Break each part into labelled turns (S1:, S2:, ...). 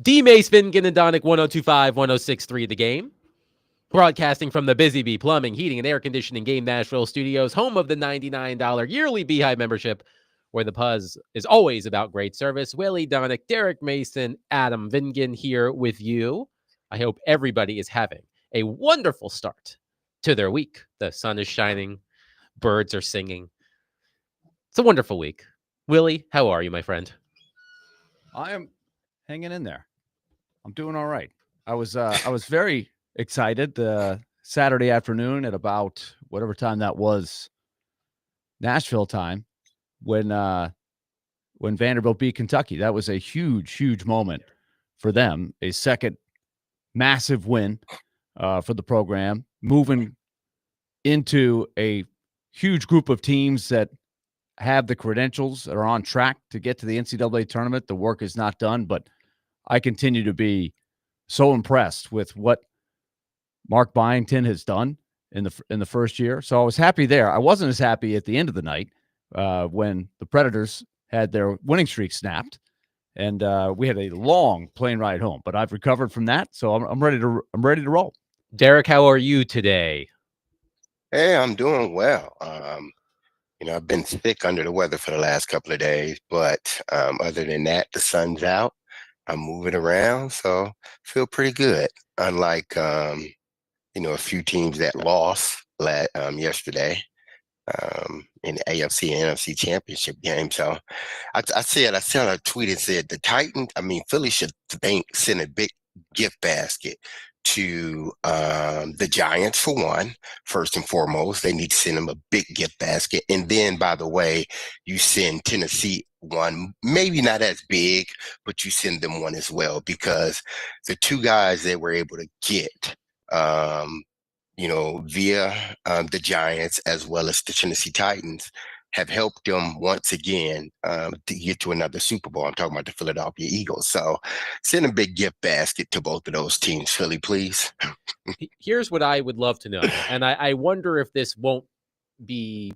S1: D. Maceman, Ginendonic 1025, 1063 The Game. Broadcasting from the Busy Bee Plumbing, Heating, and Air Conditioning Game Nashville studios, home of the $99 yearly Beehive membership, where the Puzz is always about great service. Willie Donick, Derek Mason, Adam Vingan here with you. I hope everybody is having a wonderful start to their week. The sun is shining, birds are singing. It's a wonderful week. Willie, how are you, my friend?
S2: I am hanging in there. I'm doing all right. I was very excited Saturday afternoon at about whatever time that was, Nashville time, when Vanderbilt beat Kentucky. That was a huge moment for them. A second massive win for the program, moving into a huge group of teams that have the credentials, that are on track to get to the NCAA tournament. The work is not done, but I continue to be so impressed with what Mark Byington has done in the first year. So I was happy there. I wasn't as happy at the end of the night when the Predators had their winning streak snapped, and we had a long plane ride home. But I've recovered from that, so I'm ready to roll.
S1: Derek, how are you today?
S3: Hey, I'm doing well. I've been sick under the weather for the last couple of days, but other than that, the sun's out. I'm moving around, so feel pretty good. Unlike a few teams that lost yesterday in the AFC and NFC championship game. So I sent a tweet and said Philly should send a big gift basket to the Giants for one. First and foremost, they need to send them a big gift basket. And then, by the way, you send Tennessee one, maybe not as big, but you send them one as well, because the two guys they were able to get via the Giants as well as the Tennessee Titans have helped them once again to get to another Super Bowl. I'm talking about the Philadelphia Eagles. So send a big gift basket to both of those teams, Philly, please.
S1: Here's what I would love to know, and I wonder if this won't be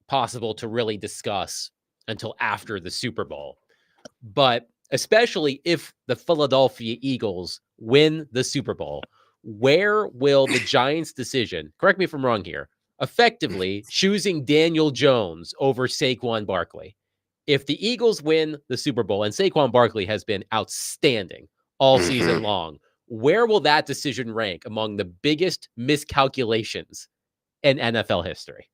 S1: possible to really discuss until after the Super Bowl. But especially if the Philadelphia Eagles win the Super Bowl, where will the Giants' decision, correct me if I'm wrong here, effectively choosing Daniel Jones over Saquon Barkley? If the Eagles win the Super Bowl, and Saquon Barkley has been outstanding all season long, where will that decision rank among the biggest miscalculations in NFL history?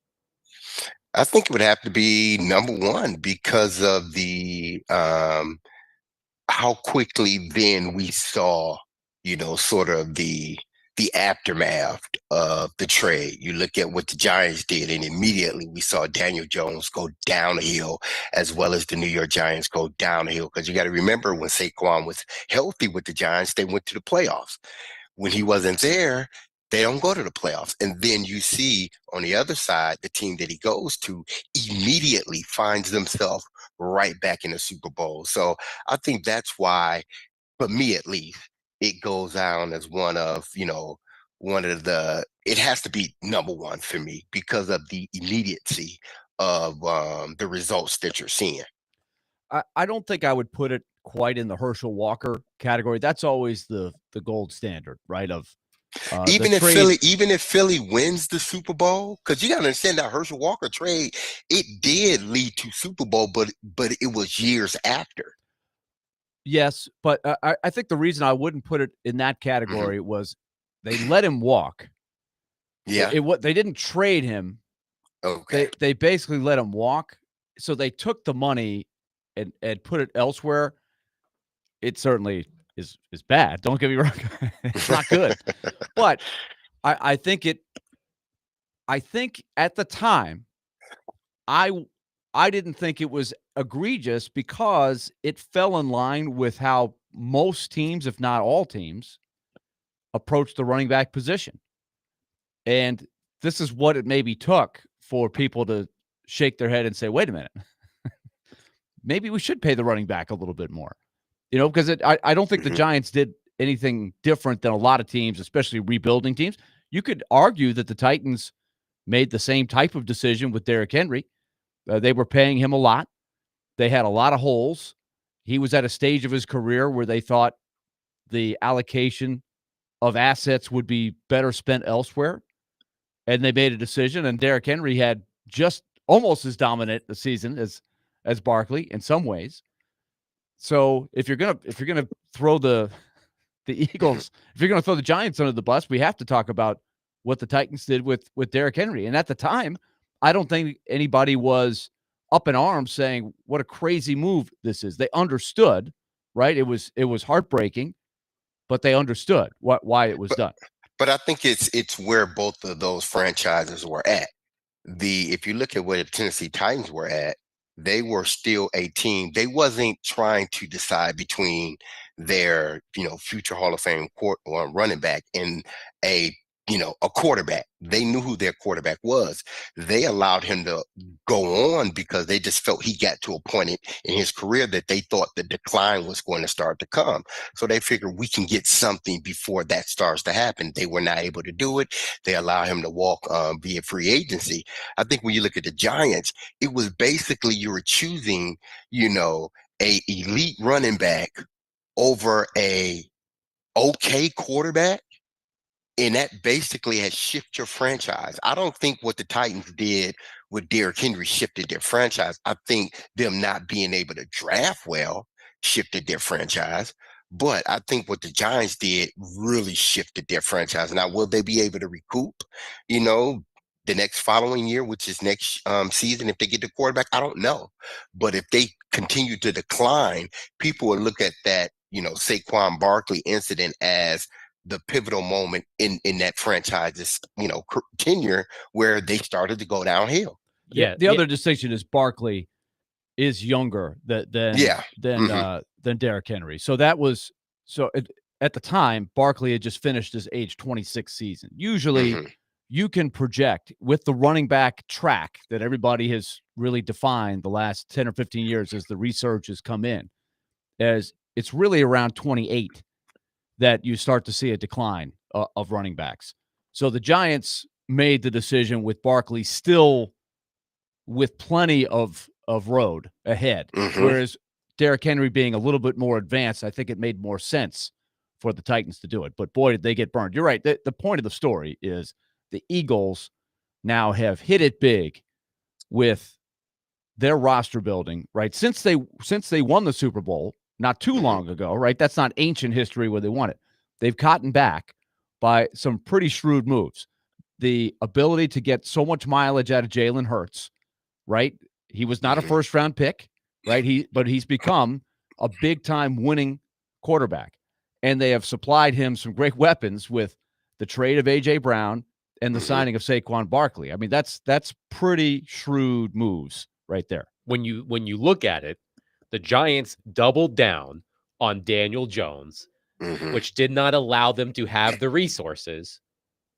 S3: I think it would have to be number one because of the how quickly then we saw, sort of the aftermath of the trade. You look at what the Giants did, and immediately we saw Daniel Jones go downhill, as well as the New York Giants go downhill. Because you got to remember, when Saquon was healthy with the Giants, they went to the playoffs. When he wasn't there, they don't go to the playoffs. And then you see on the other side, the team that he goes to immediately finds themselves right back in the Super Bowl. So I think that's why, for me at least, it goes down as one of it has to be number one for me because of the immediacy of the results that you're seeing.
S2: I don't think I would put it quite in the Herschel Walker category. That's always the gold standard, right? Of
S3: even if Philly wins the Super Bowl, because you got to understand that Herschel Walker trade, it did lead to Super Bowl, but it was years after.
S2: Yes, but I think the reason I wouldn't put it in that category was they let him walk.
S3: Yeah,
S2: they didn't trade him.
S3: Okay,
S2: they basically let him walk. So they took the money and put it elsewhere. It certainly is bad. Don't get me wrong; it's not good. But I think at the time, I didn't think it was egregious because it fell in line with how most teams, if not all teams, approach the running back position. And this is what it maybe took for people to shake their head and say, wait a minute, maybe we should pay the running back a little bit more. Because I don't think the Giants did anything different than a lot of teams, especially rebuilding teams. You could argue that the Titans made the same type of decision with Derrick Henry. They were paying him a lot. They had a lot of holes. He was at a stage of his career where they thought the allocation of assets would be better spent elsewhere. And they made a decision, and Derrick Henry had just almost as dominant a season as Barkley in some ways. So if you're gonna throw the Eagles, if you're gonna throw the Giants under the bus, we have to talk about what the Titans did with Derrick Henry. And at the time, I don't think anybody was up in arms saying what a crazy move this is. They understood, right? It was heartbreaking, but they understood why it was done.
S3: But I think it's where both of those franchises were at. If you look at where the Tennessee Titans were at, they were still a team. They wasn't trying to decide between their, future Hall of Fame running back and a quarterback. They knew who their quarterback was. They allowed him to go on because they just felt he got to a point in his career that they thought the decline was going to start to come. So they figured we can get something before that starts to happen. They were not able to do it. They allowed him to walk via free agency. I think when you look at the Giants, it was basically you were choosing, a elite running back over a okay quarterback. And that basically has shifted your franchise. I don't think what the Titans did with Derrick Henry shifted their franchise. I think them not being able to draft well shifted their franchise. But I think what the Giants did really shifted their franchise. Now, will they be able to recoup, the next following year, which is next season, if they get the quarterback? I don't know. But if they continue to decline, people will look at that, Saquon Barkley incident as the pivotal moment in that franchise's tenure where they started to go downhill.
S2: Yeah. The other distinction is Barkley is younger than Derrick Henry. So that was at the time Barkley had just finished his age 26 season. Usually you can project with the running back track that everybody has really defined the last 10 or 15 years as the research has come in, as it's really around 28 that you start to see a decline of running backs. So the Giants made the decision with Barkley still with plenty of road ahead, whereas Derrick Henry being a little bit more advanced, I think it made more sense for the Titans to do it. But boy, did they get burned. You're right. The point of the story is the Eagles now have hit it big with their roster building, right? Since they won the Super Bowl, not too long ago, right? That's not ancient history where they won it. They've gotten back by some pretty shrewd moves. The ability to get so much mileage out of Jalen Hurts, right? He was not a first-round pick, right? But he's become a big-time winning quarterback. And they have supplied him some great weapons with the trade of A.J. Brown and the signing of Saquon Barkley. I mean, that's pretty shrewd moves right there.
S1: When you look at it, the Giants doubled down on Daniel Jones, which did not allow them to have the resources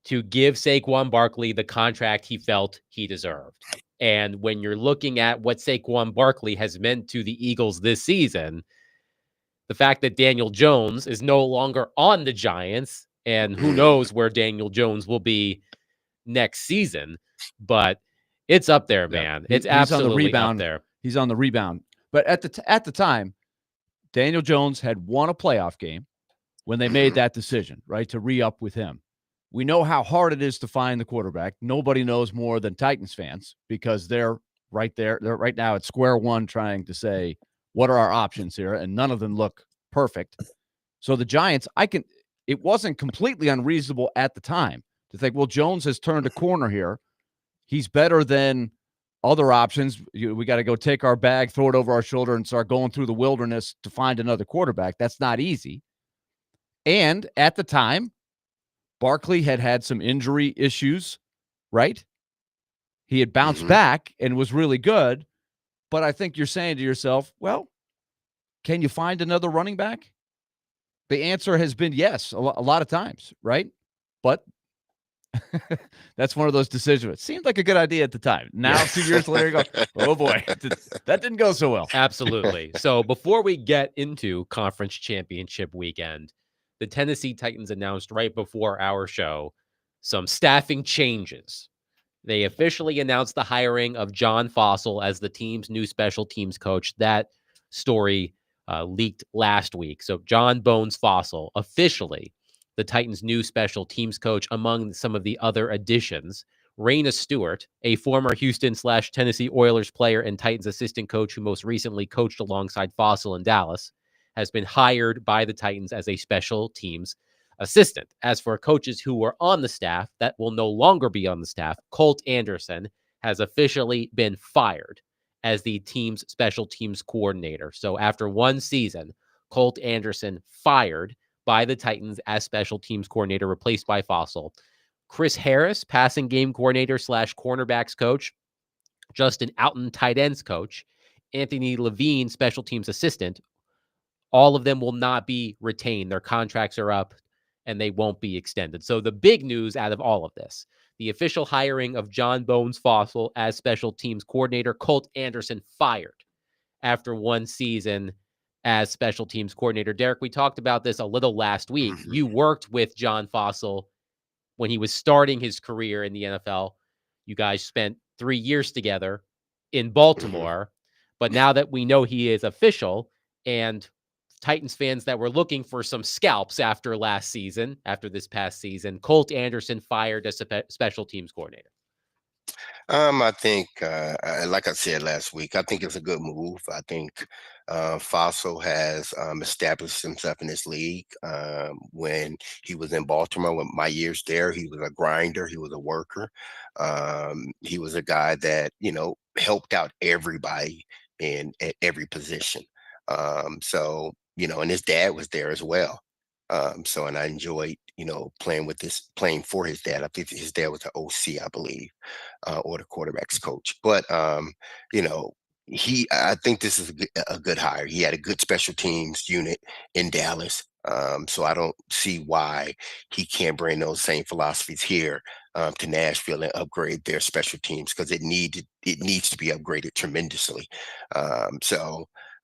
S1: to give Saquon Barkley the contract he felt he deserved. And when you're looking at what Saquon Barkley has meant to the Eagles this season, the fact that Daniel Jones is no longer on the Giants, and who knows where Daniel Jones will be next season, but it's up there, man. It's absolutely up there.
S2: He's on the rebound. But at the time, Daniel Jones had won a playoff game when they made that decision, right, to re-up with him. We know how hard it is to find the quarterback. Nobody knows more than Titans fans because they're right there. They're right now at square one trying to say, what are our options here? And none of them look perfect. So the Giants, it wasn't completely unreasonable at the time to think, well, Jones has turned a corner here. He's better than other options. We got to go take our bag, throw it over our shoulder, and start going through the wilderness to find another quarterback. That's not easy. And at the time, Barkley had some injury issues, right? He had bounced back and was really good. But I think you're saying to yourself, well, can you find another running back? The answer has been yes, a lot of times, right? But that's one of those decisions. It seemed like a good idea at the time. Now, 2 years later, you go, oh boy, that didn't go so well.
S1: Absolutely. So before we get into conference championship weekend, the Tennessee Titans announced right before our show some staffing changes. They officially announced the hiring of John Fossil as the team's new special teams coach. That story leaked last week. So John Bones Fossil, officially the Titans' new special teams coach, among some of the other additions. Raina Stewart, a former Houston/Tennessee Oilers player and Titans assistant coach who most recently coached alongside Fossil in Dallas, has been hired by the Titans as a special teams assistant. As for coaches who were on the staff that will no longer be on the staff, Colt Anderson has officially been fired as the team's special teams coordinator. So after one season, Colt Anderson fired by the Titans as special teams coordinator, replaced by Fossil. Chris Harris, passing game coordinator / cornerbacks coach. Justin Outen, tight ends coach. Anthony Levine, special teams assistant. All of them will not be retained. Their contracts are up and they won't be extended. So the big news out of all of this, the official hiring of John Bones Fossil as special teams coordinator, Colt Anderson fired after one season as special teams coordinator. Derek, we talked about this a little last week. You worked with John Fossil when he was starting his career in the NFL. You guys spent 3 years together in Baltimore. But now that we know he is official, and Titans fans that were looking for some scalps after this past season, Colt Anderson fired as special teams coordinator.
S3: I think, like I said last week, I think it's a good move. I think Fossil has established himself in this league. When he was in Baltimore, with my years there, he was a grinder. He was a worker. He was a guy that, helped out everybody at every position. So, and his dad was there as well. And I enjoyed, playing for his dad. I think his dad was an OC, I believe, or the quarterback's coach. But I think this is a good hire. He had a good special teams unit in Dallas. So I don't see why he can't bring those same philosophies here to Nashville and upgrade their special teams, because it needs to be upgraded tremendously.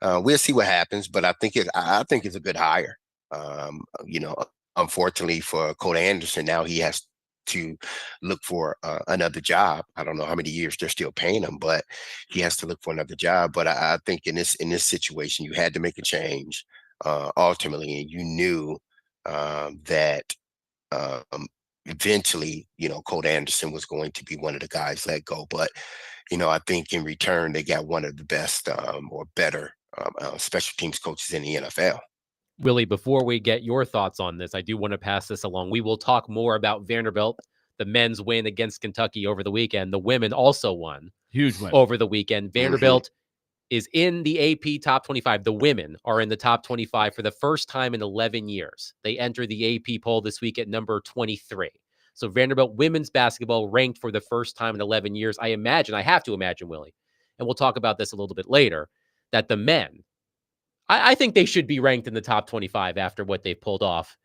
S3: We'll see what happens, but I think it's a good hire. Unfortunately for Colt Anderson, now he has to look for another job. I don't know how many years they're still paying him, but he has to look for another job. But I think in this situation, you had to make a change ultimately, and you knew that eventually, Colt Anderson was going to be one of the guys let go. But I think in return they got one of the best or better special teams coaches in the NFL.
S1: Willie, before we get your thoughts on this, I do want to pass this along. We will talk more about Vanderbilt, the men's win against Kentucky over the weekend. The women also won.
S2: Huge win
S1: over the weekend. Vanderbilt is in the AP top 25. The women are in the top 25 for the first time in 11 years. They enter the AP poll this week at number 23. So Vanderbilt women's basketball ranked for the first time in 11 years. I have to imagine, Willie, and we'll talk about this a little bit later, that the men, I think they should be ranked in the top 25 after what they've pulled off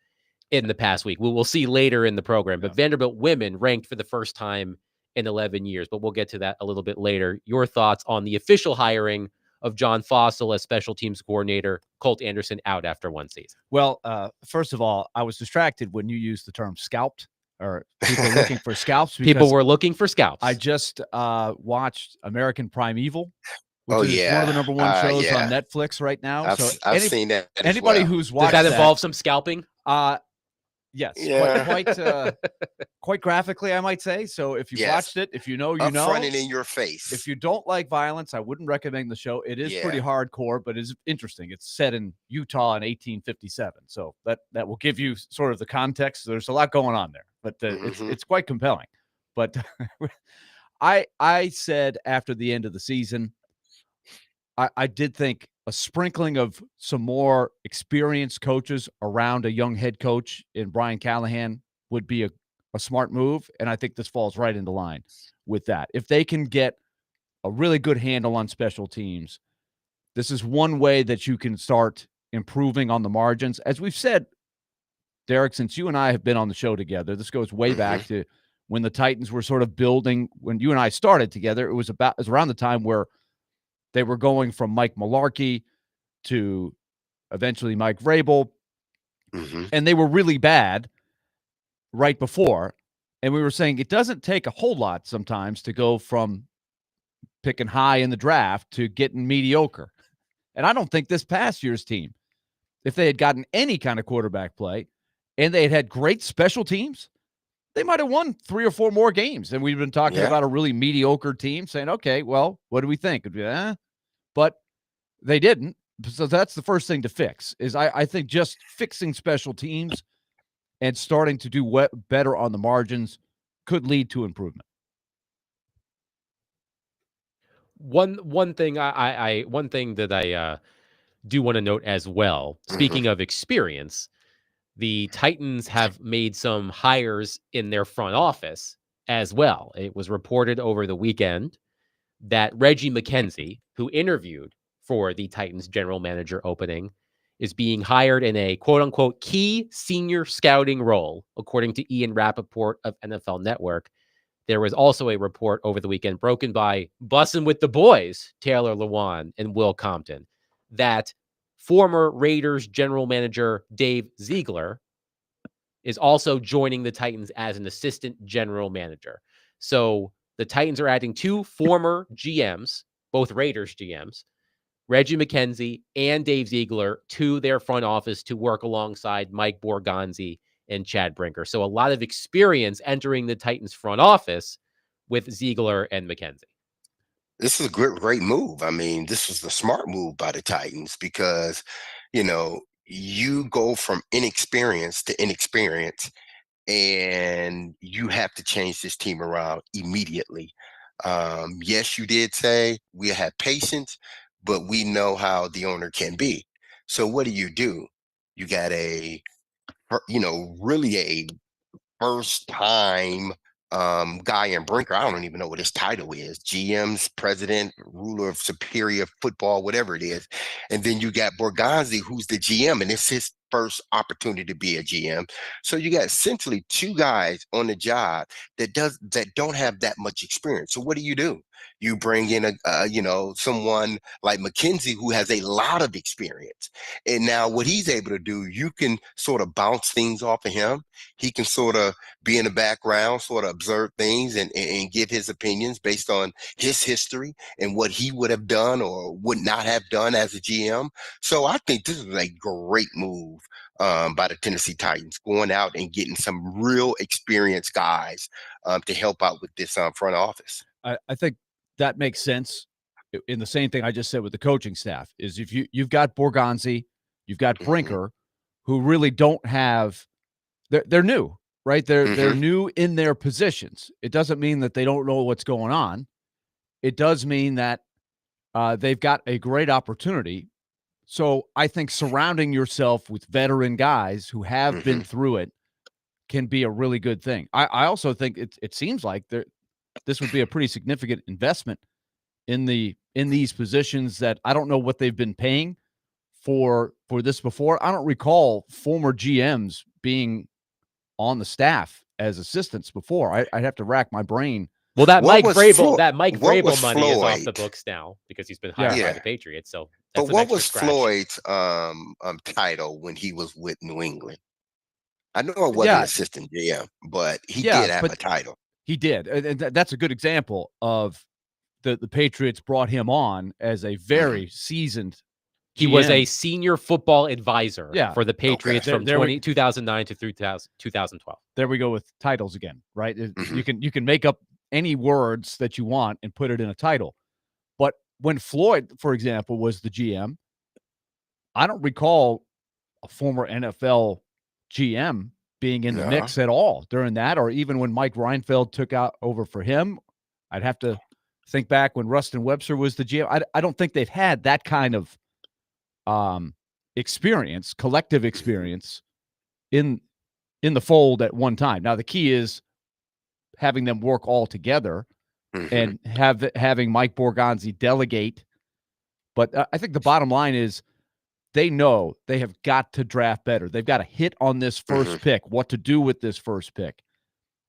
S1: in the past week. We'll see later in the program. But Vanderbilt women ranked for the first time in 11 years. But we'll get to that a little bit later. Your thoughts on the official hiring of John Fossil as special teams coordinator, Colt Anderson out after one season?
S2: Well, first of all, I was distracted when you used the term scalped, or people looking for scalps.
S1: People were looking for scalps.
S2: I just watched American Primeval, which is one of the number one shows on Netflix right now.
S3: I've seen that.
S2: Anybody who's watched
S1: Does that involve some scalping?
S2: Yes,
S3: yeah.
S2: quite graphically, I might say. So if you watched it, if you know, you know.
S3: Upfront and in your face.
S2: If you don't like violence, I wouldn't recommend the show. It is pretty hardcore, but it's interesting. It's set in Utah in 1857, so that will give you sort of the context. There's a lot going on there, but it's quite compelling. But I said after the end of the season, I did think a sprinkling of some more experienced coaches around a young head coach in Brian Callahan would be a smart move. And I think this falls right into line with that. If they can get a really good handle on special teams, this is one way that you can start improving on the margins. As we've said, Derek, since you and I have been on the show together, this goes way back to when the Titans were sort of building. When you and I started together, it was around the time where they were going from Mike Mularkey to eventually Mike Vrabel, and they were really bad right before. And we were saying it doesn't take a whole lot sometimes to go from picking high in the draft to getting mediocre. And I don't think this past year's team, if they had gotten any kind of quarterback play and they had great special teams, they might have won 3 or 4 more games. And we've been talking about a really mediocre team saying, okay, well, what do we think? It'd be, but they didn't. So that's the first thing to fix is I think just fixing special teams and starting to do better on the margins could lead to improvement.
S1: One thing one thing that I do want to note as well. Speaking of experience, the Titans have made some hires in their front office as well. It was reported over the weekend that Reggie McKenzie, who interviewed for the Titans general manager opening, is being hired in a quote-unquote key senior scouting role, according to Ian Rappaport of NFL Network. There was also a report over the weekend broken by Bussin' with the Boys, Taylor Lewan and Will Compton, that former Raiders general manager Dave Ziegler is also joining the Titans as an assistant general manager. So the Titans are adding 2 former GMs, both Raiders GMs, Reggie McKenzie and Dave Ziegler, to their front office to work alongside Mike Borgonzi and Chad Brinker. So a lot of experience entering the Titans front office with Ziegler and McKenzie.
S3: This is a great move. I mean, this was the smart move by the Titans because, you go from inexperience to inexperience, and you have to change this team around immediately. Yes, you did say we have patience, but we know how the owner can be. So what do? You got really a first time guy in Brinker. I don't even know what his title is. GM's president, ruler of superior football, whatever it is. And then you got Borgonzi, who's the GM, and it's his first opportunity to be a GM. So you got essentially 2 guys on the job that don't have that much experience. So what do? You bring in someone like McKenzie who has a lot of experience. And now what he's able to do, you can sort of bounce things off of him. He can sort of be in the background, sort of observe things and give his opinions based on his history and what he would have done or would not have done as a GM. So I think this is a great move by the Tennessee Titans, going out and getting some real experienced guys to help out with this front office.
S2: I think that makes sense. In the same thing I just said with the coaching staff is if you've got Borgonzi, you've got Brinker, who really don't have. They're new, right? They're new in their positions. It doesn't mean that they don't know what's going on. It does mean that they've got a great opportunity. So I think surrounding yourself with veteran guys who have been through it can be a really good thing. I also think it seems like this would be a pretty significant investment in these positions that I don't know what they've been paying for this before. I don't recall former GMs being on the staff as assistants before. I'd have to rack my brain.
S1: Well, Mike Vrabel money
S3: Floyd?
S1: Is off the books now because he's been hired by the Patriots. So,
S3: but what was Floyd's title when he was with New England? I know it wasn't assistant GM, but he did have a title.
S2: He did, and that's a good example of the Patriots brought him on as a very seasoned.
S1: He was a senior football advisor for the Patriots from 2009 to 2012.
S2: There we go with titles again, right? You can make up any words that you want and put it in a title. But when Floyd, for example, was the GM, I don't recall a former NFL GM being in the mix at all during that, or even when Mike Reinfeld took over for him. I'd have to think back when Rustin Webster was the GM. I don't think they've had that kind of experience, collective experience in the fold at one time. Now the key is having them work all together and having Mike Borgonzi delegate. But I think the bottom line is they know they have got to draft better. They've got to hit on this first pick, what to do with this first pick.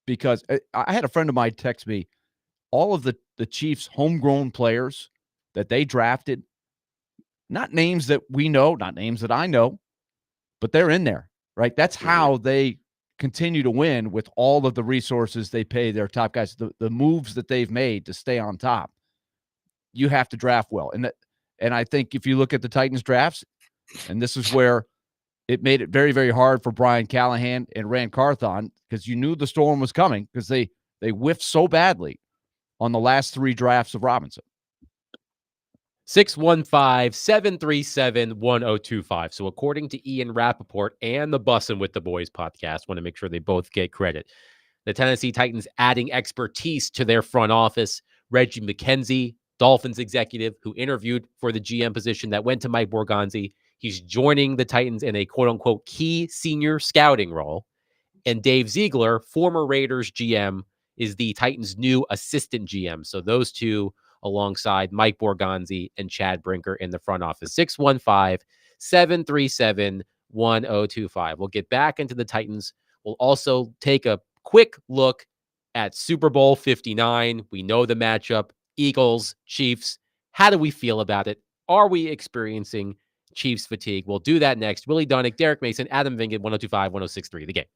S2: Because I had a friend of mine text me, all of the Chiefs' homegrown players that they drafted, not names that we know, not names that I know, but they're in there, right? That's how they continue to win with all of the resources they pay their top guys, the moves that they've made to stay on top. You have to draft well. And And I think if you look at the Titans drafts, and this is where it made it very, very hard for Brian Callahan and Rand Carthon, because you knew the storm was coming because they whiffed so badly on the last 3 drafts of Robinson.
S1: 615-737-1025. So according to Ian Rappaport and the Bussin' with the Boys podcast, want to make sure they both get credit. The Tennessee Titans adding expertise to their front office. Reggie McKenzie, Dolphins executive who interviewed for the GM position that went to Mike Borgonzi. He's joining the Titans in a quote-unquote key senior scouting role. And Dave Ziegler, former Raiders GM, is the Titans' new assistant GM. So those two alongside Mike Borgonzi and Chad Brinker in the front office. 615-737-1025. We'll get back into the Titans. We'll also take a quick look at Super Bowl 59. We know the matchup, Eagles, Chiefs. How do we feel about it? Are we experiencing Chiefs fatigue? We'll do that next. Willie Dunnick, Derek Mason, Adam Vingan, 1025-1063, The Game.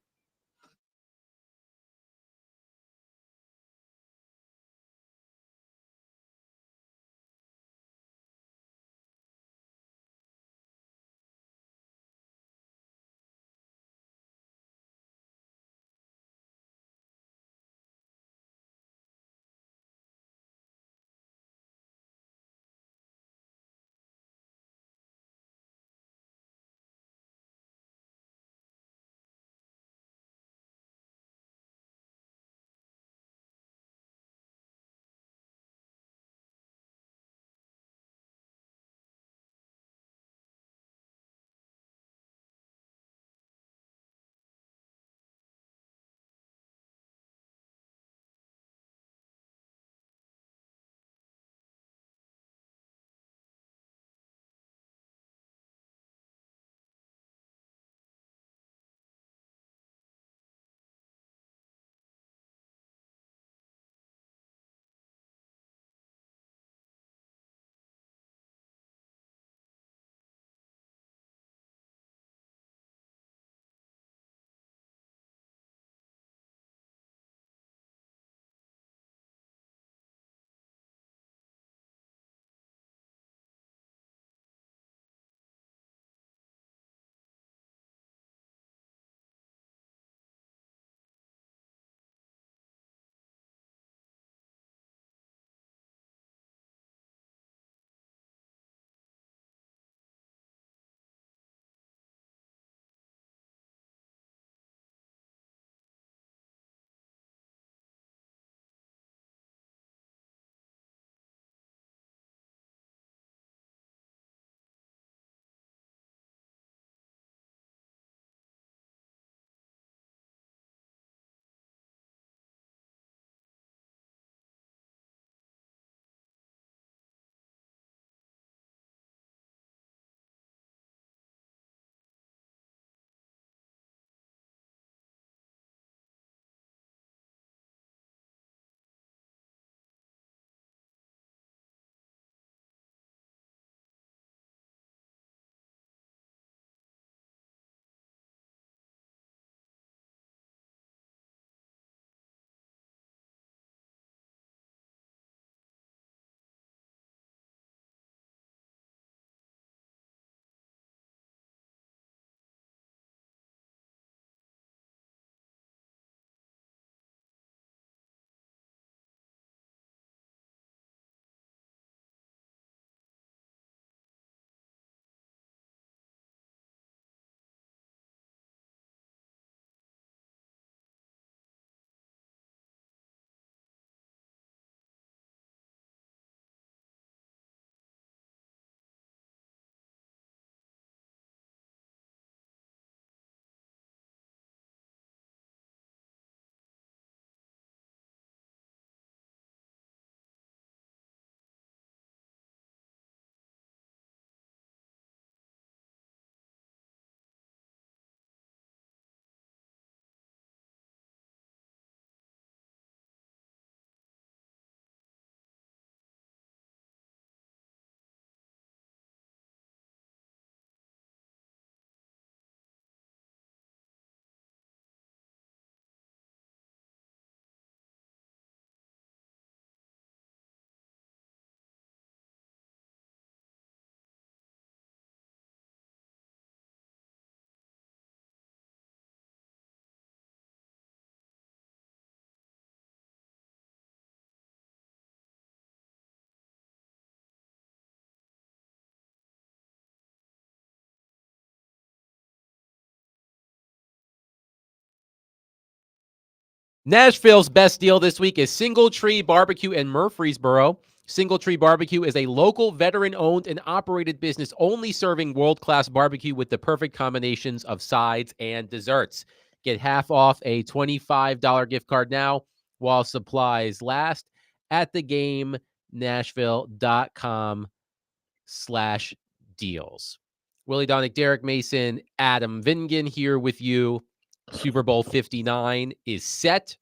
S1: Nashville's best deal this week is Single Tree Barbecue in Murfreesboro. Single Tree Barbecue is a local veteran-owned and operated business only serving world-class barbecue with the perfect combinations of sides and desserts. Get half off a $25 gift card now while supplies last at theGameNashville.com/deals. Willie Donick, Derek Mason, Adam Vingan here with you. Super Bowl 59 is set.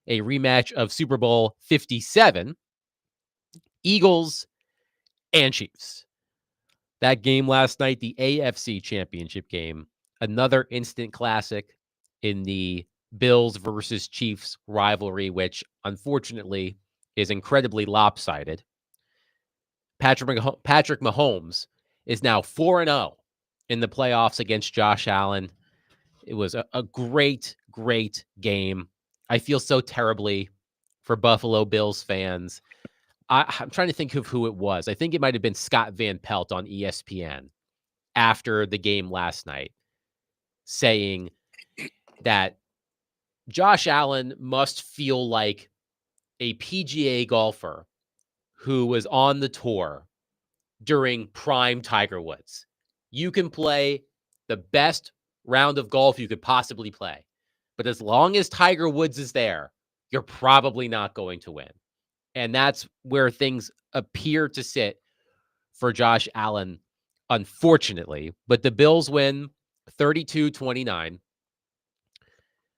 S1: A rematch of Super Bowl 57. Eagles and Chiefs. That game last night, the AFC Championship game, another instant classic in the Bills versus Chiefs rivalry, which unfortunately is incredibly lopsided. Patrick Mahomes is now 4-0 in the playoffs against Josh Allen. It was a great, great game. I feel so terribly for Buffalo Bills fans. I'm trying to think of who it was. I think it might have been Scott Van Pelt on ESPN after the game last night, saying that Josh Allen must feel like a PGA golfer who was on the tour during prime Tiger Woods. You can play the best round of golf you could possibly play, but as long as Tiger Woods is there, you're probably not going to win. And that's where things appear to sit for Josh Allen, unfortunately. But the Bills win 32-29.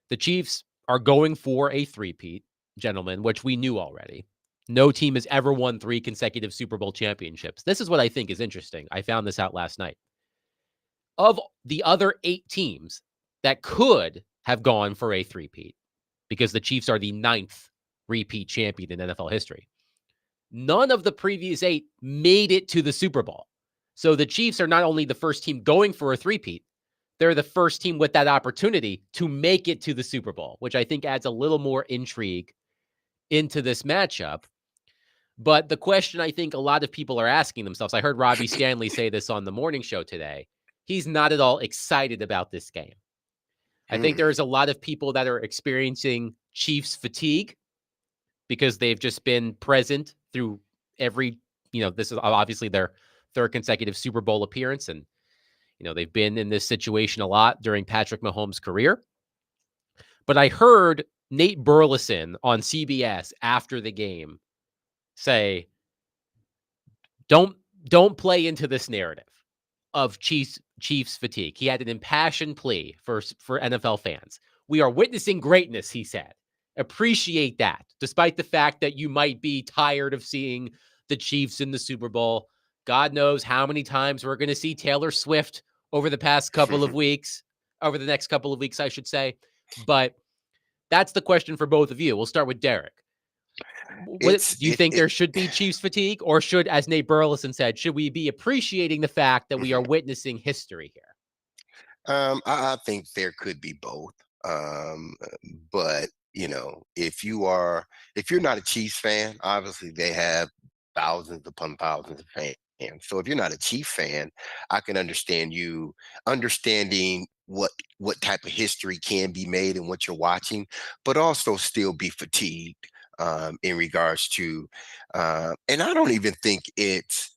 S1: The Chiefs are going for a three-peat, gentlemen, which we knew already. No team has ever won 3 consecutive Super Bowl championships. This is what I think is interesting. I found this out last night. Of the other 8 teams that could have gone for a three-peat, because the Chiefs are the 9th repeat champion in NFL history, none of the previous 8 made it to the Super Bowl. So the Chiefs are not only the first team going for a three-peat, they're the first team with that opportunity to make it to the Super Bowl, which I think adds a little more intrigue into this matchup. But the question I think a lot of people are asking themselves, I heard Robbie Stanley say this on the morning show today, he's not at all excited about this game. I think there's a lot of people that are experiencing Chiefs fatigue because they've just been present through every, this is obviously their 3rd consecutive Super Bowl appearance. And, they've been in this situation a lot during Patrick Mahomes' career. But I heard Nate Burleson on CBS after the game say, don't play into this narrative of Chiefs fatigue. He had an impassioned plea for NFL fans. We are witnessing greatness, he said. Appreciate that, despite the fact that you might be tired of seeing the Chiefs in the Super Bowl. God knows how many times we're going to see Taylor Swift over the next couple of weeks, I should say. But that's the question for both of you. We'll start with Derek. Do you think there should be Chiefs fatigue, or should, as Nate Burleson said, should we be appreciating the fact that we are witnessing history here?
S3: I think there could be both. But if you're not a Chiefs fan, obviously they have thousands upon thousands of fans. So if you're not a Chiefs fan, I can understand you understanding what type of history can be made and what you're watching, but also still be fatigued in regards to, and I don't even think it's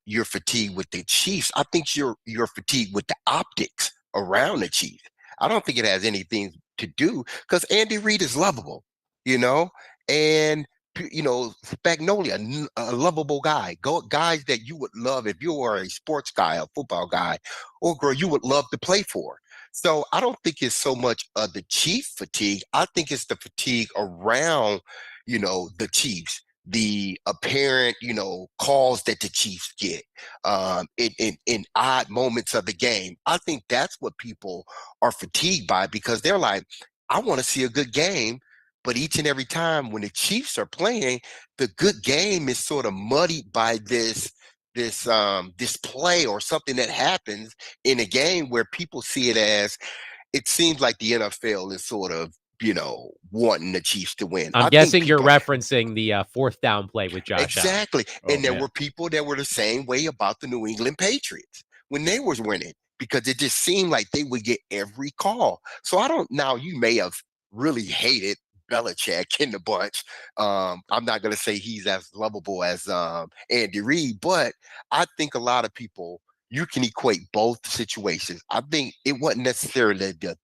S3: you're fatigued with the Chiefs. I think you're fatigued with the optics around the Chiefs. I don't think it has anything to do, because Andy Reid is lovable, and Spagnuolo, a lovable guy. Guys that you would love if you were a sports guy, a football guy, or girl you would love to play for. So I don't think it's so much of the Chief fatigue. I think it's the fatigue around, the Chiefs, the apparent, calls that the Chiefs get in odd moments of the game. I think that's what people are fatigued by, because they're like, I want to see a good game. But each and every time when the Chiefs are playing, the good game is sort of muddied by this play or something that happens in a game where people see it as, it seems like the NFL is sort of, wanting the Chiefs to win.
S1: I'm guessing you're referencing the 4th down play with Josh
S3: Exactly.
S1: Allen.
S3: And there were people that were the same way about the New England Patriots when they was winning, because it just seemed like they would get every call. So I don't, now you may have really hated Belichick in the bunch. I'm not gonna say he's as lovable as Andy Reid, but I think a lot of people, you can equate both situations. I think it wasn't necessarily the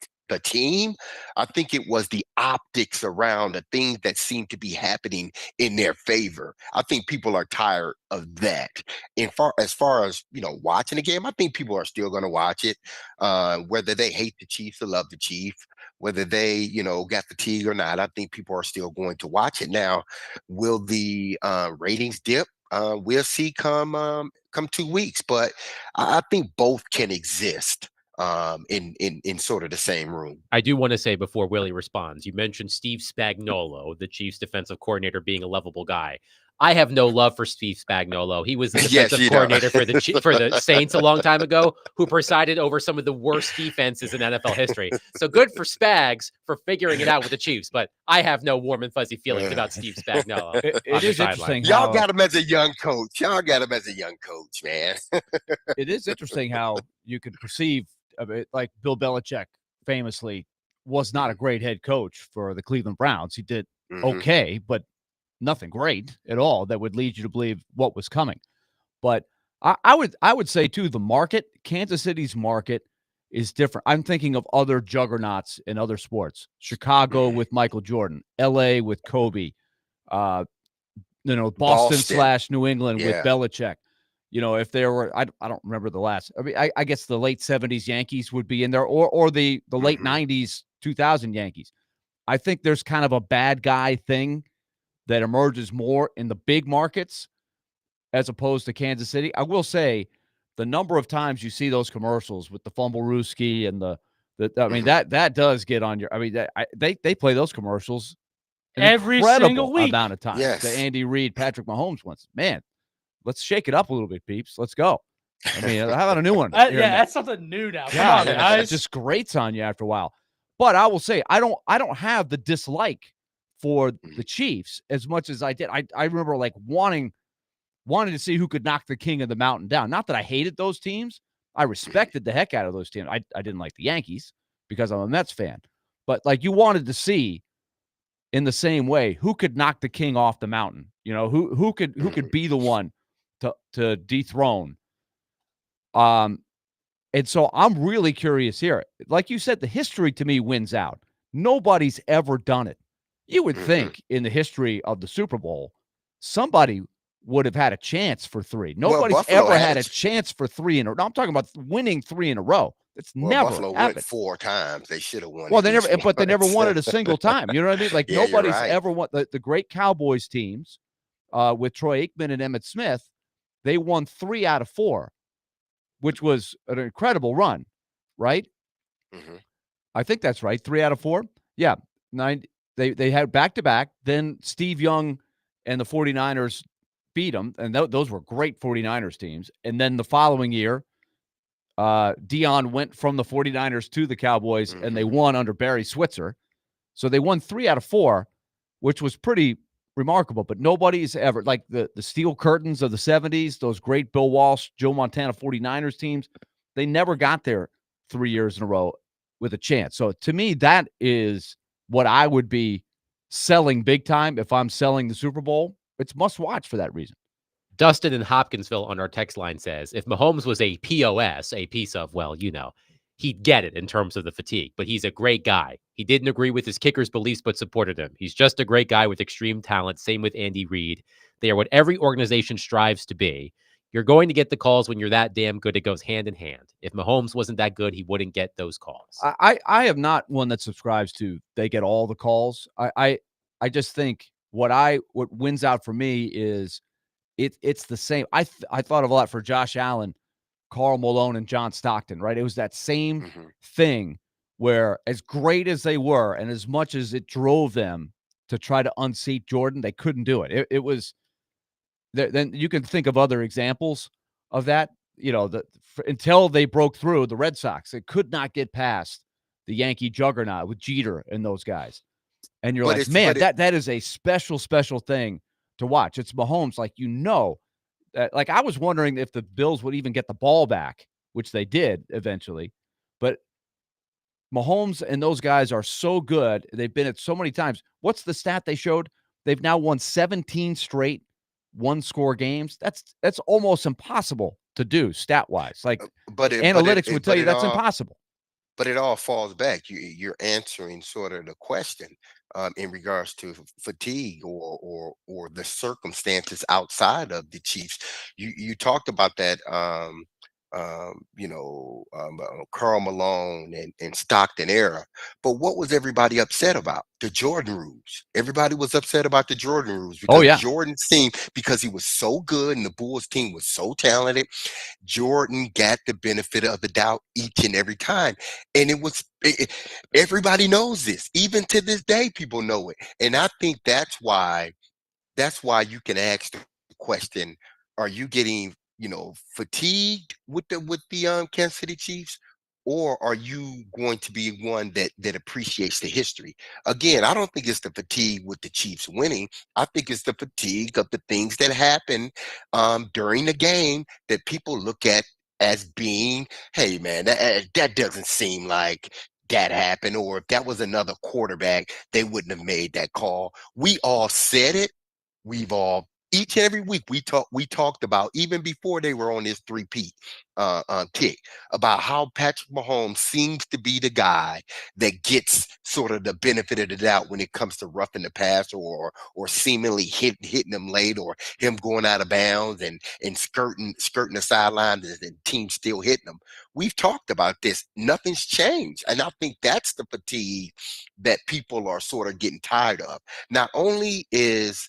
S3: team. I think it was the optics around the things that seemed to be happening in their favor. I think people are tired of that. As far as watching the game, I think people are still going to watch it, whether they hate the Chiefs or love the Chiefs, whether they got fatigue or not. I think people are still going to watch it. Now, will the ratings dip? We'll see come 2 weeks, but I think both can exist in sort of the same room.
S1: I do want to say before Willie responds, you mentioned Steve Spagnuolo, the Chiefs defensive coordinator, being a lovable guy. I have no love for Steve Spagnuolo. He was the
S3: Yes,
S1: defensive coordinator for the Saints a long time ago, who presided over some of the worst defenses in NFL history. So good for Spags for figuring it out with the Chiefs, but I have no warm and fuzzy feelings about Steve Spagnuolo.
S2: It is interesting.
S3: Y'all got him as a young coach. Y'all got him as a young coach, man.
S2: It is interesting how you could perceive of it, like Bill Belichick famously was not a great head coach for the Cleveland Browns. He did okay, but nothing great at all that would lead you to believe what was coming. But I would say too, the market, Kansas City's market is different. I'm thinking of other juggernauts in other sports. Chicago with Michael Jordan, LA with Kobe, Boston/New England with Belichick. If there were, I don't remember the last. I mean, I guess the late 70s Yankees would be in there, or the late 90s 2000 Yankees. I think there's kind of a bad guy thing that emerges more in the big markets as opposed to Kansas City. I will say the number of times you see those commercials with the Fumblerooski and that does get on your. I mean, they play those commercials
S4: every single week
S2: amount of times.
S3: Yes.
S2: The Andy Reid, Patrick Mahomes ones. Man, let's shake it up a little bit, peeps. Let's go. I mean, how about a new one?
S4: That's something new now. Come on, guys.
S2: It just grates on you after a while. But I will say, I don't have the dislike for the Chiefs as much as I did. I remember like wanting to see who could knock the king of the mountain down. Not that I hated those teams. I respected the heck out of those teams. I didn't like the Yankees because I'm a Mets fan. But like you wanted to see in the same way who could knock the king off the mountain. Who could be the one to dethrone. And so I'm really curious here. Like you said, the history to me wins out. Nobody's ever done it. You would think in the history of the Super Bowl, somebody would have had a chance for 3. Nobody's ever had a chance for 3 in a row. No, I'm talking about winning 3 in a row. It's never
S3: Buffalo
S2: happened.
S3: went 4 times. They should have won.
S2: Well, they never won it a single time. You know what I mean? Like nobody's ever won the great Cowboys teams with Troy Aikman and Emmitt Smith. They won 3 out of 4, which was an incredible run, right? I think that's right. 3 out of 4. Yeah. 9. They had back-to-back. Then Steve Young and the 49ers beat them, and those were great 49ers teams. And then the following year, Dion went from the 49ers to the Cowboys, and they won under Barry Switzer. So they won 3 out of 4, which was pretty remarkable. But nobody's ever, like the Steel Curtains of the 70s, those great Bill Walsh, Joe Montana 49ers teams, they never got there 3 years in a row with a chance. So to me, that is what I would be selling big time if I'm selling the Super Bowl. It's must watch for that reason.
S1: Dustin in Hopkinsville on our text line says, if Mahomes was a POS, a piece of, he'd get it in terms of the fatigue, but he's a great guy. He didn't agree with his kicker's beliefs, but supported him. He's just a great guy with extreme talent. Same with Andy Reid. They are what every organization strives to be. You're going to get the calls when you're that damn good. It goes hand in hand. If Mahomes wasn't that good, he wouldn't get those calls.
S2: I am not one that subscribes to they get all the calls. I just think what wins out for me is it's the same. I thought of a lot for Josh Allen, Karl Malone, and John Stockton, right? It was that same thing where as great as they were and as much as it drove them to try to unseat Jordan, they couldn't do it. It was then you can think of other examples of that, until they broke through the Red Sox, they could not get past the Yankee juggernaut with Jeter and those guys. And you're like, man, that is a special thing to watch. It's Mahomes, like I was wondering if the Bills would even get the ball back, which they did eventually. But Mahomes and those guys are so good. They've been it so many times. What's the stat they showed? They've now won 17 straight one-score games. That's almost impossible to do stat-wise. Like, analytics would tell you that's impossible.
S3: But it all falls back. You're answering sort of the question in regards to fatigue or the circumstances outside of the Chiefs. You talked about that. Karl Malone and Stockton era. But what was everybody upset about? The Jordan rules. Everybody was upset about the Jordan rules because Jordan seemed, because he was so good and the Bulls team was so talented, Jordan got the benefit of the doubt each and every time. And everybody knows this. Even to this day, people know it. And I think that's why you can ask the question, are you getting fatigued with the Kansas City Chiefs, or are you going to be one that appreciates the history? Again, I don't think it's the fatigue with the Chiefs winning. I think it's the fatigue of the things that happen during the game that people look at as being, hey man, that doesn't seem like that happened, or if that was another quarterback, they wouldn't have made that call. We all said it. We've all, each and every week we talked about, even before they were on this three-peat kick, about how Patrick Mahomes seems to be the guy that gets sort of the benefit of the doubt when it comes to roughing the pass or seemingly hitting them late, or him going out of bounds and skirting the sideline and the team still hitting them. We've talked about this. Nothing's changed. And I think that's the fatigue that people are sort of getting tired of. Not only is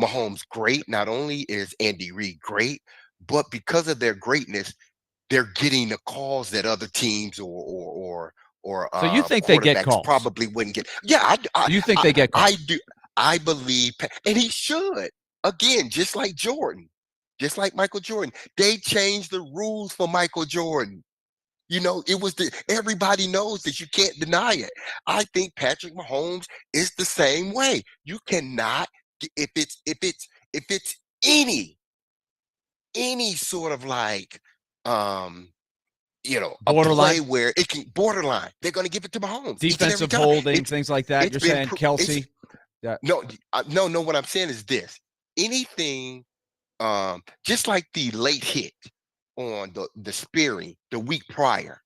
S3: Mahomes great, not only is Andy Reid great, but because of their greatness, they're getting the calls that other teams or
S2: so you think they get calls?
S3: Probably wouldn't get. Yeah,
S2: you think they get calls?
S3: I do. I believe, and he should. Again, just like Jordan, just like Michael Jordan, they changed the rules for Michael Jordan. It was everybody knows that, you can't deny it. I think Patrick Mahomes is the same way. You cannot, if it's any sort of like a play where it can borderline, they're going to give it to Mahomes.
S2: Defensive holding, things like that. You're saying Kelsey?
S3: Yeah. No. What I'm saying is this: anything, just like the late hit on the spearing the week prior.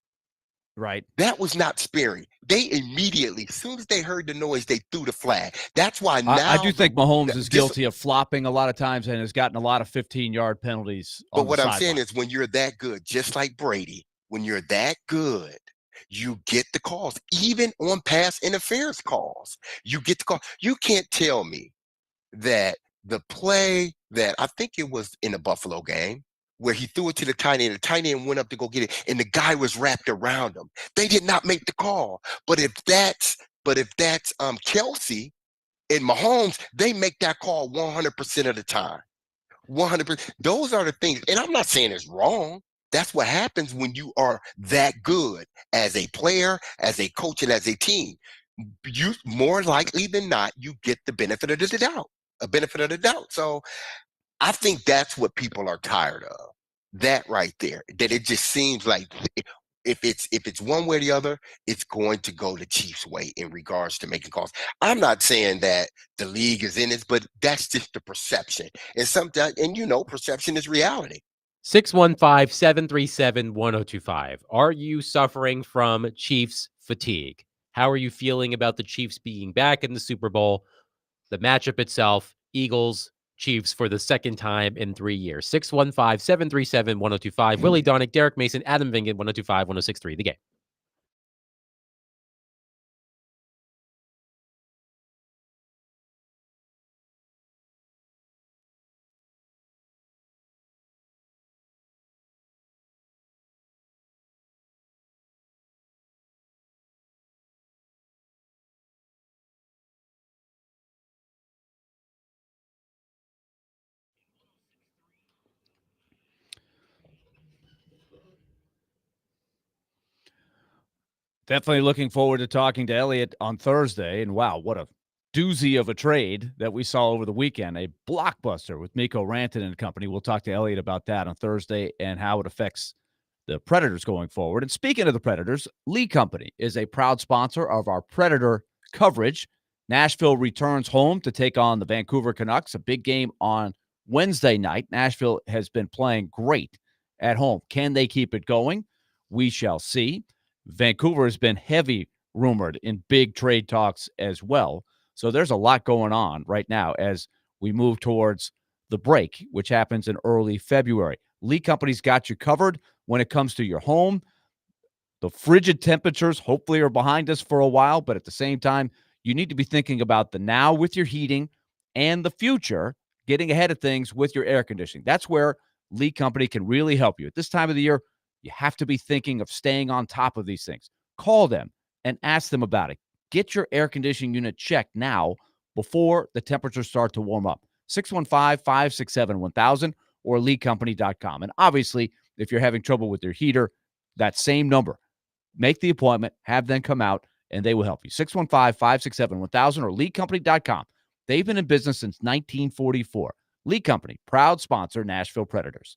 S2: Right.
S3: That was not spearing. They immediately, as soon as they heard the noise, they threw the flag. That's why now
S2: I do think Mahomes is guilty of flopping a lot of times and has gotten a lot of 15-yard penalties.
S3: But what I'm saying is, when you're that good, just like Brady, when you're that good, you get the calls. Even on pass interference calls, you get the call. You can't tell me that the play that, I think it was in the Buffalo game, where he threw it to the tight end, the tight end went up to go get it, and the guy was wrapped around him, they did not make the call. But if that's Kelsey and Mahomes, they make that call 100% of the time. 100%. Those are the things, and I'm not saying it's wrong. That's what happens when you are that good as a player, as a coach, and as a team. You, more likely than not, you get the benefit of the doubt. A benefit of the doubt. So I think that's what people are tired of. That right there. That it just seems like if it's one way or the other, it's going to go the Chiefs' way in regards to making calls. I'm not saying that the league is in it, but that's just the perception. And sometimes, perception is reality.
S1: 615-737-1025. Are you suffering from Chiefs fatigue? How are you feeling about the Chiefs being back in the Super Bowl? The matchup itself, Eagles, Chiefs for the second time in 3 years. 615-737-1025. Willie Donick, Derek Mason, Adam Vingan, 102.5, 106.3. The Game.
S2: Definitely looking forward to talking to Elliot on Thursday. And wow, what a doozy of a trade that we saw over the weekend. A blockbuster with Mikko Rantanen and company. We'll talk to Elliot about that on Thursday and how it affects the Predators going forward. And speaking of the Predators, Lee Company is a proud sponsor of our Predator coverage. Nashville returns home to take on the Vancouver Canucks, a big game on Wednesday night. Nashville has been playing great at home. Can they keep it going? We shall see. Vancouver has been heavy rumored in big trade talks as well. So there's a lot going on right now as we move towards the break, which happens in early February. Lee Company's got you covered when it comes to your home. The frigid temperatures hopefully are behind us for a while, but at the same time, you need to be thinking about the now with your heating and the future, getting ahead of things with your air conditioning. That's where Lee Company can really help you. At this time of the year, you have to be thinking of staying on top of these things. Call them and ask them about it. Get your air conditioning unit checked now before the temperatures start to warm up. 615-567-1000 or leecompany.com. And obviously, if you're having trouble with your heater, that same number. Make the appointment, have them come out, and they will help you. 615-567-1000 or leecompany.com. They've been in business since 1944. Lee Company, proud sponsor, Nashville Predators.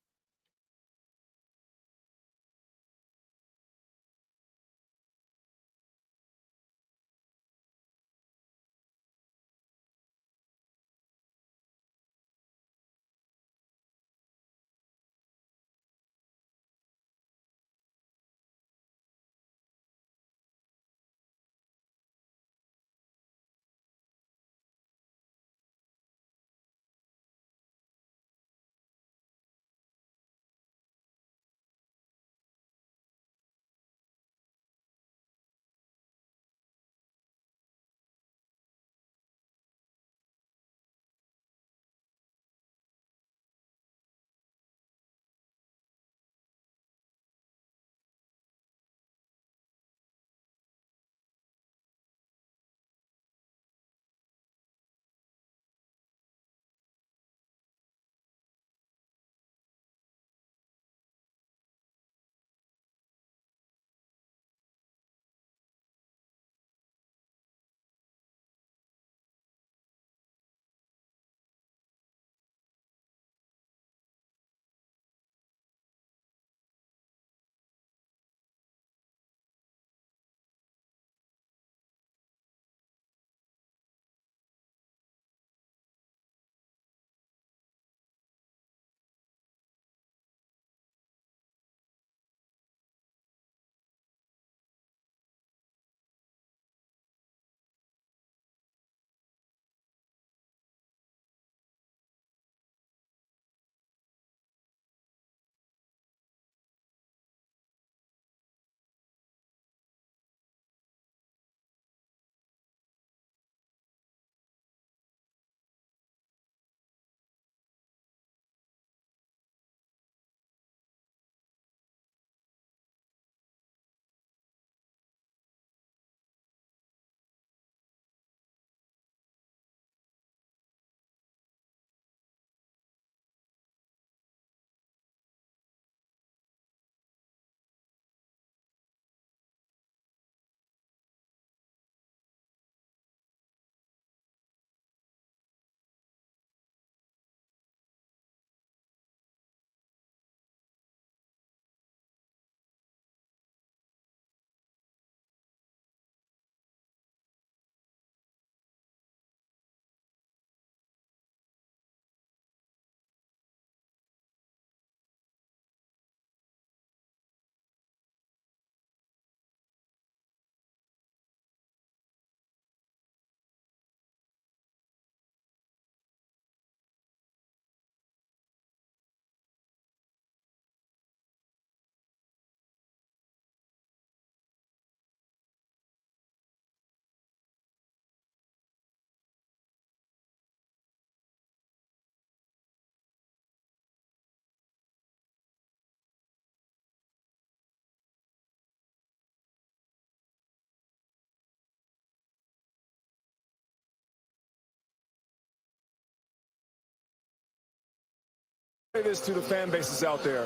S5: Say this to the fan bases out there.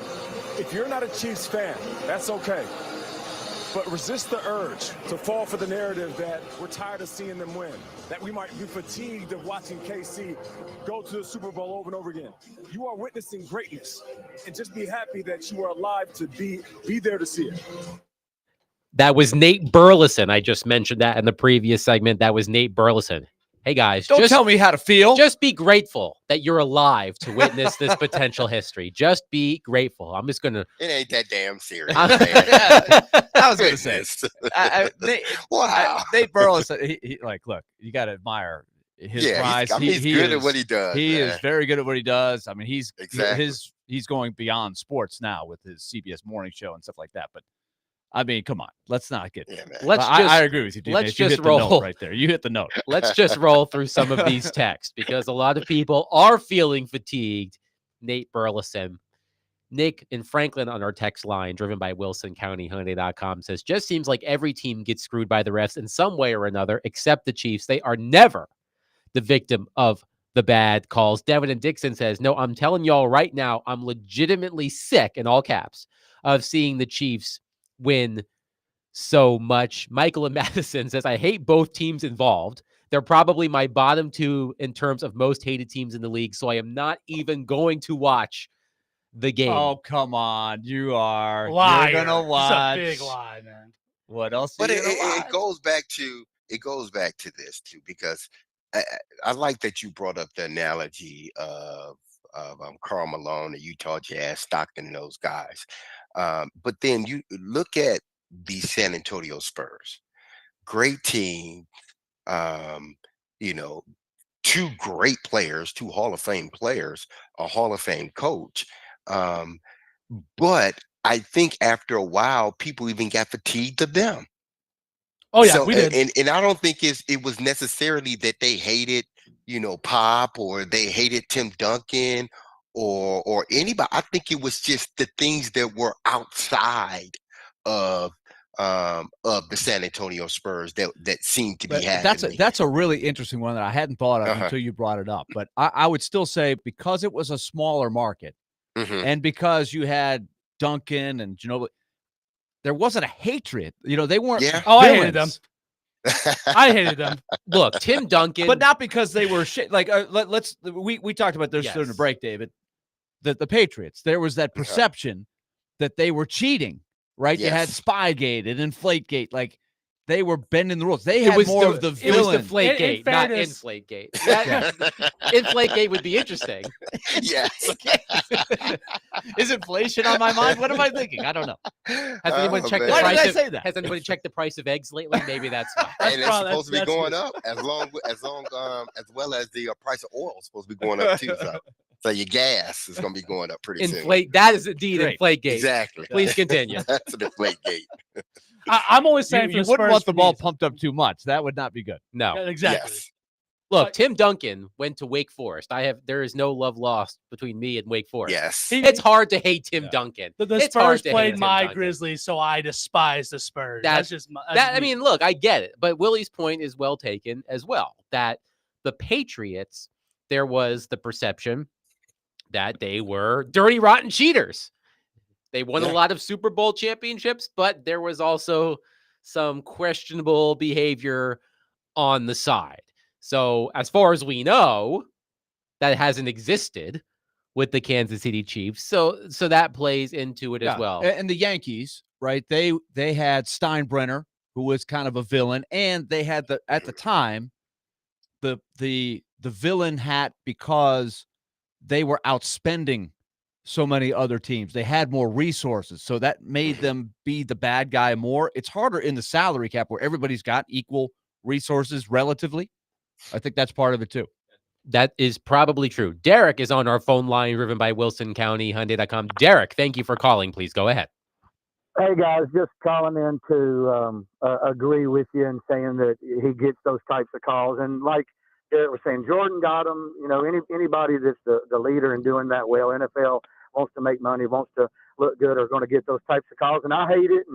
S5: If you're not a Chiefs fan, that's okay. but resist the urge to fall for the narrative that we're tired of seeing them win, that we might be fatigued of watching KC go to the Super Bowl over and over again. You are witnessing greatness, and just be happy that you are alive to be there to see it.
S1: That was Nate Burleson. I just mentioned that in the previous segment. That was Nate Burleson. Hey, guys.
S2: Don't tell me how to feel.
S1: Just be grateful that you're alive to witness this potential history. Just be grateful. I'm just going to...
S3: It ain't that damn serious.
S2: I was going to say.
S3: Wow.
S2: Nate Burleson, he look, you got to admire his rise.
S3: He's good at what he does.
S2: He is very good at what he does. I mean, he's going beyond sports now with his CBS morning show and stuff like that. But I mean, come on, let's not get.
S3: Yeah,
S2: I agree with you. Dude.
S1: Let's
S2: you
S1: just
S2: hit the
S1: roll
S2: note right there. You hit the note.
S1: Let's just roll through some of these texts because a lot of people are feeling fatigued. Nate Burleson, Nick in Franklin on our text line, driven by WilsonCountyHyundai.com, says, just seems like every team gets screwed by the refs in some way or another, except the Chiefs. They are never the victim of the bad calls. Devin and Dixon says, no, I'm telling y'all right now, I'm legitimately sick, in all caps, of seeing the Chiefs win so much. Michael and Madison says, I hate both teams involved. They're probably my bottom two in terms of most hated teams in the league, so I am not even going to watch the game.
S2: Oh, come on. You are.
S4: Liar.
S2: You're going to watch.
S4: It's a big lie, man.
S2: What else?
S3: But it goes back to this too, because I like that you brought up the analogy of Karl Malone, the Utah Jazz, Stockton, and those guys. But then you look at the San Antonio Spurs, great team, two great players, two Hall of Fame players, a Hall of Fame coach. But I think after a while, people even got fatigued of them.
S4: Oh yeah,
S3: so,
S4: we did.
S3: And I don't think it was necessarily that they hated, Pop, or they hated Tim Duncan or anybody. I think it was just the things that were outside of the San Antonio Spurs that seemed to be happening.
S2: That's a really interesting one that I hadn't thought of until you brought it up. But I would still say, because it was a smaller market, and because you had Duncan and Ginobili, there wasn't a hatred. They weren't.
S3: Yeah.
S4: Oh, I hated them. I hated them.
S1: Look, Tim Duncan,
S2: but not because they were shit. Like we talked about this during the break, David. The Patriots, there was that perception that they were cheating, right?
S3: Yes.
S2: They had Spygate and Inflategate, like they were bending the rules. They had more of the
S1: villain. It was
S4: Deflategate,
S1: not Inflategate. Inflategate would be interesting.
S3: Yes.
S2: Is inflation on my mind? What am I thinking? I don't know.
S1: Has anyone checked the
S2: Why
S1: price
S2: did I say that?
S1: Has anybody checked the price of eggs lately? Maybe that's why.
S3: Hey, that's supposed to be going
S4: good.
S3: up as well as the price of oil is supposed to be going up too. So your gas is going to be going up pretty soon.
S1: That is indeed Inflategate.
S3: Exactly.
S1: Please continue.
S3: That's an Inflategate.
S4: I'm always saying
S2: you wouldn't want the ball pumped up too much. That would not be good.
S1: No.
S4: Yeah, exactly.
S3: Yes.
S1: Look, Tim Duncan went to Wake Forest. There is no love lost between me and Wake Forest.
S3: Yes.
S1: It's hard to hate Tim Duncan.
S4: The
S1: It's hard
S4: Spurs
S1: to hate
S4: played
S1: Tim
S4: my
S1: Duncan.
S4: Grizzlies, so I despise the Spurs. That's just me.
S1: I mean, look, I get it, but Willie's point is well taken as well. That the Patriots, there was the perception that they were dirty, rotten cheaters. They won a lot of Super Bowl championships, but there was also some questionable behavior on the side. So as far as we know, that hasn't existed with the Kansas City Chiefs. So that plays into it as well.
S2: And the Yankees, right? They had Steinbrenner, who was kind of a villain, and they had at the time the villain hat because they were outspending so many other teams. They had more resources, so that made them be the bad guy more. It's harder in the salary cap where everybody's got equal resources relatively. I think that's part of it too.
S1: That is probably true. Derek is on our phone line, driven by WilsonCountyHyundai.com. Derek, thank you for calling. Please go ahead.
S6: Hey guys, just calling in to agree with you and saying that he gets those types of calls. And like Derek was saying, Jordan got them. Anybody that's the leader and doing that well, NFL wants to make money, wants to look good, are going to get those types of calls. And I hate it,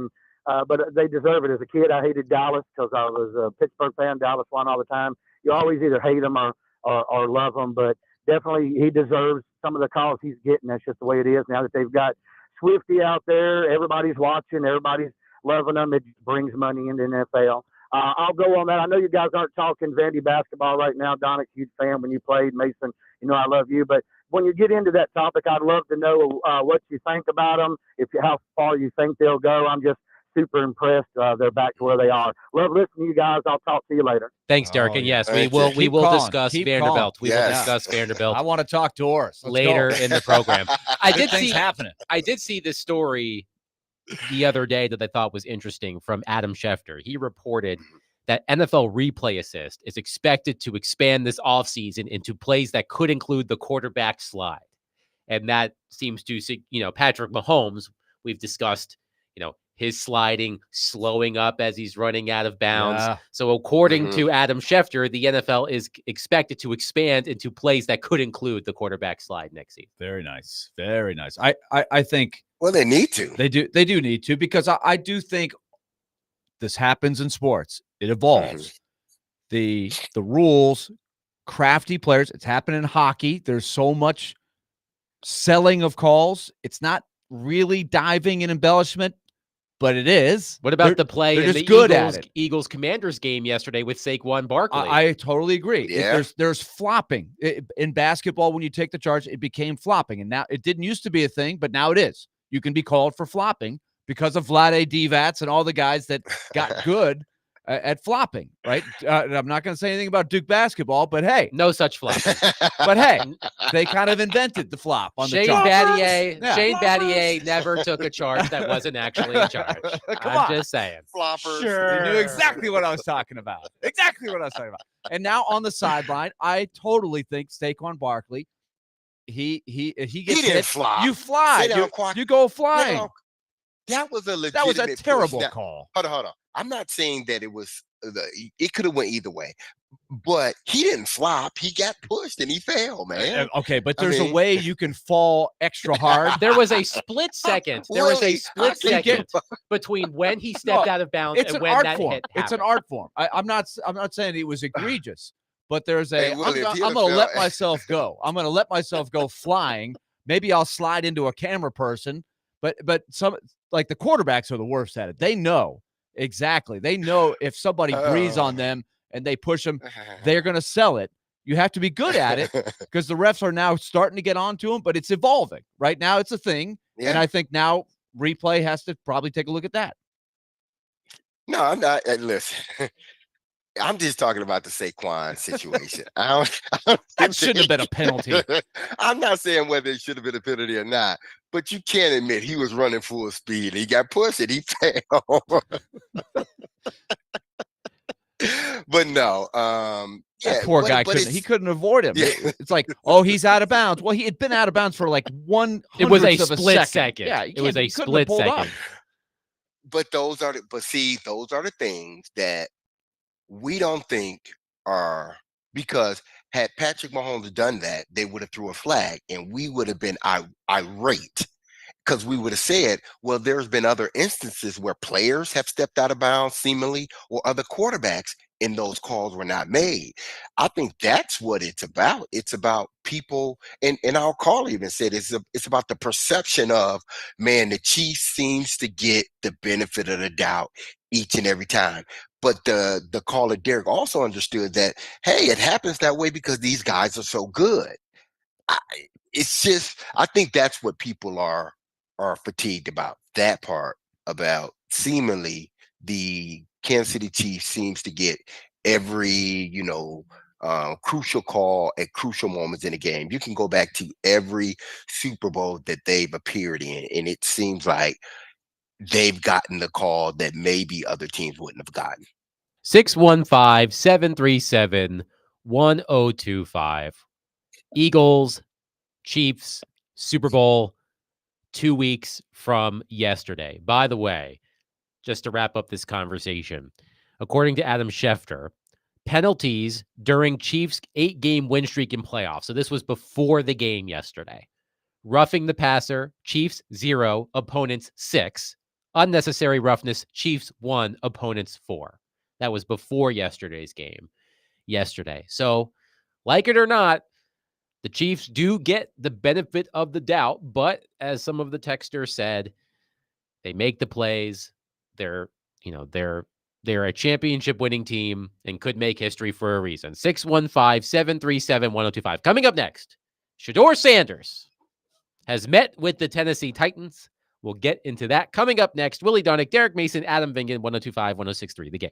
S6: but they deserve it. As a kid, I hated Dallas because I was a Pittsburgh fan. Dallas won all the time. You always either hate them or love them, but definitely he deserves some of the calls he's getting. That's just the way it is now that they've got Swifty out there. Everybody's watching. Everybody's loving them. It brings money into the NFL. I'll go on that. I know you guys aren't talking Vandy basketball right now. Donnick's a huge fan when you played. Mason, I love you. But when you get into that topic, I'd love to know what you think about them, how far you think they'll go. I'm just super impressed. They're back to where they are. Love listening to you guys. I'll talk to you later.
S1: Thanks, Derek.
S2: Oh,
S1: And
S2: yeah.
S1: yes,
S3: Thank
S1: we
S3: you.
S2: Keep
S1: will
S2: calling.
S1: discuss
S2: Keep
S1: Vanderbilt.
S2: calling.
S1: We will
S3: Yes.
S1: discuss Vanderbilt
S2: I want to talk to Horace. Let's
S1: later
S2: go.
S1: in the program. I
S2: Good
S1: did
S2: things
S1: see
S2: happening.
S1: I did see this story the other day that I thought was interesting from Adam Schefter. He reported that NFL Replay Assist is expected to expand this offseason into plays that could include the quarterback slide. And that seems to, Patrick Mahomes, we've discussed, his sliding, slowing up as he's running out of bounds.
S2: Yeah.
S1: So according
S3: Mhm.
S1: to Adam Schefter, the NFL is expected to expand into plays that could include the quarterback slide next season.
S2: Very nice. Very nice. I think
S3: Well, they need to.
S2: they do need to, because I do think this happens in sports. It evolves. The rules, crafty players. It's happened in hockey. There's so much selling of calls. It's not really diving and embellishment, but it is.
S1: What about the play
S2: they're
S1: in
S2: just
S1: the
S2: good at it.
S1: Eagles Commanders game yesterday with Saquon Barkley?
S2: I totally agree.
S3: Yeah.
S2: There's flopping in basketball. When you take the charge, it became flopping, and now it didn't used to be a thing, but now it is. You can be called for flopping because of Vlade Divac and all the guys that got good at flopping, right? I'm not going to say anything about Duke basketball, but hey,
S1: No such flopping.
S2: but hey, they kind of invented the flop on the
S1: Shane
S2: charge.
S1: Battier,
S2: Yeah.
S1: Shane Battier never took a charge that wasn't actually a charge.
S2: Come
S1: I'm
S2: on.
S1: just saying.
S3: Floppers.
S4: Sure.
S2: You knew exactly what I was talking about. Exactly what I was talking about. And now on the sideline, I totally think Saquon Barkley, he gets
S3: He didn't
S2: hit.
S3: flop.
S2: You fly.
S3: Sit down,
S2: You,
S3: Quack.
S2: you go
S3: No,
S2: flying.
S3: that was a legitimate
S2: That was a
S3: push.
S2: terrible
S3: Now,
S2: call.
S3: hold on. I'm not saying that it was it could have went either way, but he didn't flop. He got pushed and he fell, man.
S2: Okay, but
S3: I
S2: there's a
S3: mean-
S2: way you can fall extra hard.
S1: There was a split second. There was a
S3: Willie,
S1: split
S3: I can
S1: second
S3: get-
S1: between when he stepped
S2: No,
S1: out of bounds
S2: It's
S1: and
S2: an
S1: when
S2: art
S1: that
S2: form.
S1: hit
S2: It's an
S1: happened.
S2: art form. I'm not saying it was egregious, but there's
S3: Hey,
S2: a.
S3: Willie, if
S2: I'm
S3: he
S2: going
S3: had
S2: to let
S3: fell-
S2: myself go. I'm going to let myself go flying. Maybe I'll slide into a camera person, but some, like the quarterbacks are the worst at it. They know exactly. They know if somebody breathes on them and they push them, they're going to sell it. You have to be good at it because the refs are now starting to get onto them, but it's evolving. Right now, it's a thing, and
S3: Yeah.
S2: I think now replay has to probably take a look at that.
S3: No, I'm not. Listen, I'm just talking about the Saquon situation. I don't
S2: That shouldn't have been a penalty.
S3: I'm not saying whether it should have been a penalty or not, but you can't admit he was running full speed. He got pushed and he fell. But no, yeah,
S2: That poor guy
S3: but
S2: couldn't. He couldn't avoid him.
S3: Yeah.
S2: It's like, oh, he's out of bounds. Well, he had been out of bounds for like one.
S1: It was a
S2: hundredth of
S1: split
S2: second.
S1: second.
S2: Yeah,
S1: It was a
S2: he couldn't have
S1: split
S2: pulled up.
S1: second.
S3: But those are the things that we don't think are, because had Patrick Mahomes done that, they would have threw a flag and we would have been irate, because we would have said, well, there's been other instances where players have stepped out of bounds seemingly, or other quarterbacks, and those calls were not made. I think that's what it's about. It's about people, and our caller even said it's about the perception of, man, the Chiefs seems to get the benefit of the doubt each and every time. But the caller Derek also understood that, hey, it happens that way because these guys are so good. It's just, I think that's what people are fatigued about, that part, about seemingly the Kansas City Chiefs seems to get every crucial call at crucial moments in the game. You can go back to every Super Bowl that they've appeared in, and it seems like they've gotten the call that maybe other teams wouldn't have gotten.
S1: 615-737-1025. Eagles, Chiefs, Super Bowl, 2 weeks from yesterday. By the way, just to wrap up this conversation, according to Adam Schefter, penalties during Chiefs' 8-game win streak in playoffs. So this was before the game yesterday. Roughing the passer, Chiefs 0, opponents 6. Unnecessary roughness, Chiefs 1, opponents 4. That was before yesterday's game. Yesterday. So, like it or not, the Chiefs do get the benefit of the doubt, but as some of the texters said, they make the plays. They're, they're a championship winning team and could make history for a reason. 615-737-1025. Coming up next, Shedeur Sanders has met with the Tennessee Titans. We'll get into that coming up next. Willie Donick, Derek Mason, Adam Vingan, 102.5, 106.3 The Game.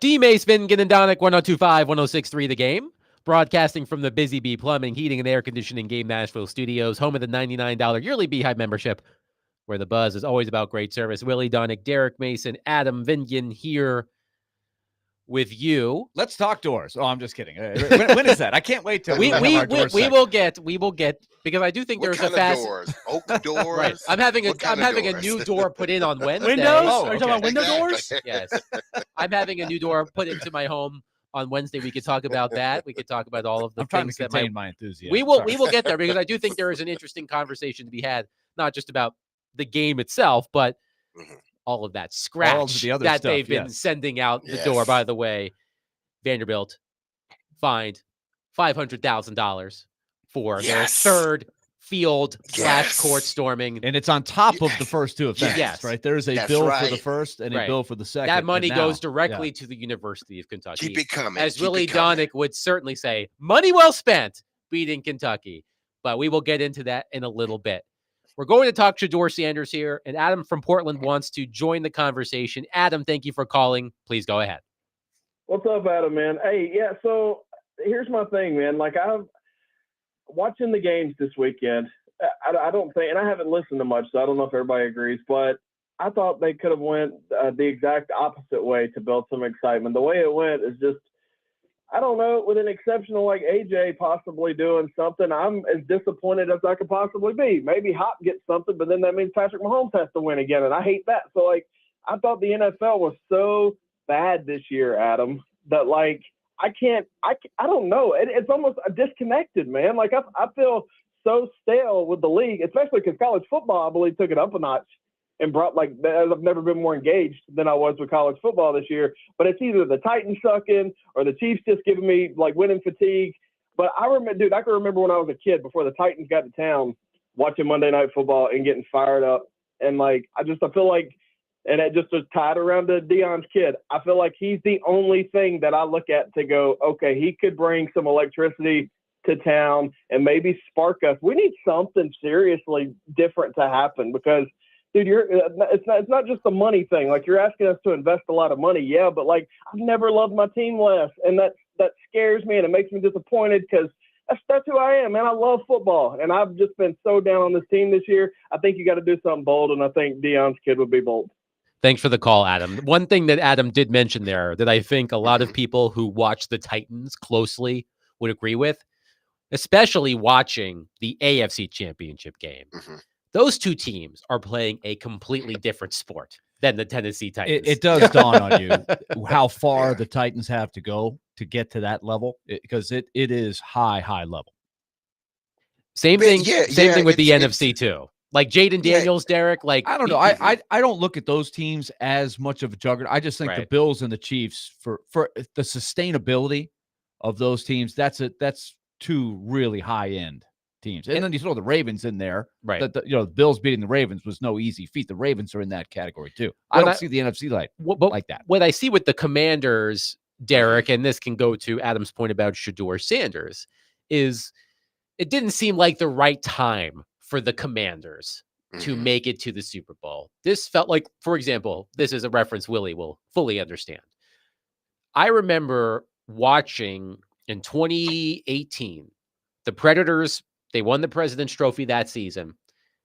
S1: D. Mace, Vingan, and Donick, 102.5, 106.3 The Game. Broadcasting from the Busy Bee Plumbing, Heating, and Air Conditioning Game Nashville Studios, home of the $99 yearly Beehive membership, where the buzz is always about great service. Willie Donick, Derek Mason, Adam Vingan here with you.
S2: Let's talk doors. Oh, I'm just kidding. When is that? I can't wait till
S1: We
S2: have our doors
S1: will
S2: segment.
S1: get because I do think
S3: What
S1: there's
S3: kind
S1: a fast
S3: of doors? Oak doors?
S1: right. I'm having
S3: What kind of
S1: a
S3: doors?
S1: new door put in on Wednesday.
S4: Windows?
S2: Oh,
S4: Are you talking about window doors?
S1: Yes. I'm having a new door put into my home on Wednesday. We could talk about that. We could talk about all of the
S2: I'm trying to
S1: things that
S2: contain my enthusiasm.
S1: we will
S2: Sorry.
S1: get there because I do think there is an interesting conversation to be had, not just about the game itself, but
S3: Mhm.
S1: all of that scratch
S2: the other
S1: that
S2: stuff,
S1: they've been
S2: yes.
S1: sending out the door.
S3: Yes.
S1: By the way, Vanderbilt fined $500,000 for their
S3: Yes.
S1: third field /
S3: Yes.
S1: court storming.
S2: And it's on top of the first two offenses,
S1: Yes.
S2: right? There's a
S3: That's
S2: bill for the
S3: right.
S2: first and a
S1: Right.
S2: bill for the second.
S1: That
S2: and
S1: money
S2: now-
S1: goes directly to the University of Kentucky.
S3: Keep it coming.
S1: As
S3: keep
S1: Willie
S3: it coming.
S1: Donick would certainly say, money well spent beating Kentucky. But we will get into that in a little bit. We're going to talk Shedeur Sanders here, and Adam from Portland wants to join the conversation. Adam, thank you for calling. Please go ahead.
S7: What's up, Adam, man? Hey, yeah, so here's my thing, man. Like, I'm watching the games this weekend. I don't think, and I haven't listened to much, so I don't know if everybody agrees, but I thought they could have went the exact opposite way to build some excitement. The way it went is just, I don't know, with an exception of like AJ possibly doing something, I'm as disappointed as I could possibly be. Maybe Hop gets something, but then that means Patrick Mahomes has to win again, and I hate that. So, like, I thought the NFL was so bad this year, Adam, that, like, I don't know. It's almost disconnected, man. Like, I feel so stale with the league, especially because college football, I believe, took it up a notch and brought, like, I've never been more engaged than I was with college football this year. But it's either the Titans sucking or the Chiefs just giving me, like, winning fatigue. But I can remember when I was a kid before the Titans got to town watching Monday Night Football and getting fired up. And, like, I feel like, and it just was tied around to Deion's kid. I feel like he's the only thing that I look at to go, okay, he could bring some electricity to town and maybe spark us. We need something seriously different to happen because, dude, it's not just the money thing. Like, you're asking us to invest a lot of money, yeah, but, like, I've never loved my team less, and that scares me and it makes me disappointed because that's who I am, man. I love football, and I've just been so down on this team this year. I think you got to do something bold, and I think Deion's kid would be bold.
S1: Thanks for the call, Adam. One thing that Adam did mention there that I think a lot of people who watch the Titans closely would agree with, especially watching the AFC Championship game.
S3: Mhm.
S1: Those two teams are playing a completely different sport than the Tennessee Titans.
S2: It does dawn on you how far
S3: Yeah.
S2: the Titans have to go to get to that level because it is high level.
S1: Same
S3: But
S1: thing.
S3: yeah,
S1: same
S3: yeah,
S1: thing with the
S3: it's-
S1: NFC too. Like Jaden
S3: Yeah.
S1: Daniels, Derek. Like
S2: I don't know. I don't look at those teams as much of a juggernaut. I just think the
S1: Right.
S2: Bills and the Chiefs for the sustainability of those teams. That's two really high end teams, and then you throw the Ravens in there.
S1: right.
S2: The Bills beating the Ravens was no easy feat. The Ravens are in that category too. I
S1: When
S2: don't
S1: I-
S2: see the NFC
S1: But
S2: like that.
S1: what I see with the Commanders, Derek, and this can go to Adam's point about Shedeur Sanders, is it didn't seem like the right time for the Commanders to
S3: Mhm.
S1: make it to the Super Bowl. This felt like, for example, this is a reference Willie will fully understand. I remember watching in 2018, the Predators, they won the President's Trophy that season.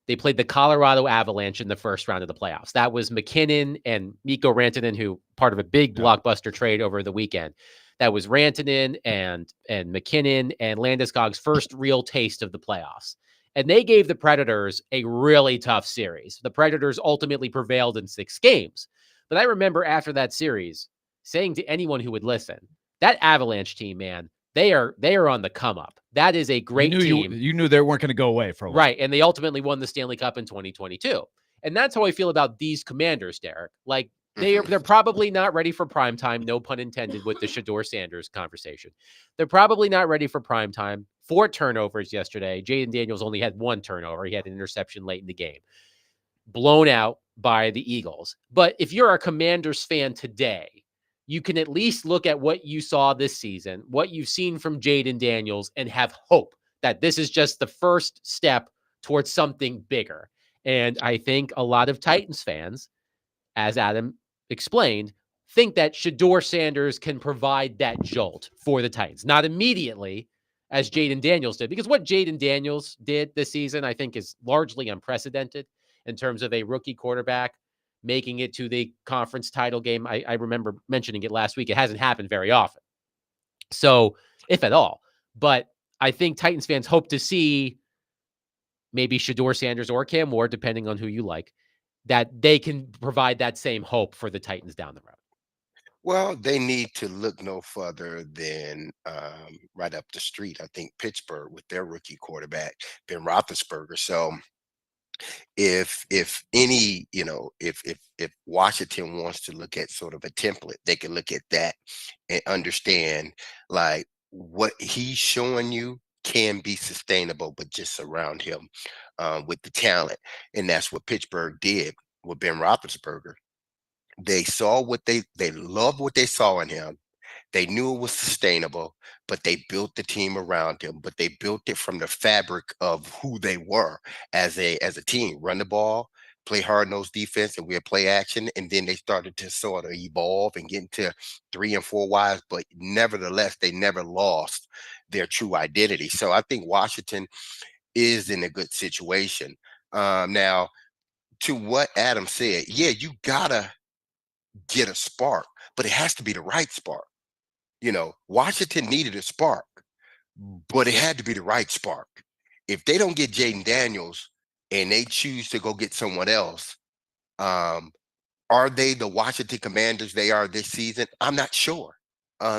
S1: They played the Colorado Avalanche in the first round of the playoffs. That was McKinnon and Mikko Rantanen, who part of a big blockbuster trade over the weekend. That was Rantanen and McKinnon and Landeskog's first real taste of the playoffs. And they gave the Predators a really tough series. The Predators ultimately prevailed in 6 games. But I remember after that series saying to anyone who would listen, that Avalanche team, man, they are on the come up. That is a great team.
S2: You knew they weren't going to go away for a while.
S1: Right. And they ultimately won the Stanley Cup in 2022. And that's how I feel about these Commanders, Derek. Like they're probably not ready for prime time, no pun intended with the Shedeur Sanders conversation. They're probably not ready for prime time. 4 turnovers yesterday. Jaden Daniels only had 1 turnover. He had an interception late in the game. Blown out by the Eagles. But if you're a Commanders fan today, you can at least look at what you saw this season, what you've seen from Jaden Daniels, and have hope that this is just the first step towards something bigger. And I think a lot of Titans fans, as Adam explained, think that Shedeur Sanders can provide that jolt for the Titans. Not immediately, as Jaden Daniels did, because what Jaden Daniels did this season, I think, is largely unprecedented in terms of a rookie quarterback making it to the conference title game. I remember mentioning it last week. It hasn't happened very often. So, if at all. But I think Titans fans hope to see maybe Shedeur Sanders or Cam Ward, depending on who you like, that they can provide that same hope for the Titans down the road.
S3: Well, they need to look no further than right up the street. I think Pittsburgh with their rookie quarterback, Ben Roethlisberger. So if any, if Washington wants to look at sort of a template, they can look at that and understand like what he's showing you can be sustainable, but just surround him with the talent. And that's what Pittsburgh did with Ben Roethlisberger. They saw they loved what they saw in him. They knew it was sustainable, but they built the team around him. But they built it from the fabric of who they were as a team. Run the ball, play hard-nosed defense, and we'll play action. And then they started to sort of evolve and get into 3 and 4 wides. But nevertheless, they never lost their true identity. So I think Washington is in a good situation. Now, to what Adam said, yeah, you gotta get a spark, but it has to be the right spark. Washington needed a spark, but it had to be the right spark. If they don't get Jaden Daniels and they choose to go get someone else, are they the Washington Commanders they are this season? I'm not sure.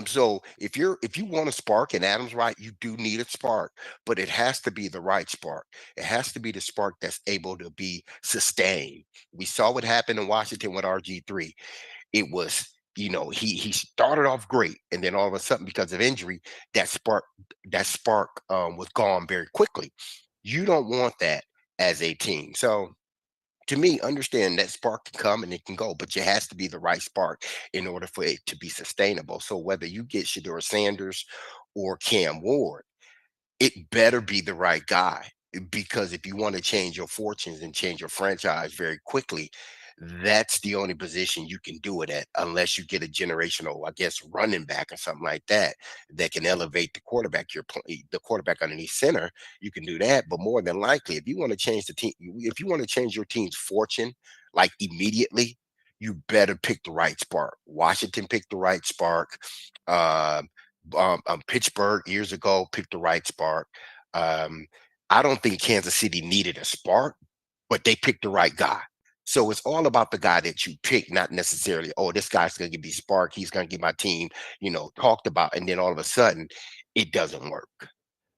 S3: So if you want a spark, and Adam's right, you do need a spark, but it has to be the right spark. It has to be the spark that's able to be sustained. We saw what happened in Washington with RG3. It was, he started off great, and then all of a sudden, because of injury, that spark was gone very quickly. You don't want that as a team. So to me, understand that spark can come and it can go, but it has to be the right spark in order for it to be sustainable. So whether you get Shedeur Sanders or Cam Ward, it better be the right guy, because if you want to change your fortunes and change your franchise very quickly, that's the only position you can do it at, unless you get a generational, I guess, running back or something like that can elevate the quarterback. The quarterback underneath center, you can do that. But more than likely, if you want to change the team, if you want to change your team's fortune like immediately, you better pick the right spark. Washington picked the right spark. Pittsburgh years ago picked the right spark. I don't think Kansas City needed a spark, but they picked the right guy. So it's all about the guy that you pick, not necessarily, oh, this guy's going to give me spark. He's going to get my team, talked about. And then all of a sudden, it doesn't work.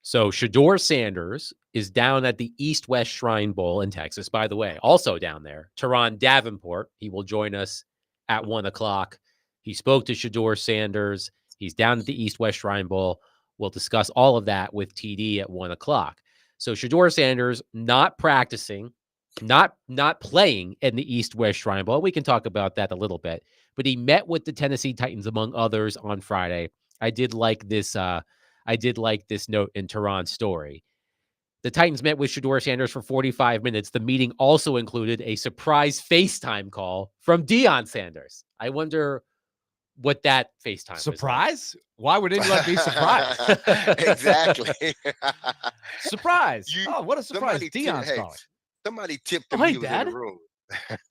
S1: So Shedeur Sanders is down at the East-West Shrine Bowl in Texas, by the way. Also down there, Teron Davenport. He will join us at 1 o'clock. He spoke to Shedeur Sanders. He's down at the East-West Shrine Bowl. We'll discuss all of that with TD at 1 o'clock. So Shedeur Sanders not practicing, not playing in the East-West Shrine Bowl. We can talk about that a little bit. But he met with the Tennessee Titans, among others, on Friday. I did like this note in Teron's story. The Titans met with Shedeur Sanders for 45 minutes. The meeting also included a surprise FaceTime call from Deion Sanders. I wonder what that FaceTime
S2: surprise? Why would anyone be surprised?
S3: Exactly.
S2: Surprise. What a surprise. Deion's calling.
S3: Somebody tipped him.
S4: Hi,
S3: he was
S4: Dad.
S3: in the room.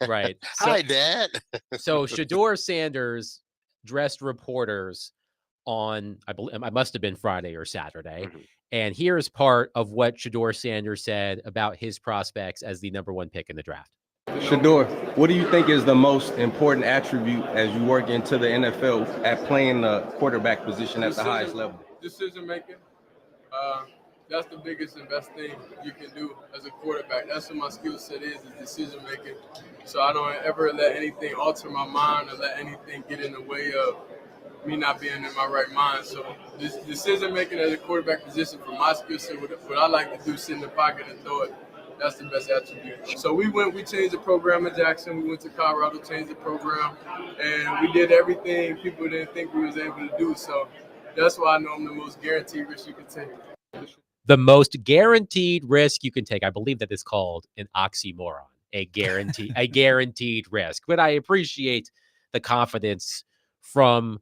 S1: Right.
S3: Hi, Dad.
S1: So Shedeur Sanders dressed reporters on, I believe, it must have been Friday or Saturday.
S3: Mhm.
S1: And here's part of what Shedeur Sanders said about his prospects as the number 1 pick in the draft.
S8: Shedeur, what do you think is the most important attribute as you work into the NFL at playing the quarterback position at the highest level?
S9: Decision making. That's the biggest and best thing you can do as a quarterback. That's what my skill set is decision making. So I don't ever let anything alter my mind or let anything get in the way of me not being in my right mind. So this decision making as a quarterback position for my skill set, what I like to do, sit in the pocket and throw it, that's the best attribute. So we changed the program in Jackson. We went to Colorado, changed the program, and we did everything people didn't think we was able to do. So that's why I know I'm the most guaranteed risk you can take.
S1: The most guaranteed risk you can take. I believe that is called an oxymoron, a guaranteed risk. But I appreciate the confidence from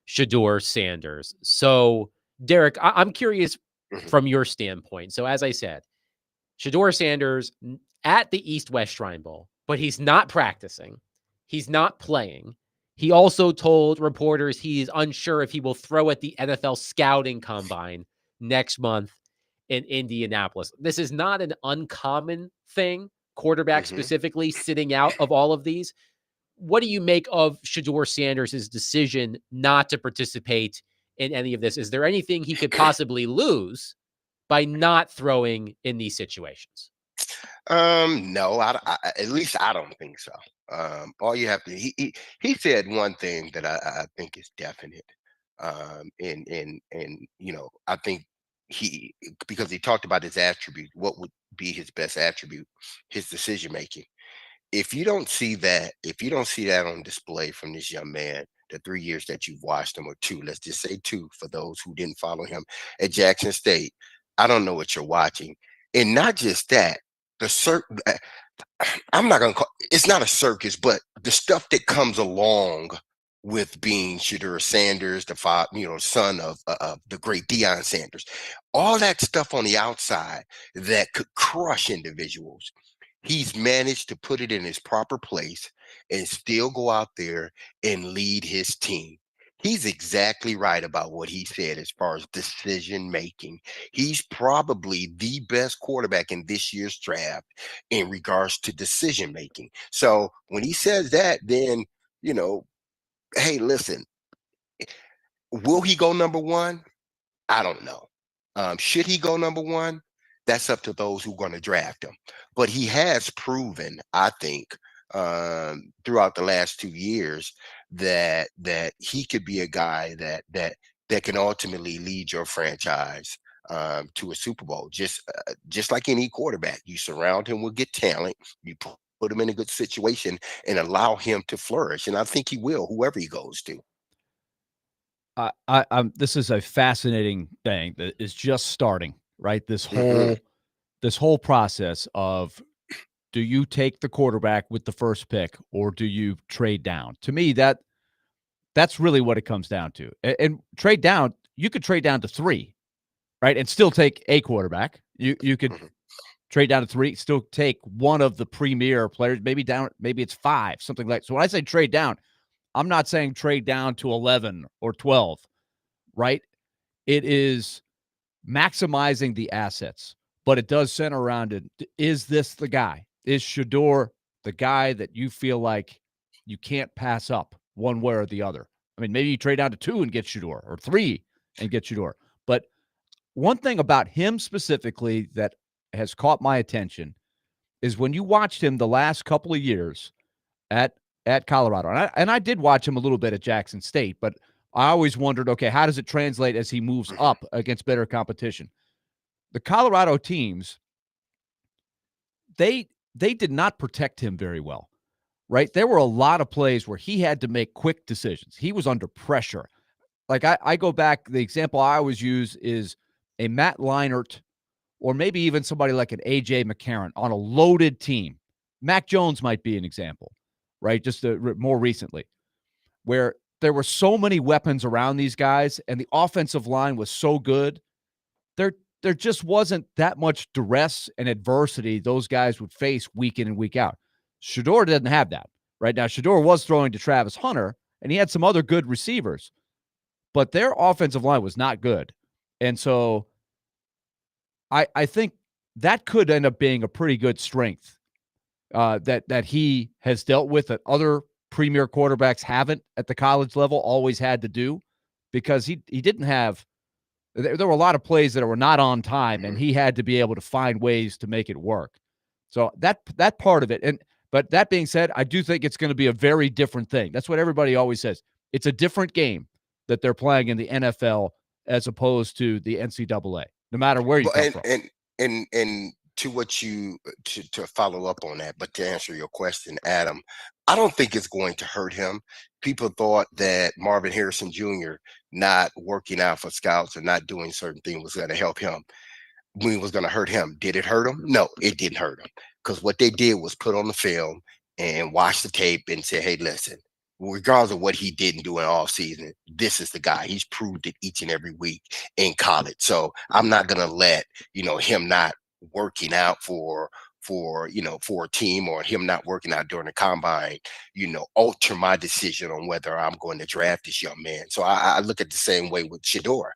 S1: Shedeur Sanders. So, Derek, I'm curious from your standpoint. So, as I said, Shedeur Sanders at the East-West Shrine Bowl, but he's not practicing. He's not playing. He also told reporters he's unsure if he will throw at the NFL scouting combine next month in Indianapolis. This is not an uncommon thing, quarterback specifically sitting out of all of these. What do you make of Shedeur Sanders' decision not to participate in any of this? Is there anything he could possibly lose by not throwing in these situations?
S3: No, at least I don't think so. All you have to he said one thing that I think is definite. And I think because he talked about his attribute, what would be his best attribute, his decision making. If you don't see that on display from this young man, the 3 years that you've watched him, or two, let's just say two, for those who didn't follow him at Jackson State, I don't know what you're watching. And not just that, I'm not gonna call it's not a circus, but the stuff that comes along with being Shedeur Sanders, the son of the great Deion Sanders, all that stuff on the outside that could crush individuals. He's managed to put it in his proper place and still go out there and lead his team. He's exactly right about what he said as far as decision making. He's probably the best quarterback in this year's draft in regards to decision making. So when he says that, then, hey, listen, will he go number one? I don't know. Should he go number one? That's up to those who are going to draft him. But he has proven, I think, throughout the last 2 years that he could be a guy that can ultimately lead your franchise to a Super Bowl. Just like any quarterback, you surround him with good talent, you put him in a good situation, and allow him to flourish. And I think he will, whoever he goes to.
S2: This is a fascinating thing that is just starting, right? This whole process of, do you take the quarterback with the first pick or do you trade down? To me, that's really what it comes down to. And trade down, you could trade down to 3, right? And still take a quarterback. You could trade down to 3, still take one of the premier players, maybe it's 5, something like. So when I say trade down, I'm not saying trade down to 11 or 12, right? It is maximizing the assets, but it does center around it. Is this the guy? Is Shedeur the guy that you feel like you can't pass up one way or the other? I mean, maybe you trade down to 2 and get Shedeur, or 3 and get Shedeur. But one thing about him specifically that has caught my attention is when you watched him the last couple of years at Colorado, and I did watch him a little bit at Jackson State, but I always wondered, okay, how does it translate as he moves up against better competition? The Colorado teams, they did not protect him very well, right? There were a lot of plays where he had to make quick decisions. He was under pressure. Like I go back, the example I always use is a Matt Leinart, or maybe even somebody like an A.J. McCarron on a loaded team. Mac Jones might be an example, right? Just more recently, where there were so many weapons around these guys and the offensive line was so good. There just wasn't that much duress and adversity those guys would face week in and week out. Shedeur didn't have that. Right now, Shedeur was throwing to Travis Hunter, and he had some other good receivers, but their offensive line was not good. And so I think that could end up being a pretty good strength that he has dealt with that other premier quarterbacks haven't at the college level always had to do, because he didn't have – there were a lot of plays that were not on time, and he had to be able to find ways to make it work. So that part of it. But that being said, I do think it's going to be a very different thing. That's what everybody always says. It's a different game that they're playing in the NFL as opposed to the NCAA, no matter where you come from.
S3: And to what you to follow up on that, but to answer your question, Adam, I don't think it's going to hurt him. People thought that Marvin Harrison Jr. not working out for scouts or not doing certain things was going to help him. When it was going to hurt him. Did it hurt him? No, it didn't hurt him, because what they did was put on the film and watch the tape and say, hey, listen, regardless of what he didn't do in all season, this is the guy. He's proved it each and every week in college. So I'm not gonna let him not working out for a team, or him not working out during the combine, alter my decision on whether I'm going to draft this young man. So I look at the same way with Shador.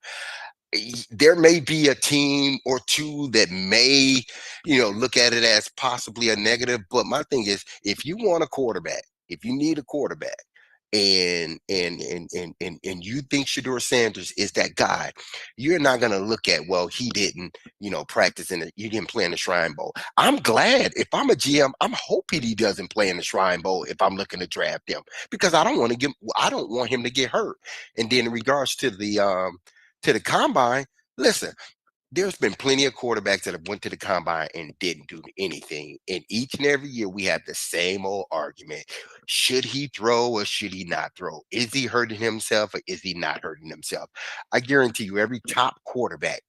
S3: There may be a team or two that may, look at it as possibly a negative. But my thing is, if you want a quarterback, if you need a quarterback, and you think Shador Sanders is that guy, you're not gonna look at, well, he didn't, practice you didn't play in the Shrine Bowl. I'm glad. If I'm a GM, I'm hoping he doesn't play in the Shrine Bowl if I'm looking to draft him, because I don't want him to get hurt. And then in regards to the combine, listen, there's been plenty of quarterbacks that have went to the combine and didn't do anything. And each and every year we have the same old argument. Should he throw or should he not throw? Is he hurting himself or is he not hurting himself? I guarantee you, every top quarterback,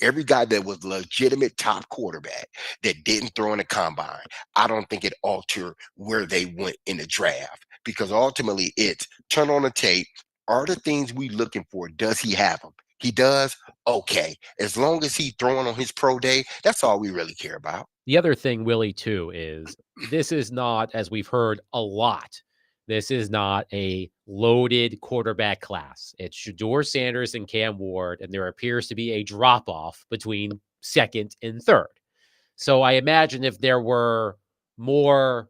S3: every guy that was legitimate top quarterback that didn't throw in the combine, I don't think it altered where they went in the draft, because ultimately it's turn on the tape. Are the things we looking for, does he have them? He does. Okay. As long as he throwing on his pro day, that's all we really care about.
S1: The other thing, Willie, too, is this is not, as we've heard a lot, this is not a loaded quarterback class. It's Shador Sanders and Cam Ward, and there appears to be a drop-off between second and third. So I imagine if there were more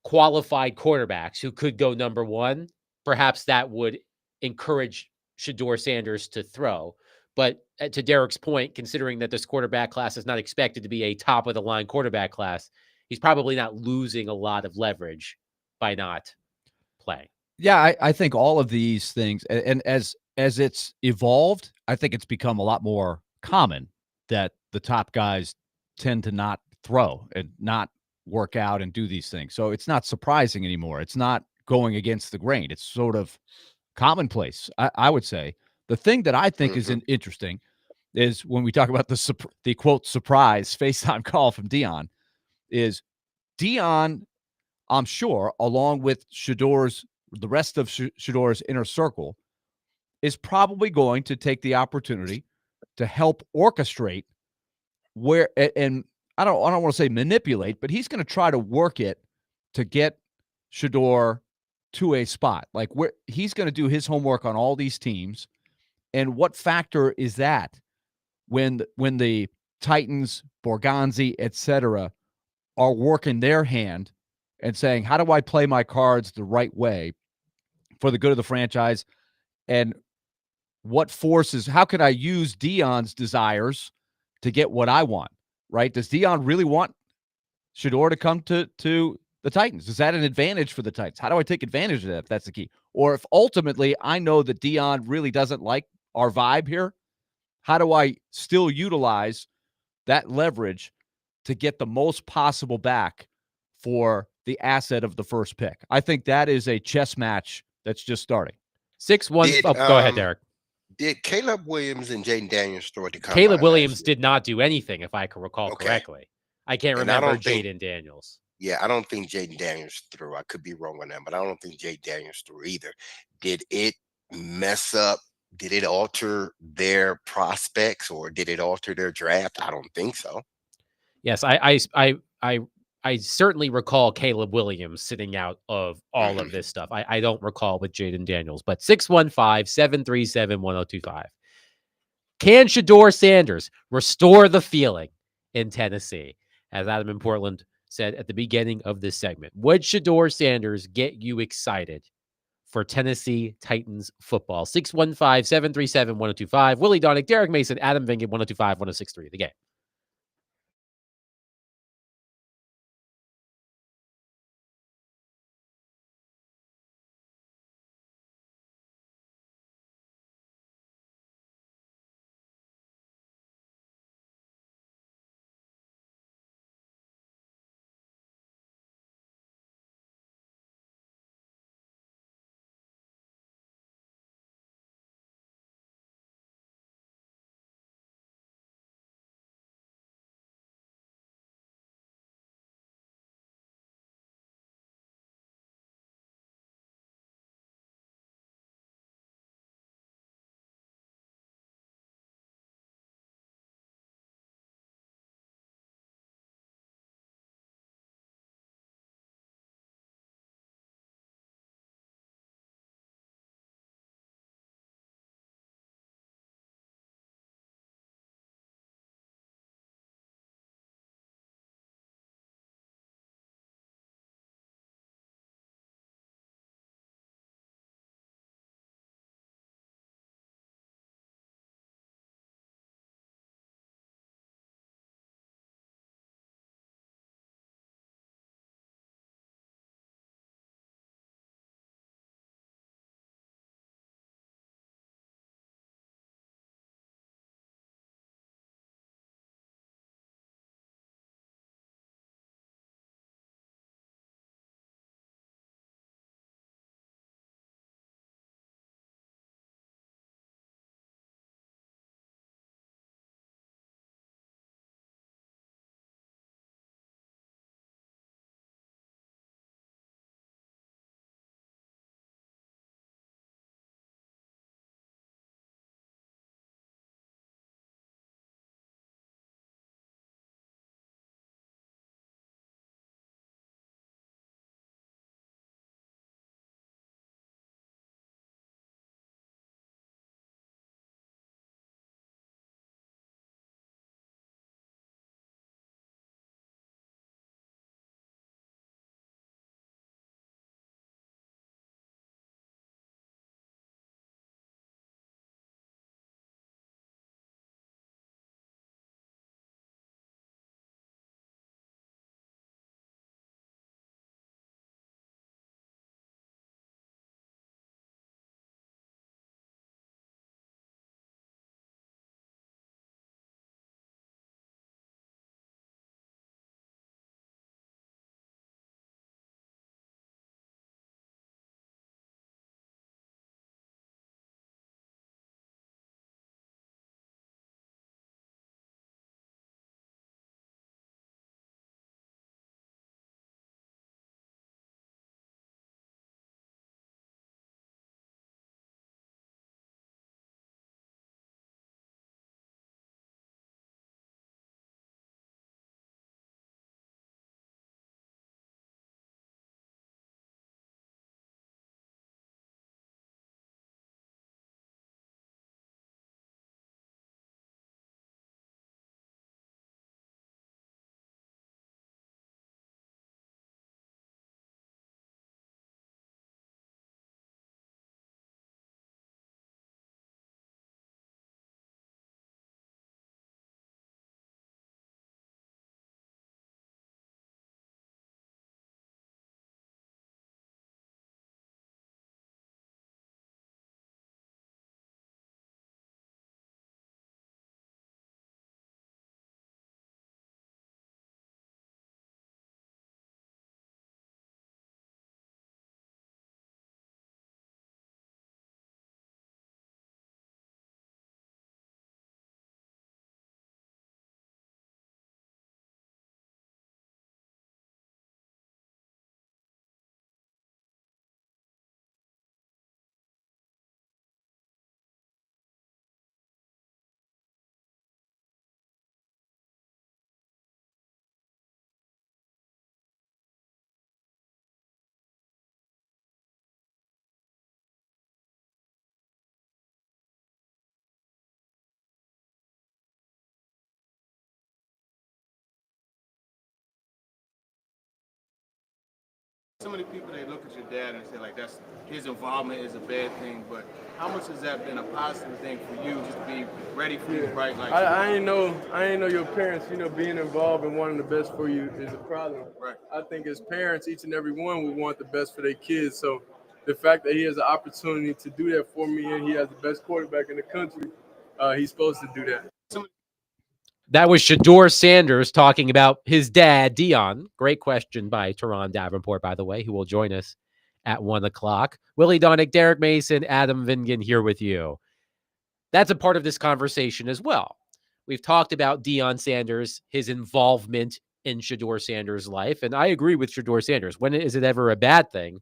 S1: qualified quarterbacks who could go number one, perhaps that would encourage Shador Sanders to throw. But to Derek's point, considering that this quarterback class is not expected to be a top of the line quarterback class, he's probably not losing a lot of leverage by not playing.
S2: Yeah, I think all of these things, and as it's evolved, I think it's become a lot more common that the top guys tend to not throw and not work out and do these things. So it's not surprising anymore. It's not going against the grain. It's sort of commonplace, I would say. The thing that I think is interesting is when we talk about the quote surprise FaceTime call from Deion, is Deion, I'm sure, along with the rest of Shador's inner circle, is probably going to take the opportunity to help orchestrate where, and I don't want to say manipulate, but he's going to try to work it to get Shador to a spot, like where he's going to do his homework on all these teams. And what factor is that when the Titans, Borgonzi, etc., are working their hand and saying, how do I play my cards the right way for the good of the franchise? And what forces, how can I use Deion's desires to get what I want, right? Does Deion really want Shador to come to the Titans? Is that an advantage for the Titans? How do I take advantage of that if that's the key? Or if ultimately I know that Deion really doesn't like our vibe here, how do I still utilize that leverage to get the most possible back for the asset of the first pick? I think that is a chess match that's just starting.
S1: 6-1. Go ahead, Derek.
S3: Did Caleb Williams and Jaden Daniels throw at the combine?
S1: Caleb Williams did not do anything, if I can recall correctly. I can't remember Jaden Daniels.
S3: Yeah, I don't think Jaden Daniels threw. I could be wrong on that, but I don't think Jaden Daniels threw either. Did it mess up? Did it alter their prospects or did it alter their draft? I don't think so.
S1: Yes, I certainly recall Caleb Williams sitting out of all of this stuff. I don't recall with Jaden Daniels, but 615-737-1025. Can Shador Sanders restore the feeling in Tennessee? As Adam in Portland said at the beginning of this segment, would Shador Sanders get you excited for Tennessee Titans football? 615-737-1025. Willie Donick, Derek Mason, Adam Vingan, 1025-1063. The Game.
S10: So many people, they look at your dad and say, like, that's his involvement is a bad thing, but how much has that been a positive thing for you, just to be ready for these bright lights?
S9: I ain't know your parents, being involved in wanting the best for you is a problem.
S10: Right.
S9: I think as parents, each and every one would want the best for their kids. So the fact that he has an opportunity to do that for me and he has the best quarterback in the country, he's supposed to do that.
S1: That was Shedeur Sanders talking about his dad, Deion. Great question by Teron Davenport, by the way, who will join us at 1 o'clock. Willie Donick, Derek Mason, Adam Vingan here with you. That's a part of this conversation as well. We've talked about Deion Sanders, his involvement in Shedeur Sanders' life, and I agree with Shedeur Sanders. When is it ever a bad thing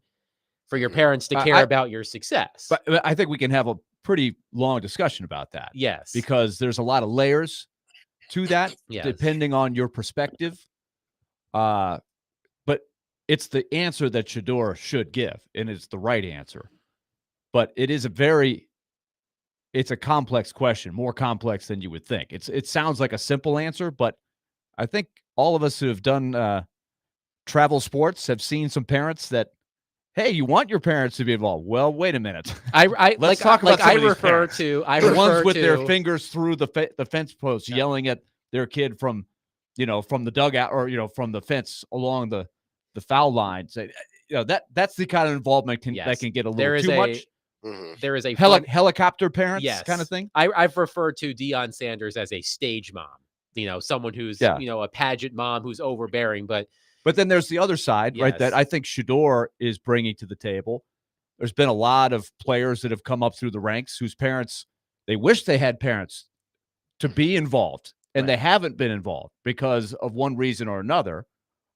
S1: for your parents to care about your success?
S2: But I think we can have a pretty long discussion about that.
S1: Yes.
S2: Because there's a lot of layers to that,
S1: Yes.
S2: depending on your perspective. But it's the answer that Shedeur should give, and it's the right answer. But it is it's a complex question, more complex than you would think. It sounds like a simple answer, but I think all of us who have done travel sports have seen some parents that, hey, you want your parents to be involved. Well, wait a minute. Let's talk about
S1: I refer to
S2: the ones with their fingers through the fence post, yelling at their kid from the dugout or from the fence along the foul line. Say, that's the kind of involvement that can get a little too much.
S1: There is a
S2: helicopter parents kind of thing.
S1: I've referred to Deion Sanders as a stage mom. Someone who's a pageant mom who's overbearing, but
S2: then there's the other side, right? That I think Shedeur is bringing to the table. There's been a lot of players that have come up through the ranks whose parents, they wish they had parents to be involved, and they haven't been involved because of one reason or another,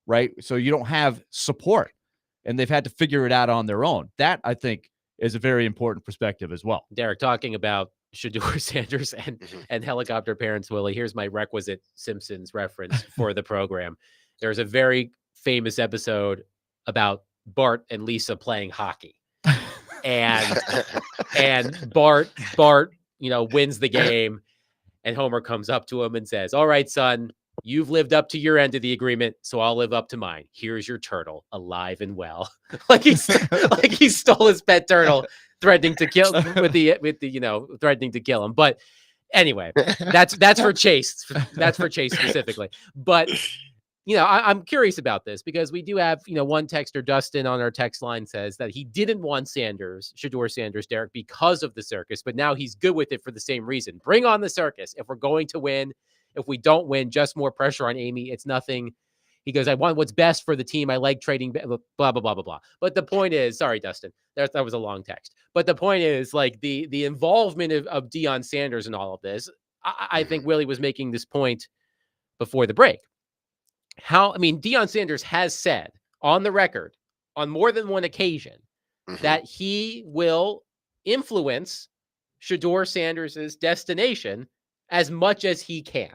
S2: right? So you don't have support, and they've had to figure it out on their own. That, I think, is a very important perspective as well.
S1: Derek, talking about Shedeur Sanders and helicopter parents, Willie, here's my requisite Simpsons reference for the program. There's a very famous episode about Bart and Lisa playing hockey. And Bart, wins the game, and Homer comes up to him and says, "All right, son, you've lived up to your end of the agreement, so I'll live up to mine. Here's your turtle, alive and well." like he stole his pet turtle, threatening to kill threatening to kill him. But anyway, that's for Chase. That's for Chase specifically. But I'm curious about this because we do have, one texter, Dustin, on our text line says that he didn't want Shedeur Sanders, Derek, because of the circus, but now he's good with it for the same reason. Bring on the circus. If we're going to win, if we don't win, just more pressure on Amy. It's nothing. He goes, I want what's best for the team. I like trading, blah, blah, blah, blah, blah. But the point is, sorry, Dustin, that was a long text. But the point is, like, the involvement of Deion Sanders in all of this, I think Willie was making this point before the break. Deion Sanders has said on the record on more than one occasion that he will influence Shedeur Sanders' destination as much as he can.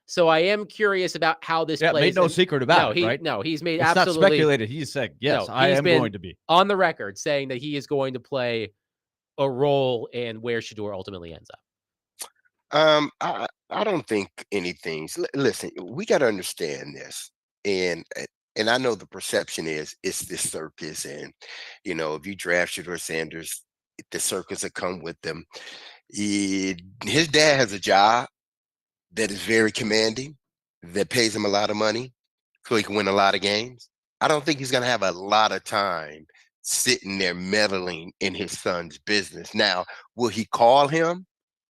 S1: So I am curious about how this plays.
S2: Made no secret about it, right?
S1: No, he's made
S2: it's
S1: absolutely
S2: not speculated. He said, yes, I am going to be
S1: on the record saying that he is going to play a role in where Shedeur ultimately ends up.
S3: I don't think anything's. Listen, we got to understand this, and I know the perception is it's this circus, and if you draft Shedeur Sanders, the circus will come with them. His dad has a job that is very commanding, that pays him a lot of money, so he can win a lot of games. I don't think he's going to have a lot of time sitting there meddling in his son's business. Now, will he call him?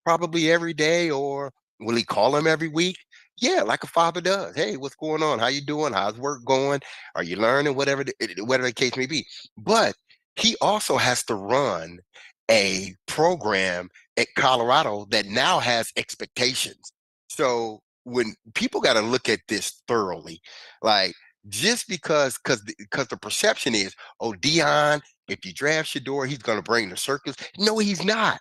S3: Probably every day, or will he call him every week? Yeah, like a father does. Hey, what's going on? How you doing? How's work going? Are you learning? Whatever the case may be. But he also has to run a program at Colorado that now has expectations. So when people got to look at this thoroughly, like just because the perception is, oh, Deion, if you draft Shedeur, he's going to bring the circus. No, he's not.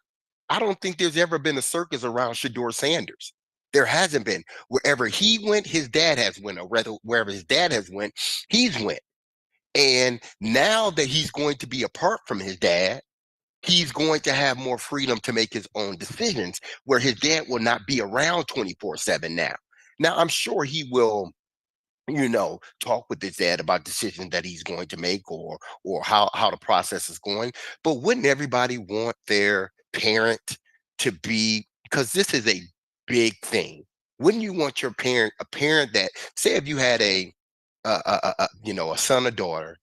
S3: I don't think there's ever been a circus around Shedeur Sanders. There hasn't been. Wherever he went, his dad has went, or rather, wherever his dad has went, he's went. And now that he's going to be apart from his dad, he's going to have more freedom to make his own decisions, where his dad will not be around 24/7 now. Now, I'm sure he will, talk with his dad about decisions that he's going to make or how the process is going. But wouldn't everybody want their parent to be, because this is a big thing. Wouldn't you want your a parent that, say if you had a son or daughter,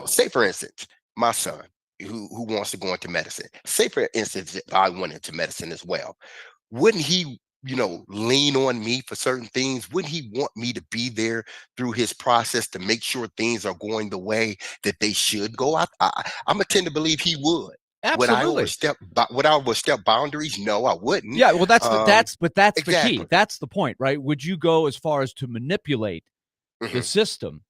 S3: say for instance, my son who wants to go into medicine. Say for instance, if I went into medicine as well, wouldn't he, lean on me for certain things? Wouldn't he want me to be there through his process to make sure things are going the way that they should go? I'm a tend to believe he would. Would I
S2: Absolutely.
S3: overstep boundaries? No, I wouldn't.
S2: Yeah, well, that's the key.
S3: exactly.
S2: That's the point, right? Would you go as far as to manipulate the
S3: Mhm.
S2: system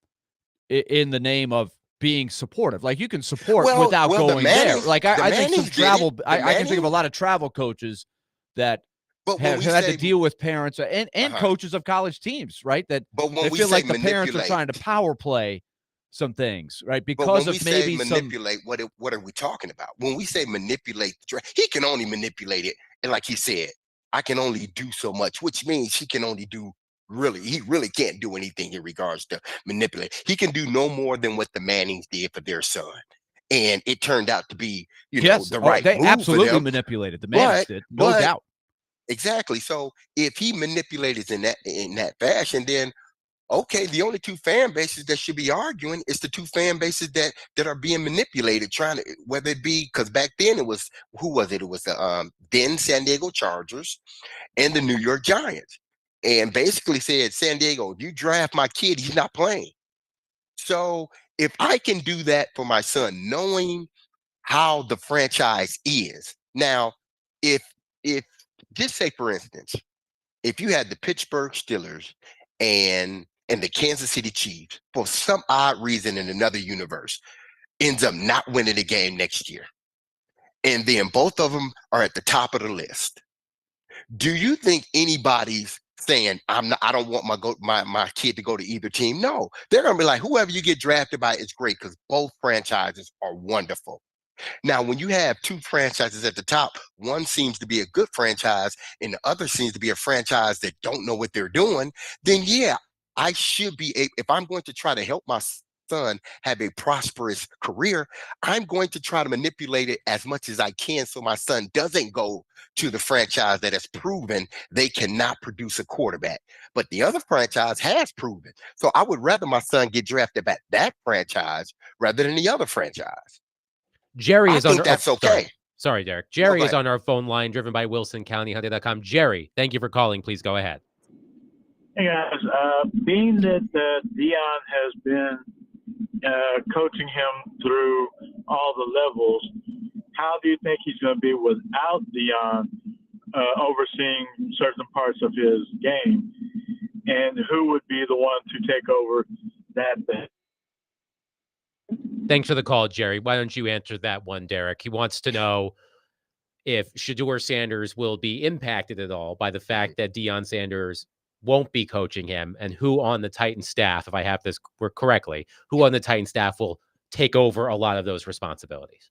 S2: in the name of being supportive? Like, you can support
S3: Well,
S2: without
S3: well, the
S2: going there.
S3: Mannings-
S2: Like,
S3: the
S2: I think some
S3: Mannings did it.
S2: travel.
S3: The
S2: I can think of a
S3: Mannings-
S2: lot of travel coaches that
S3: But when
S2: have
S3: we
S2: had to
S3: say,
S2: deal with parents and
S3: Uh-huh.
S2: coaches of college teams, right? That
S3: but when
S2: they
S3: we
S2: feel
S3: say
S2: like the parents are
S3: manipulate,
S2: trying to power play some things, right?
S3: but when
S2: Because
S3: we
S2: of
S3: say
S2: maybe some.
S3: manipulate, what are we talking about? When we say manipulate the draft, he can only manipulate it, and like he said, I can only do so much, which means he can only do he really can't do anything in regards to manipulate. He can do no more than what the Mannings did for their son, and it turned out to be,
S2: Yes,
S3: the right
S2: they
S3: move
S2: absolutely
S3: for them.
S2: manipulated. The Mannings
S3: But
S2: did, no
S3: but
S2: doubt.
S3: exactly. So if he manipulated in that fashion, then okay, the only two fan bases that should be arguing is the two fan bases that are being manipulated, trying to, whether it be, because back then it was, who was it? It was the then San Diego Chargers and the New York Giants, and basically said, San Diego, if you draft my kid, he's not playing. So if I can do that for my son, knowing how the franchise is now, if if just say for instance, if you had the Pittsburgh Steelers and the Kansas City Chiefs, for some odd reason in another universe, ends up not winning the game next year, and then both of them are at the top of the list, do you think anybody's saying, I don't want my kid to go to either team? No, they're gonna be like, whoever you get drafted by is great, because both franchises are wonderful. Now, when you have two franchises at the top, one seems to be a good franchise and the other seems to be a franchise that don't know what they're doing, then yeah, I should be, if I'm going to try to help my son have a prosperous career, I'm going to try to manipulate it as much as I can so my son doesn't go to the franchise that has proven they cannot produce a quarterback. But the other franchise has proven. So I would rather my son get drafted by that franchise rather than the other franchise.
S1: Jerry
S3: I
S1: is on.
S3: think that's okay.
S1: Sorry, Derek.
S3: No,
S1: Jerry
S3: go
S1: is
S3: ahead.
S1: on our phone line, driven by WilsonCountyHunter.com. Jerry, thank you for calling. Please go ahead.
S11: Hey guys, being that Dion has been coaching him through all the levels, how do you think he's going to be without Dion overseeing certain parts of his game? And who would be the one to take over that?
S1: Thanks for the call, Jerry. Why don't you answer that one, Derek? He wants to know if Shedeur Sanders will be impacted at all by the fact that Deion Sanders won't be coaching him, and who on the Titan staff, if I have this correctly, who on the Titan staff will take over a lot of those responsibilities.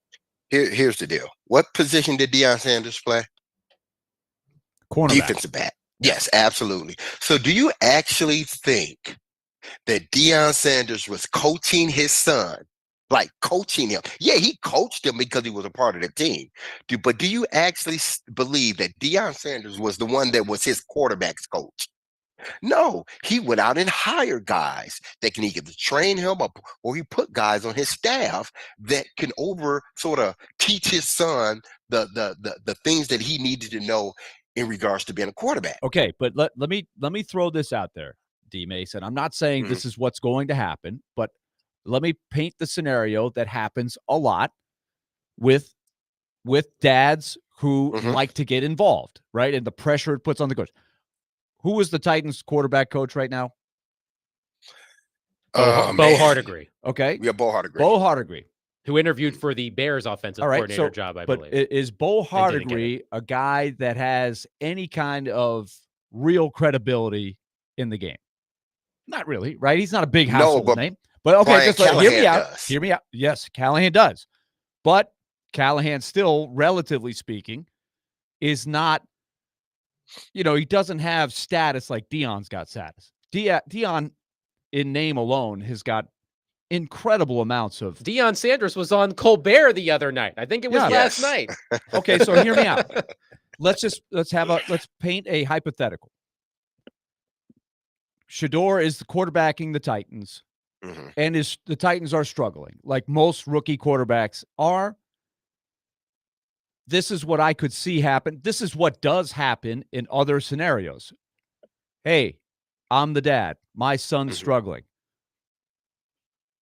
S3: Here's the deal. What position did Deion Sanders play?
S2: Cornerback.
S3: Defensive back. Yes, absolutely. So do you actually think that Deion Sanders was coaching his son, like coaching him? Yeah, he coached him because he was a part of the team. But do you actually believe that Deion Sanders was the one that was his quarterback's coach? No, he went out and hired guys that can either train him up, or he put guys on his staff that can sort of teach his son the things that he needed to know in regards to being a quarterback.
S2: Okay, but let me throw this out there, D. Mason. I'm not saying this is what's going to happen, but let me paint the scenario that happens a lot with dads who like to get involved, right? And the pressure it puts on the coach. Who is the Titans quarterback coach right now?
S1: Bo Hardegree.
S2: Okay.
S3: Yeah, Bo Hardegree.
S2: Bo Hardegree.
S1: Who interviewed for the Bears offensive coordinator job, I believe.
S2: But is Bo Hardegree a guy that has any kind of real credibility in the game? Not really, right? He's not a big household name. But okay,
S3: Brian
S2: just hear me out.
S3: does.
S2: Hear me out. Yes, Callahan does. But Callahan still, relatively speaking, is not, he doesn't have status like Deion's got status. Deion in name alone has got incredible amounts of.
S1: Deion Sanders was on Colbert the other night. I think it was
S2: Yeah.
S1: last
S3: Yes.
S1: night.
S2: Okay, so hear me out. Let's paint a hypothetical. Shador is quarterbacking the Titans,
S3: Mhm.
S2: and the Titans are struggling, like most rookie quarterbacks are. This is what I could see happen. This is what does happen in other scenarios. Hey, I'm the dad. My son's
S3: Mhm.
S2: struggling.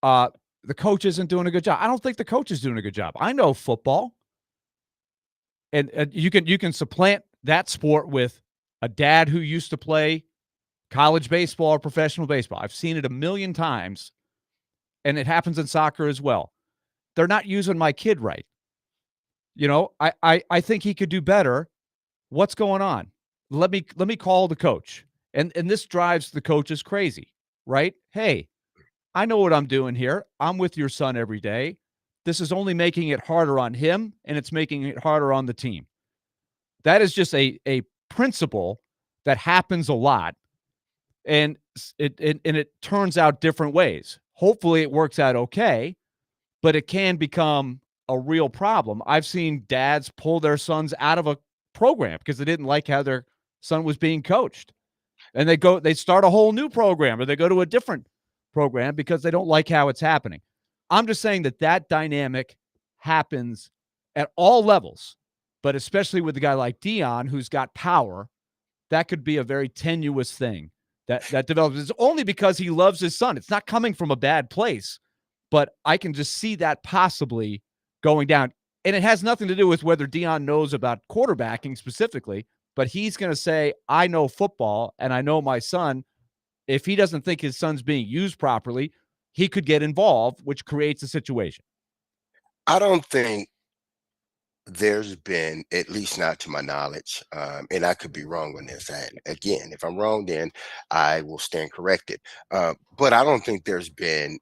S2: The coach isn't doing a good job. I don't think the coach is doing a good job. I know football. And you can supplant that sport with a dad who used to play college baseball or professional baseball. I've seen it a million times, and it happens in soccer as well. They're not using my kid right. I think he could do better. What's going on? Let me call the coach. And this drives the coaches crazy, right? Hey, I know what I'm doing here. I'm with your son every day. This is only making it harder on him, and it's making it harder on the team. That is just a principle that happens a lot, and it turns out different ways. Hopefully it works out okay, but it can become a real problem. I've seen dads pull their sons out of a program because they didn't like how their son was being coached. And they start a whole new program, or they go to a different program because they don't like how it's happening. I'm just saying that dynamic happens at all levels, but especially with a guy like Deion, who's got power, that could be a very tenuous thing that develops. It's only because he loves his son. It's not coming from a bad place, but I can just see that possibly going down. And it has nothing to do with whether Deion knows about quarterbacking specifically, but he's going to say, I know football and I know my son. If he doesn't think his son's being used properly, he could get involved, which creates a situation.
S3: I don't think there's been, at least not to my knowledge, and I could be wrong on this. And again, if I'm wrong, then I will stand corrected. But I don't think there's been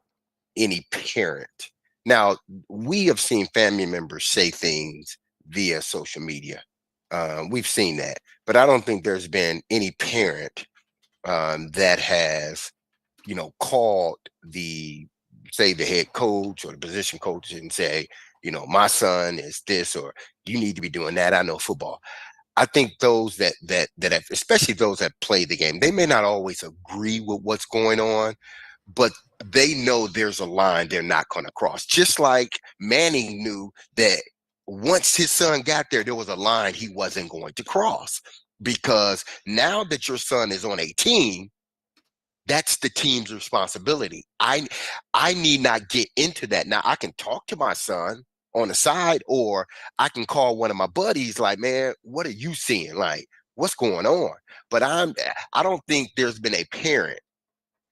S3: any parent. Now, we have seen family members say things via social media. We've seen that, but I don't think there's been any parent that has, called the head coach or the position coach and say, my son is this, or you need to be doing that. I know football. I think those that have, especially those that play the game, they may not always agree with what's going on, but they know there's a line they're not going to cross. Just like Manning knew that once his son got there was a line he wasn't going to cross, because now that your son is on a team, that's the team's responsibility. I need not get into that. Now I can talk to my son on the side, or I can call one of my buddies like, man, what are you seeing? Like, what's going on? But I don't think there's been a parent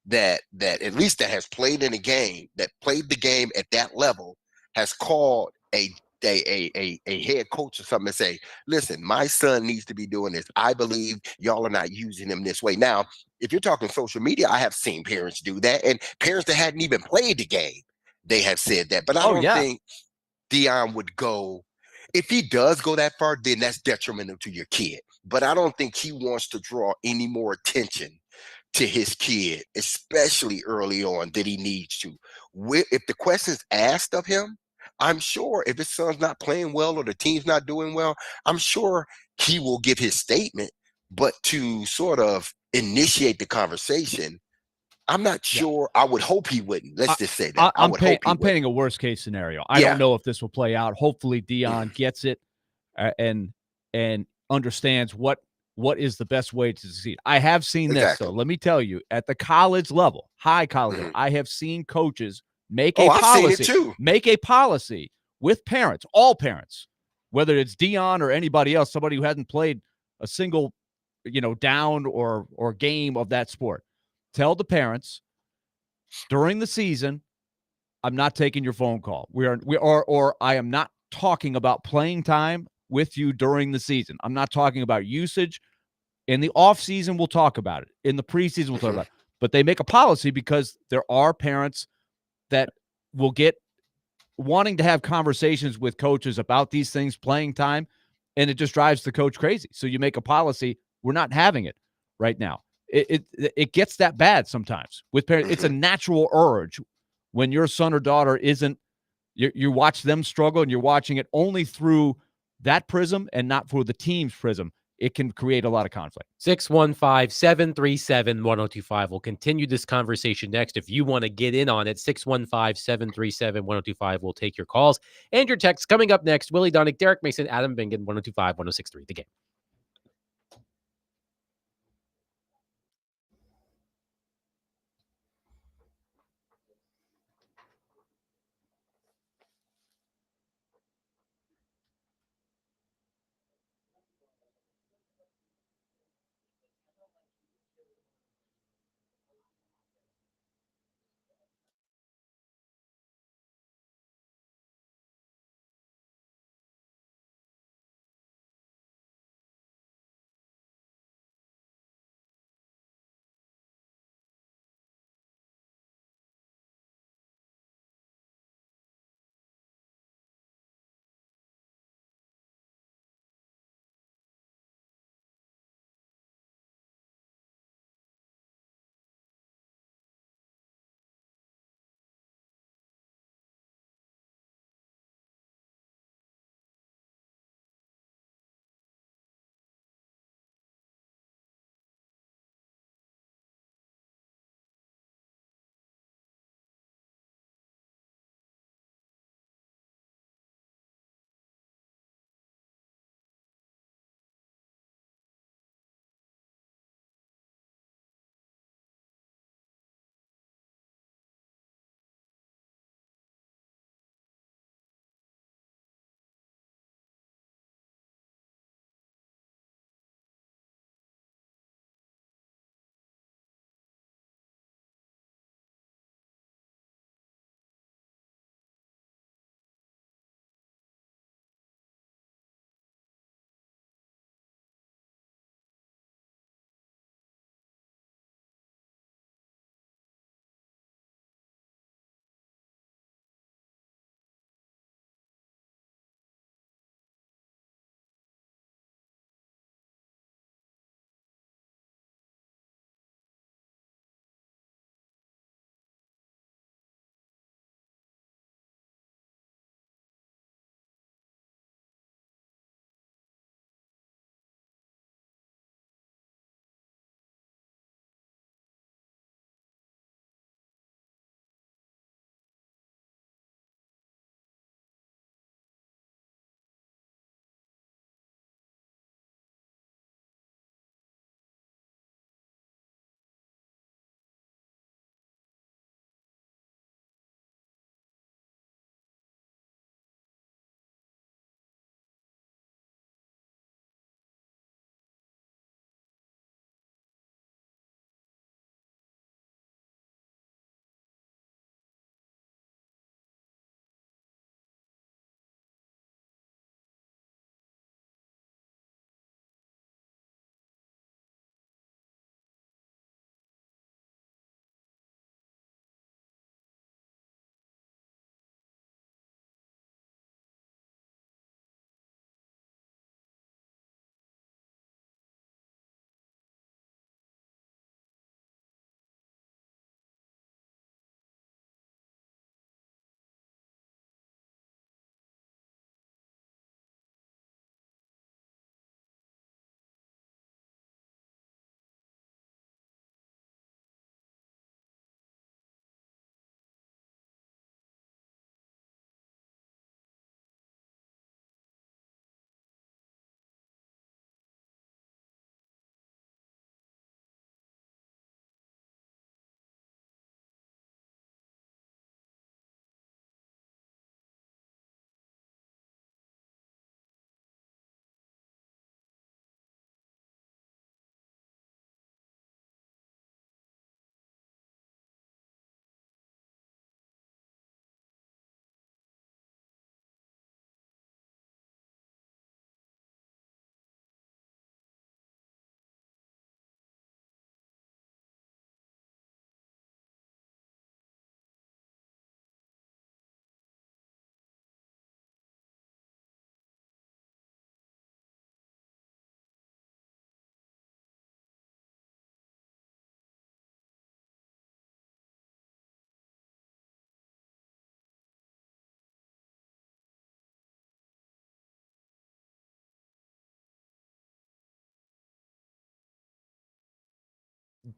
S3: that at least that has played in a game, that played the game at that level, has called a head coach or something and say, listen, my son needs to be doing this. I believe y'all are not using him this way. Now, if you're talking social media, I have seen parents do that, and parents that hadn't even played the game, they have said that. But I don't think Deion would go. If he does go that far, then that's detrimental to your kid. But I don't think he wants to draw any more attention to his kid, especially early on, that he needs to. If the question's asked of him, I'm sure if his son's not playing well or the team's not doing well, I'm sure he will give his statement. But to sort of initiate the conversation, I'm not sure. I would hope he wouldn't. Let's just say that.
S2: I'm painting a worst case scenario. I don't know if this will play out. Hopefully Deion gets it and understands what is the best way to succeed. I have seen this, though. Let me tell you, at the college level, high college level, I have seen coaches make a policy with parents, all parents, whether it's Deion or anybody else, somebody who hasn't played a single, down or game of that sport. Tell the parents during the season, I'm not taking your phone call. Or I am not talking about playing time with you during the season. I'm not talking about usage. In the off season, we'll talk about it. In the preseason, we'll talk about it. But they make a policy because there are parents that will get wanting to have conversations with coaches about these things, playing time, and it just drives the coach crazy. So you make a policy. We're not having it right now. it gets that bad sometimes with parents. It's a natural urge when your son or daughter isn't. You watch them struggle, and you're watching it only through that prism and not through the team's prism. It can create a lot of conflict.
S1: 615-737-1025. We'll continue this conversation next. If you want to get in on it, 615-737-1025. We'll take your calls and your texts. Coming up next, Willie Donick, Derek Mason, Adam Bingen, 1025-1063. The Game.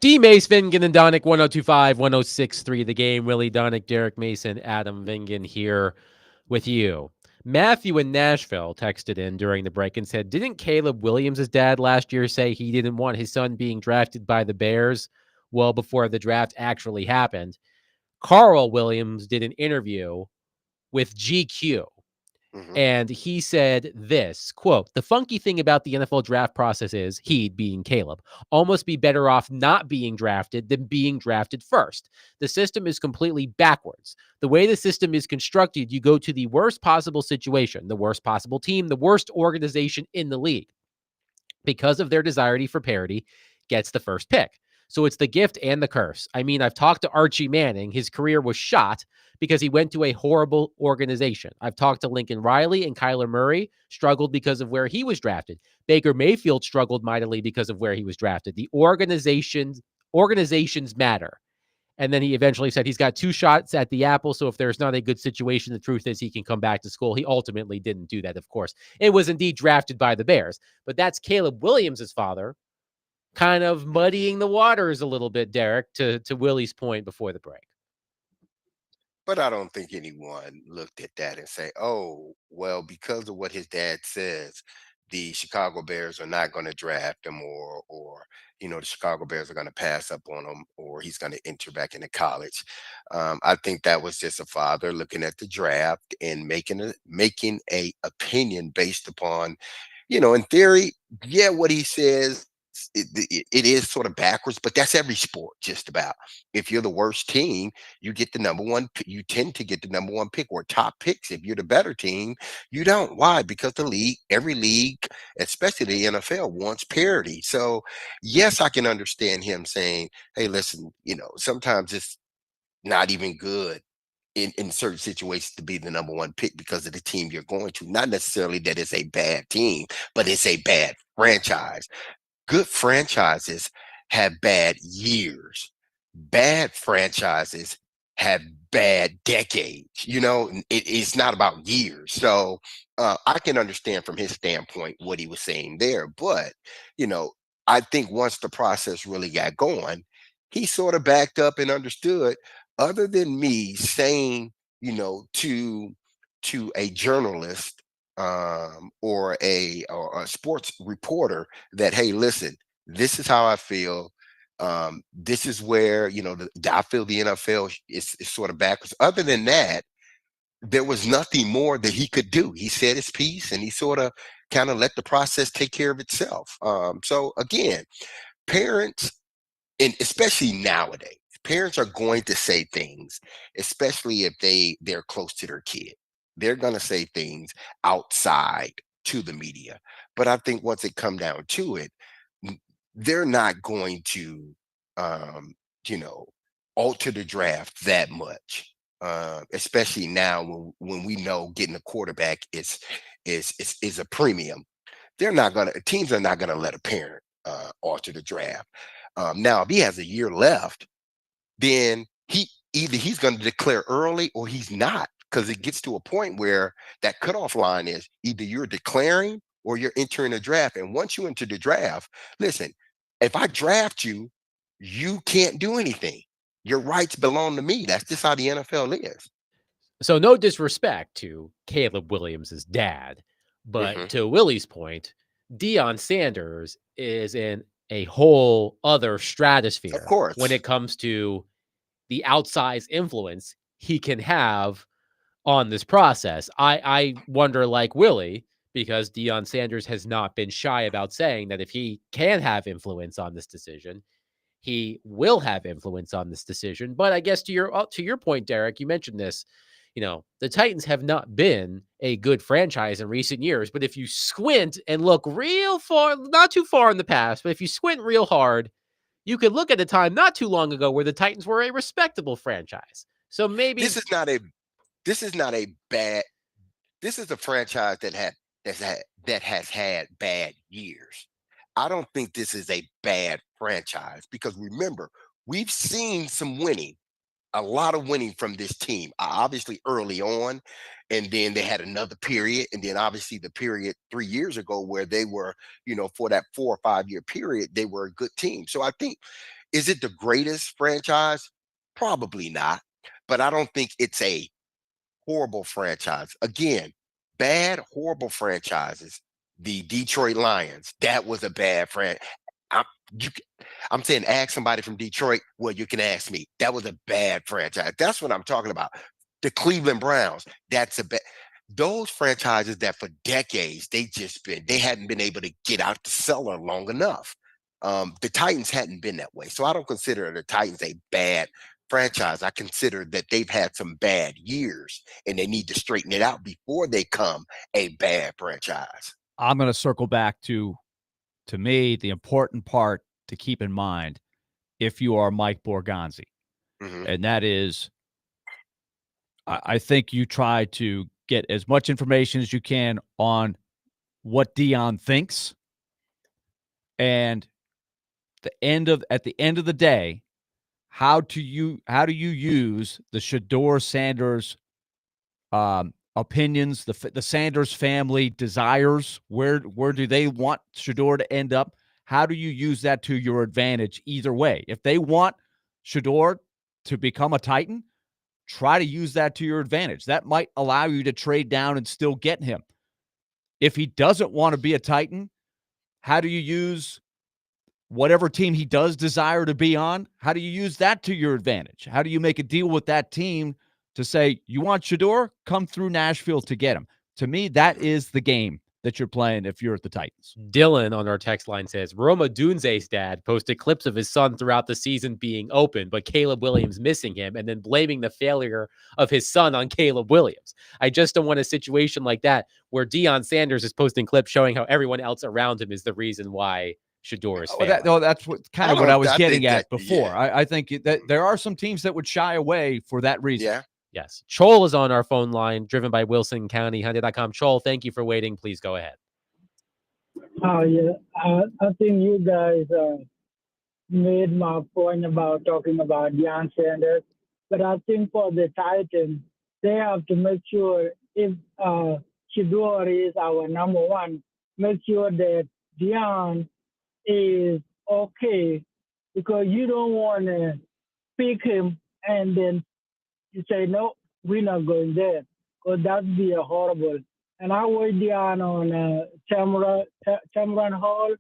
S1: D. Mace, Vingan, and Donick, 1025, 1063. The Game. Willie Donick, Derek Mason, Adam Vingan here with you. Matthew in Nashville texted in during the break and said, didn't Caleb Williams' dad last year say he didn't want his son being drafted by the Bears well before the draft actually happened? Carl Williams did an interview with GQ. And he said this, quote, the funky thing about the NFL draft process is he, being Caleb, almost be better off not being drafted than being drafted first. The system is completely backwards. The way the system is constructed, you go to the worst possible situation, the worst possible team, the worst organization in the league. Because of their desire for parity, gets the first pick. So it's the gift and the curse. I mean, I've talked to Archie Manning. His career was shot because he went to a horrible organization. I've talked to Lincoln Riley, and Kyler Murray struggled because of where he was drafted. Baker Mayfield struggled mightily because of where he was drafted. The organizations matter. And then he eventually said he's got 2 shots at the apple. So if there's not a good situation, the truth is he can come back to school. He ultimately didn't do that, of course. It was indeed drafted by the Bears. But that's Caleb Williams' father, kind of muddying the waters a little bit, Derek, to Willie's point before the break.
S3: But I don't think anyone looked at that and say, oh, well, because of what his dad says, the Chicago Bears are not going to draft him, or the Chicago Bears are going to pass up on him, or he's going to enter back into college. I think that was just a father looking at the draft and making a opinion based upon, in theory, yeah, what he says. It is sort of backwards, but that's every sport, just about. If you're the worst team, you get the number one. You tend to get the number one pick or top picks. If you're the better team, you don't. Why? Because every league, especially the NFL, wants parity. So, yes, I can understand him saying, "Hey, listen, sometimes it's not even good." In certain situations to be the number one pick because of the team you're going to. Not necessarily that it's a bad team, but it's a bad franchise. Good franchises have bad years. Bad franchises have bad decades. It's not about years. So I can understand from his standpoint what he was saying there. But, I think once the process really got going, he sort of backed up and understood, other than me saying, to a journalist or a sports reporter that, hey, listen, this is how I feel. This is where, I feel the NFL is sort of backwards. Other than that, there was nothing more that he could do. He said his piece and he sort of kind of let the process take care of itself. So again, parents, and especially nowadays, parents are going to say things, especially if they're close to their kid. They're going to say things outside to the media. But I think once it come down to it, they're not going to, alter the draft that much. Especially now when we know getting a quarterback is a premium. Teams are not gonna let a parent alter the draft. Now, if he has a year left, then he's going to declare early or he's not, because it gets to a point where that cutoff line is either you're declaring or you're entering the draft. And once you enter the draft, listen, if I draft you, you can't do anything. Your rights belong to me. That's just how the NFL is.
S1: So no disrespect to Caleb Williams' dad, but to Willie's point, Deion Sanders is in a whole other stratosphere,
S3: of course,
S1: when it comes to the outsized influence he can have on this process. I wonder, like Willie, because Deion Sanders has not been shy about saying that if he can have influence on this decision, he will have influence on this decision. But I guess to your point, Derek, you mentioned this. The Titans have not been a good franchise in recent years, but if you squint and look real far, not too far in the past, but if you squint real hard, you could look at a time not too long ago where the Titans were a respectable franchise. So maybe
S3: this is a franchise that has had bad years. I don't think this is a bad franchise, because remember, we've seen some winning. A lot of winning from this team, obviously early on, and then they had another period, and then obviously the period 3 years ago where they were, for that 4 or 5 year period, they were a good team. So I think, Is it the greatest franchise? Probably not. But I don't think it's a horrible franchise. Again, bad, horrible franchises. The Detroit Lions, that was a bad franchise. I'm, you, I'm saying ask somebody from Detroit. Well, you can ask me. That was a bad franchise. That's what I'm talking about. The Cleveland Browns, that's a bad. Those franchises that for decades they hadn't been able to get out the cellar long enough. The Titans hadn't been that way, so I don't consider the Titans a bad franchise. I consider that they've had some bad years and they need to straighten it out before they come a bad franchise.
S2: I'm going to circle back to me, the important part to keep in mind if you are Mike Borgonzi, and that is, I think you try to get as much information as you can on what Deion thinks, and at the end of the day, how do you use the Shedeur Sanders opinions, the Sanders family desires? Where do they want Shedeur to end up? How do you use that to your advantage either way? If they want Shedeur to become a Titan, try to use that to your advantage. That might allow you to trade down and still get him. If he doesn't want to be a Titan, how do you use whatever team he does desire to be on? How do you use that to your advantage? How do you make a deal with that team to say, you want Shedeur? Come through Nashville to get him. To me, that is the game that you're playing if you're at the Titans.
S1: Dylan on our text line says, Rome Odunze's dad posted clips of his son throughout the season being open, but Caleb Williams missing him and then blaming the failure of his son on Caleb Williams. I just don't want a situation like that where Deion Sanders is posting clips showing how everyone else around him is the reason why Shedeur is failing.
S2: That's what I was getting at before.
S3: Yeah.
S2: I think that there are some teams that would shy away for that reason.
S3: Yeah.
S1: Yes. Chol is on our phone line, driven by Wilson County, Hyundai.com. Chol, thank you for waiting. Please go ahead.
S12: Oh, yeah. I think you guys made my point about talking about Deion Sanders. But I think for the Titans, they have to make sure if Shedeur is our number one, make sure that Deion is okay, because you don't want to pick him and then you say, no, we're not going there, because that'd be a horrible. And I was down on Cameron Hall,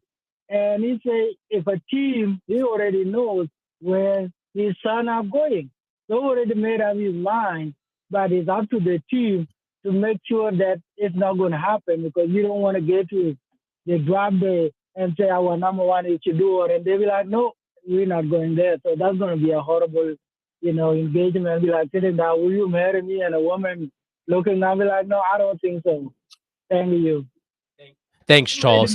S12: and he said if a team, he already knows where his son are going. They already made up his mind, but it's up to the team to make sure that it's not going to happen, because you don't want to get to the draft day and say our number one is Shedeur, and they be like, no, we're not going there. So that's going to be a horrible, engagement. Be like sitting down, will you marry me? And a woman looking, I'll be like, no, I don't think so. Thank you.
S1: Thanks, Chol.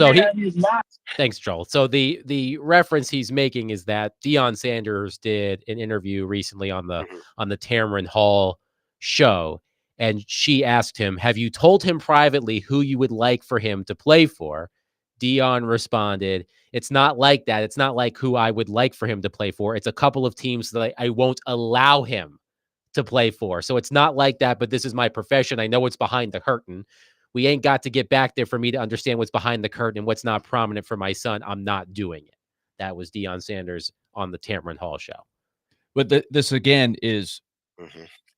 S1: Thanks, Chol. So the reference he's making is that Deion Sanders did an interview recently on the Tamron Hall show, and she asked him, have you told him privately who you would like for him to play for? Deion responded, it's not like that. It's not like who I would like for him to play for. It's a couple of teams that I won't allow him to play for. So it's not like that, but this is my profession. I know what's behind the curtain. We ain't got to get back there for me to understand what's behind the curtain and what's not prominent for my son. I'm not doing it. That was Deion Sanders on the Tamron Hall show.
S2: But this again is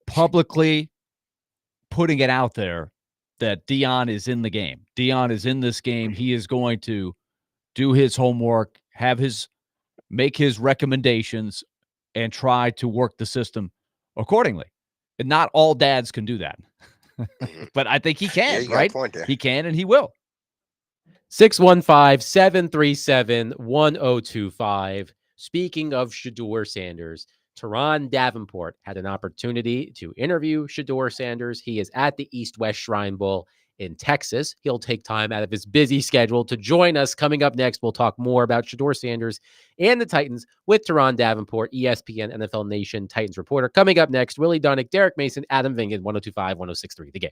S2: publicly putting it out there that Deion is in the game. Deion is in this game. He is going to do his homework, make his recommendations, and try to work the system accordingly. And not all dads can do that. But I think he can, right? He can and he will.
S1: 615-737-1025. Speaking of Shedeur Sanders, Teron Davenport had an opportunity to interview Shedeur Sanders. He is at the East-West Shrine Bowl in Texas. He'll take time out of his busy schedule to join us. Coming up next, we'll talk more about Shedeur Sanders and the Titans with Teron Davenport, ESPN NFL Nation Titans reporter. Coming up next, Willie Dunnick, Derek Mason, Adam Vingan, 102.5, 106.3 The Game.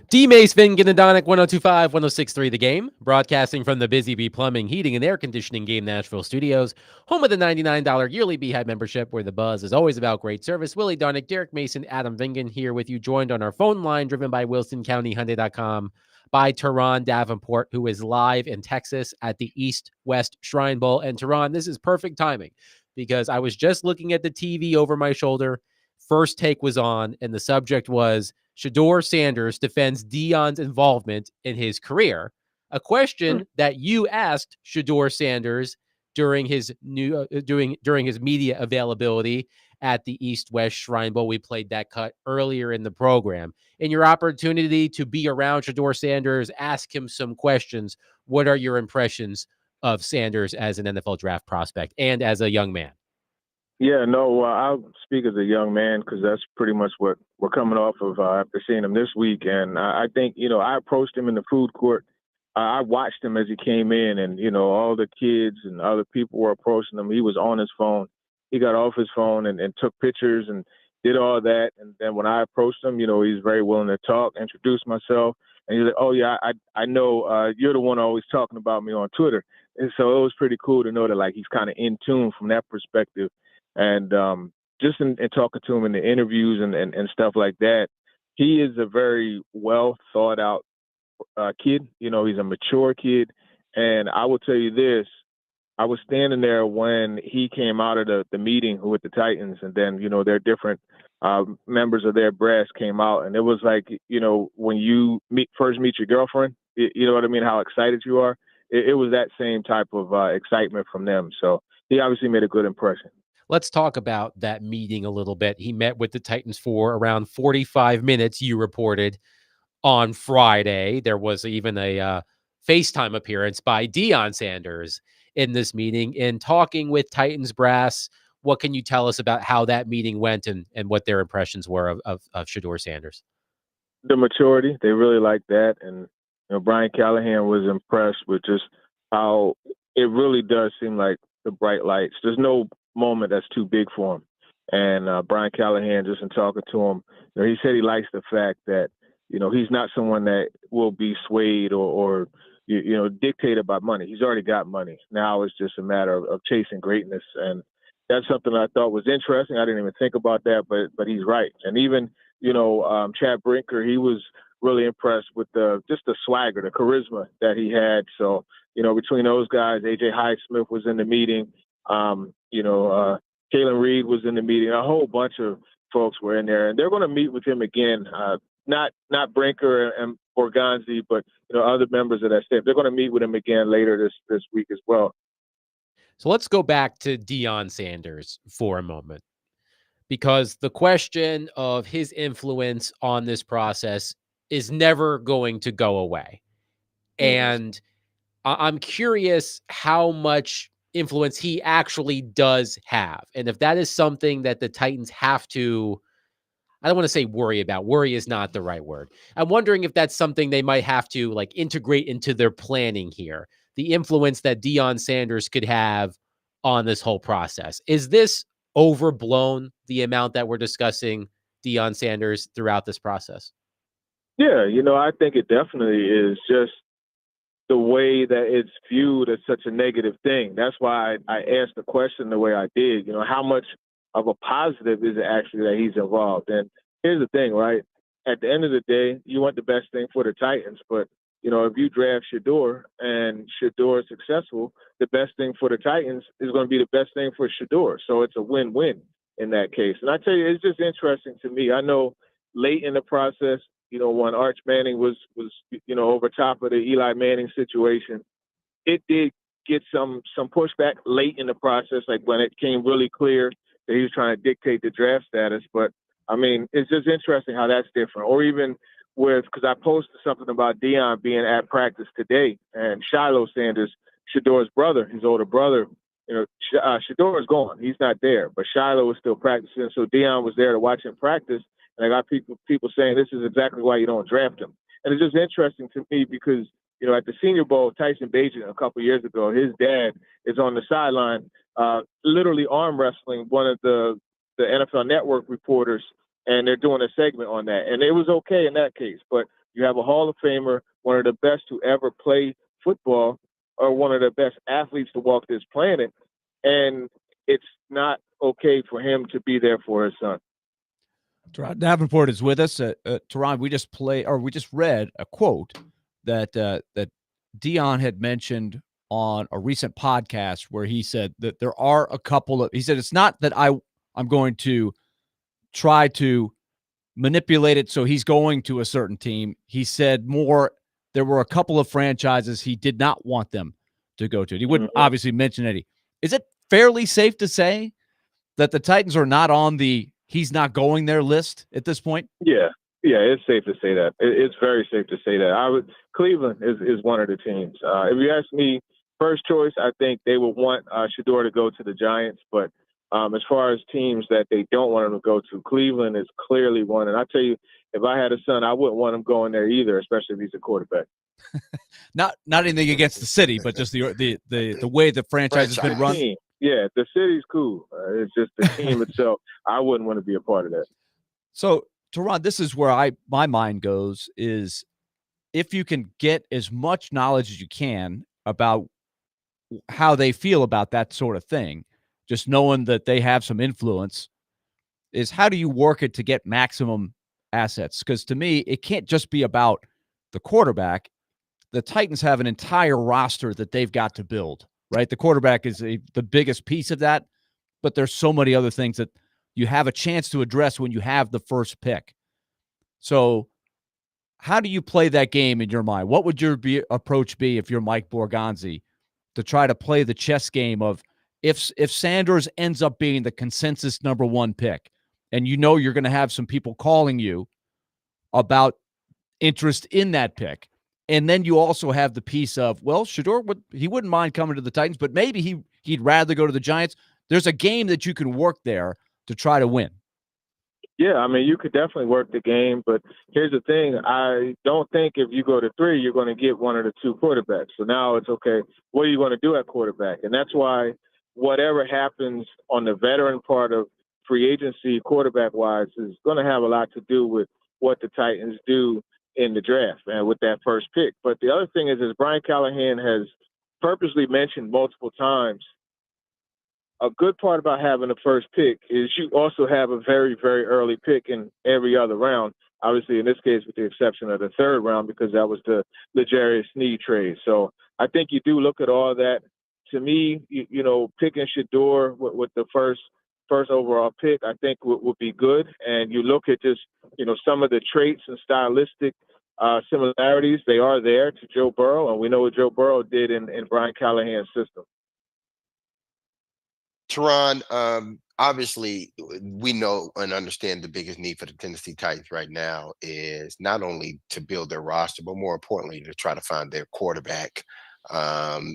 S1: D. Mace, Vin, Ginadonic, 102.5, 106.3 The Game, broadcasting from the Busy Bee Plumbing, Heating, and Air Conditioning Game Nashville studios, home of the $99 yearly Beehive membership, where the buzz is always about great service. Willie Donick, Derek Mason, Adam Vingan here with you, joined on our phone line, driven by WilsonCountyHyundai.com, by Teron Davenport, who is live in Texas at the East-West Shrine Bowl. And Teron, this is perfect timing, because I was just looking at the TV over my shoulder. First Take was on, and the subject was Shedeur Sanders defends Deion's involvement in his career, a question that you asked Shedeur Sanders during his during his media availability at the East-West Shrine Bowl. We played that cut earlier in the program. In your opportunity to be around Shedeur Sanders, ask him some questions. What are your impressions of Sanders as an NFL draft prospect and as a young man?
S11: Yeah, no, I'll speak as a young man because that's pretty much what we're coming off of after seeing him this week. And I think, I approached him in the food court. I watched him as he came in, and, all the kids and other people were approaching him. He was on his phone. He got off his phone and took pictures and did all that. And then when I approached him, he's very willing to talk, introduce myself. And he's like, oh, yeah, I know you're the one always talking about me on Twitter. And so it was pretty cool to know that, like, he's kind of in tune from that perspective. And just in talking to him in the interviews and stuff like that, he is a very well thought out kid. He's a mature kid. And I will tell you this, I was standing there when he came out of the meeting with the Titans, and then, their different members of their brass came out. And it was like, when you first meet your girlfriend, you know what I mean, how excited you are. It was that same type of excitement from them. So he obviously made a good impression.
S1: Let's talk about that meeting a little bit. He met with the Titans for around 45 minutes, you reported, on Friday. There was even a FaceTime appearance by Deion Sanders in this meeting. In talking with Titans brass, what can you tell us about how that meeting went and what their impressions were of Shedeur Sanders?
S11: The maturity, they really liked that. And, Brian Callahan was impressed with just how it really does seem like the bright lights. There's no moment that's too big for him. And Brian Callahan, just in talking to him, he said he likes the fact that, he's not someone that will be swayed or dictated by money. He's already got money. Now it's just a matter of chasing greatness. And that's something I thought was interesting. I didn't even think about that, but he's right. And even, Chad Brinker, he was really impressed with just the swagger, the charisma that he had. So, between those guys, AJ Highsmith was in the meeting. Kalen Reed was in the meeting. A whole bunch of folks were in there, and they're going to meet with him again. Not Brinker and Borgonzi, but other members of that staff. They're going to meet with him again later this week as well.
S1: So let's go back to Deion Sanders for a moment, because the question of his influence on this process is never going to go away. And I'm curious how much influence he actually does have. And if that is something that the Titans have to, I don't want to say worry about. Worry is not the right word. I'm wondering if that's something they might have to integrate into their planning here. The influence that Deion Sanders could have on this whole process. Is this overblown, the amount that we're discussing Deion Sanders throughout this process?
S11: Yeah, I think it definitely is, just the way that it's viewed as such a negative thing. That's why I asked the question the way I did. How much of a positive is it actually that he's involved? And here's the thing, right? At the end of the day, you want the best thing for the Titans, but if you draft Shedeur and Shedeur is successful, the best thing for the Titans is going to be the best thing for Shedeur. So it's a win-win in that case. And I tell you, it's just interesting to me. I know late in the process, when Arch Manning was over top of the Eli Manning situation, it did get some pushback late in the process, like when it came really clear that he was trying to dictate the draft status. But I mean, it's just interesting how that's different. Or even because I posted something about Deion being at practice today, and Shiloh Sanders, Shedeur's brother, his older brother, Shedeur is gone. He's not there, but Shiloh was still practicing. So Deion was there to watch him practice. And I got people saying this is exactly why you don't draft him. And it's just interesting to me because, at the Senior Bowl, Tyson Bagent a couple of years ago, his dad is on the sideline, literally arm wrestling one of the NFL Network reporters, and they're doing a segment on that. And it was okay in that case. But
S7: You have a Hall of Famer, one of the best to ever play football, or one of the best athletes to walk this planet, and it's not okay for him to be there for his son.
S2: Teron Davenport is with us. Teron, we just read a quote that that Deion had mentioned on a recent podcast where he said that there are a couple of. He said it's not that I'm going to try to manipulate it so he's going to a certain team. He said more. There were a couple of franchises he did not want them to go to. He wouldn't obviously mention any. Is it fairly safe to say that the Titans are not on the he's not going there list at this point?
S7: Yeah, it's safe to say that. It's very safe to say that. Cleveland is one of the teams. If you ask me, first choice, I think they would want Shedeur to go to the Giants. But as far as teams that they don't want him to go to, Cleveland is clearly one. And I tell you, if I had a son, I wouldn't want him going there either, especially if he's a quarterback.
S2: Not anything against the city, but just the way the franchise has been run.
S7: Yeah, the city's cool. It's just the team itself. I wouldn't want to be a part of that.
S2: So, Teron, this is where my mind goes is if you can get as much knowledge as you can about how they feel about that sort of thing, just knowing that they have some influence, is how do you work it to get maximum assets? Because to me, it can't just be about the quarterback. The Titans have an entire roster that they've got to build, right? The quarterback is the biggest piece of that, but there's so many other things that you have a chance to address when you have the first pick. So how do you play that game in your mind? What would your approach be if you're Mike Borgonzi to try to play the chess game of if Sanders ends up being the consensus number one pick, and you know you're going to have some people calling you about interest in that pick, and then you also have the piece of, well, Shedeur wouldn't mind coming to the Titans, but maybe he'd rather go to the Giants. There's a game that you can work there to try to win.
S7: Yeah, I mean, you could definitely work the game, but here's the thing. I don't think if you go to 3, you're going to get one of the 2 quarterbacks. So now it's okay, what are you going to do at quarterback? And that's why whatever happens on the veteran part of free agency quarterback-wise is going to have a lot to do with what the Titans do in the draft and with that first pick. But the other thing is, as Brian Callahan has purposely mentioned multiple times, a good part about having the first pick is you also have a very, very early pick in every other round. Obviously, in this case, with the exception of the 3rd round, because that was the L'Jarius Sneed trade. So I think you do look at all that. To me, you know, picking Shedeur with the first overall pick, I think would be good. And you look at just, you know, some of the traits and stylistic similarities. They are there to Joe Burrow, and we know what Joe Burrow did in Brian Callahan's system.
S3: Teron, obviously, we know and understand the biggest need for the Tennessee Titans right now is not only to build their roster, but more importantly, to try to find their quarterback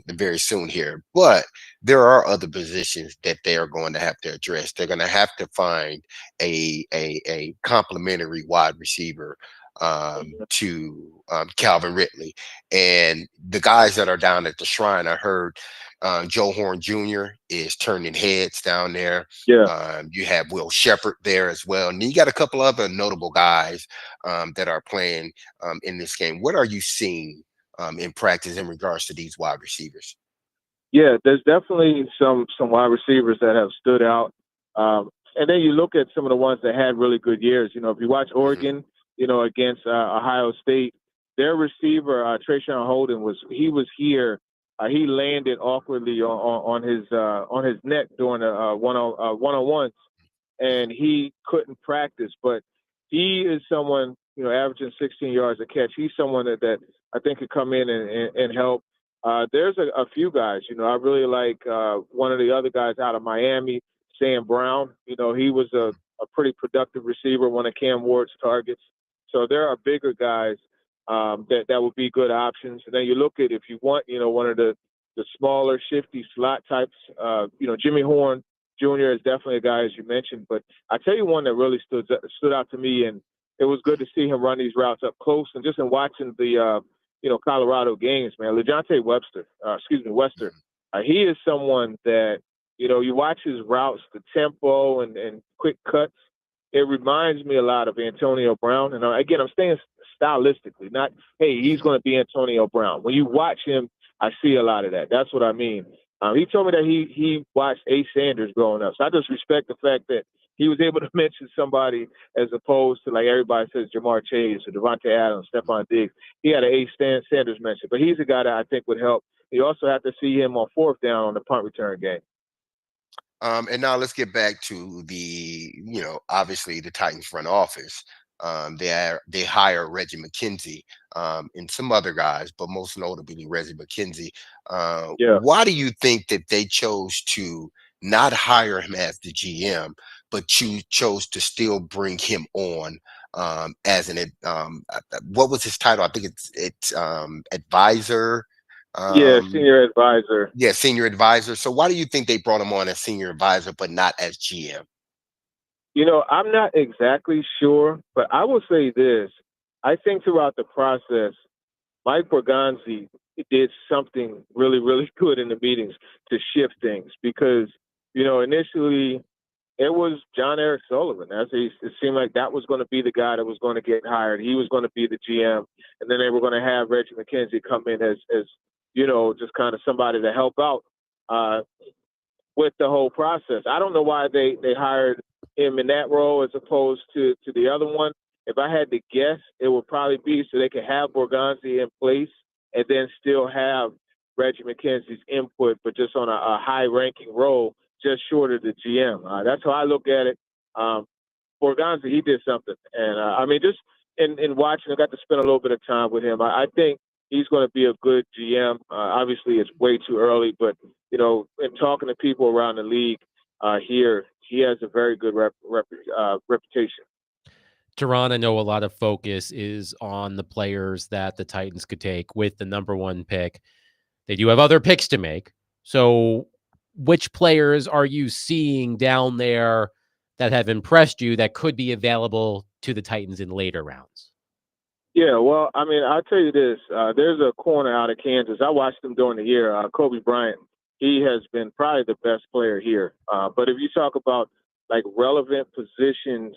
S3: very soon here. But there are other positions that they are going to have to address. They're going to have to find a complementary wide receiver to Calvin Ridley. And the guys that are down at the Shrine, I heard Joe Horn Jr. is turning heads down there.
S7: Yeah.
S3: You have Will Shepherd there as well. And you got a couple other notable guys that are playing in this game. What are you seeing in practice in regards to these wide receivers?
S7: Yeah, there's definitely some wide receivers that have stood out. And then you look at some of the ones that had really good years. You know, if you watch Oregon, you know, against Ohio State, their receiver, Trayshawn Holden, was here. He landed awkwardly on his neck during a one-on-ones, and he couldn't practice. But he is someone, you know, averaging 16 yards a catch. He's someone that I think could come in and help. There's a few guys, you know, I really like one of the other guys out of Miami, Sam Brown. You know, he was a pretty productive receiver, one of Cam Ward's targets. So there are bigger guys that would be good options. And then you look at, if you want, you know, one of the smaller, shifty slot types, you know, Jimmy Horn Jr. is definitely a guy, as you mentioned. But I tell you one that really stood out to me, and it was good to see him run these routes up close. And just in watching the, you know, Colorado games, man, LeJontay Wester, he is someone that, you know, you watch his routes, the tempo and quick cuts. It reminds me a lot of Antonio Brown. And again, I'm staying
S13: stylistically, not, hey, he's going to be Antonio Brown. When you watch him, I see a lot of that. That's what I mean. He told me that he watched Ace Sanders growing up. So I just respect the fact that he was able to mention somebody as opposed to, like, everybody says Jamar Chase or Devontae Adams, Stephon Diggs. He had an Ace Sanders mention. But he's a guy that I think would help. You also have to see him on fourth down on the punt return game.
S3: And now let's get back to the, obviously the Titans front office. They hire Reggie McKenzie and some other guys, but most notably Reggie McKenzie. Why do you think that they chose to not hire him as the GM, but chose to still bring him on as an what was his title? I think it's advisor.
S13: Senior advisor.
S3: Yeah, senior advisor. So why do you think they brought him on as senior advisor, but not as GM?
S13: I'm not exactly sure, but I will say this. I think throughout the process, Mike Borgonzi did something really, really good in the meetings to shift things because, initially it was John Eric Sullivan. It seemed like that was going to be the guy that was going to get hired. He was going to be the GM, and then they were going to have Reggie McKenzie come in as just kind of somebody to help out with the whole process. I don't know why they hired him in that role as opposed to the other one. If I had to guess, it would probably be so they could have Borgonzi in place and then still have Reggie McKenzie's input, but just on a high-ranking role, just short of the GM. That's how I look at it. Borgonzi, he did something. And, just in watching, I got to spend a little bit of time with him. I think he's going to be a good GM. Obviously, it's way too early, but, in talking to people around the league here, he has a very good reputation.
S1: Teron, I know a lot of focus is on the players that the Titans could take with the number 1 pick. They do have other picks to make. So which players are you seeing down there that have impressed you that could be available to the Titans in later rounds?
S13: Yeah, well, I'll tell you this. There's a corner out of Kansas. I watched him during the year, Kobe Bryant. He has been probably the best player here. But if you talk about, like, relevant positions,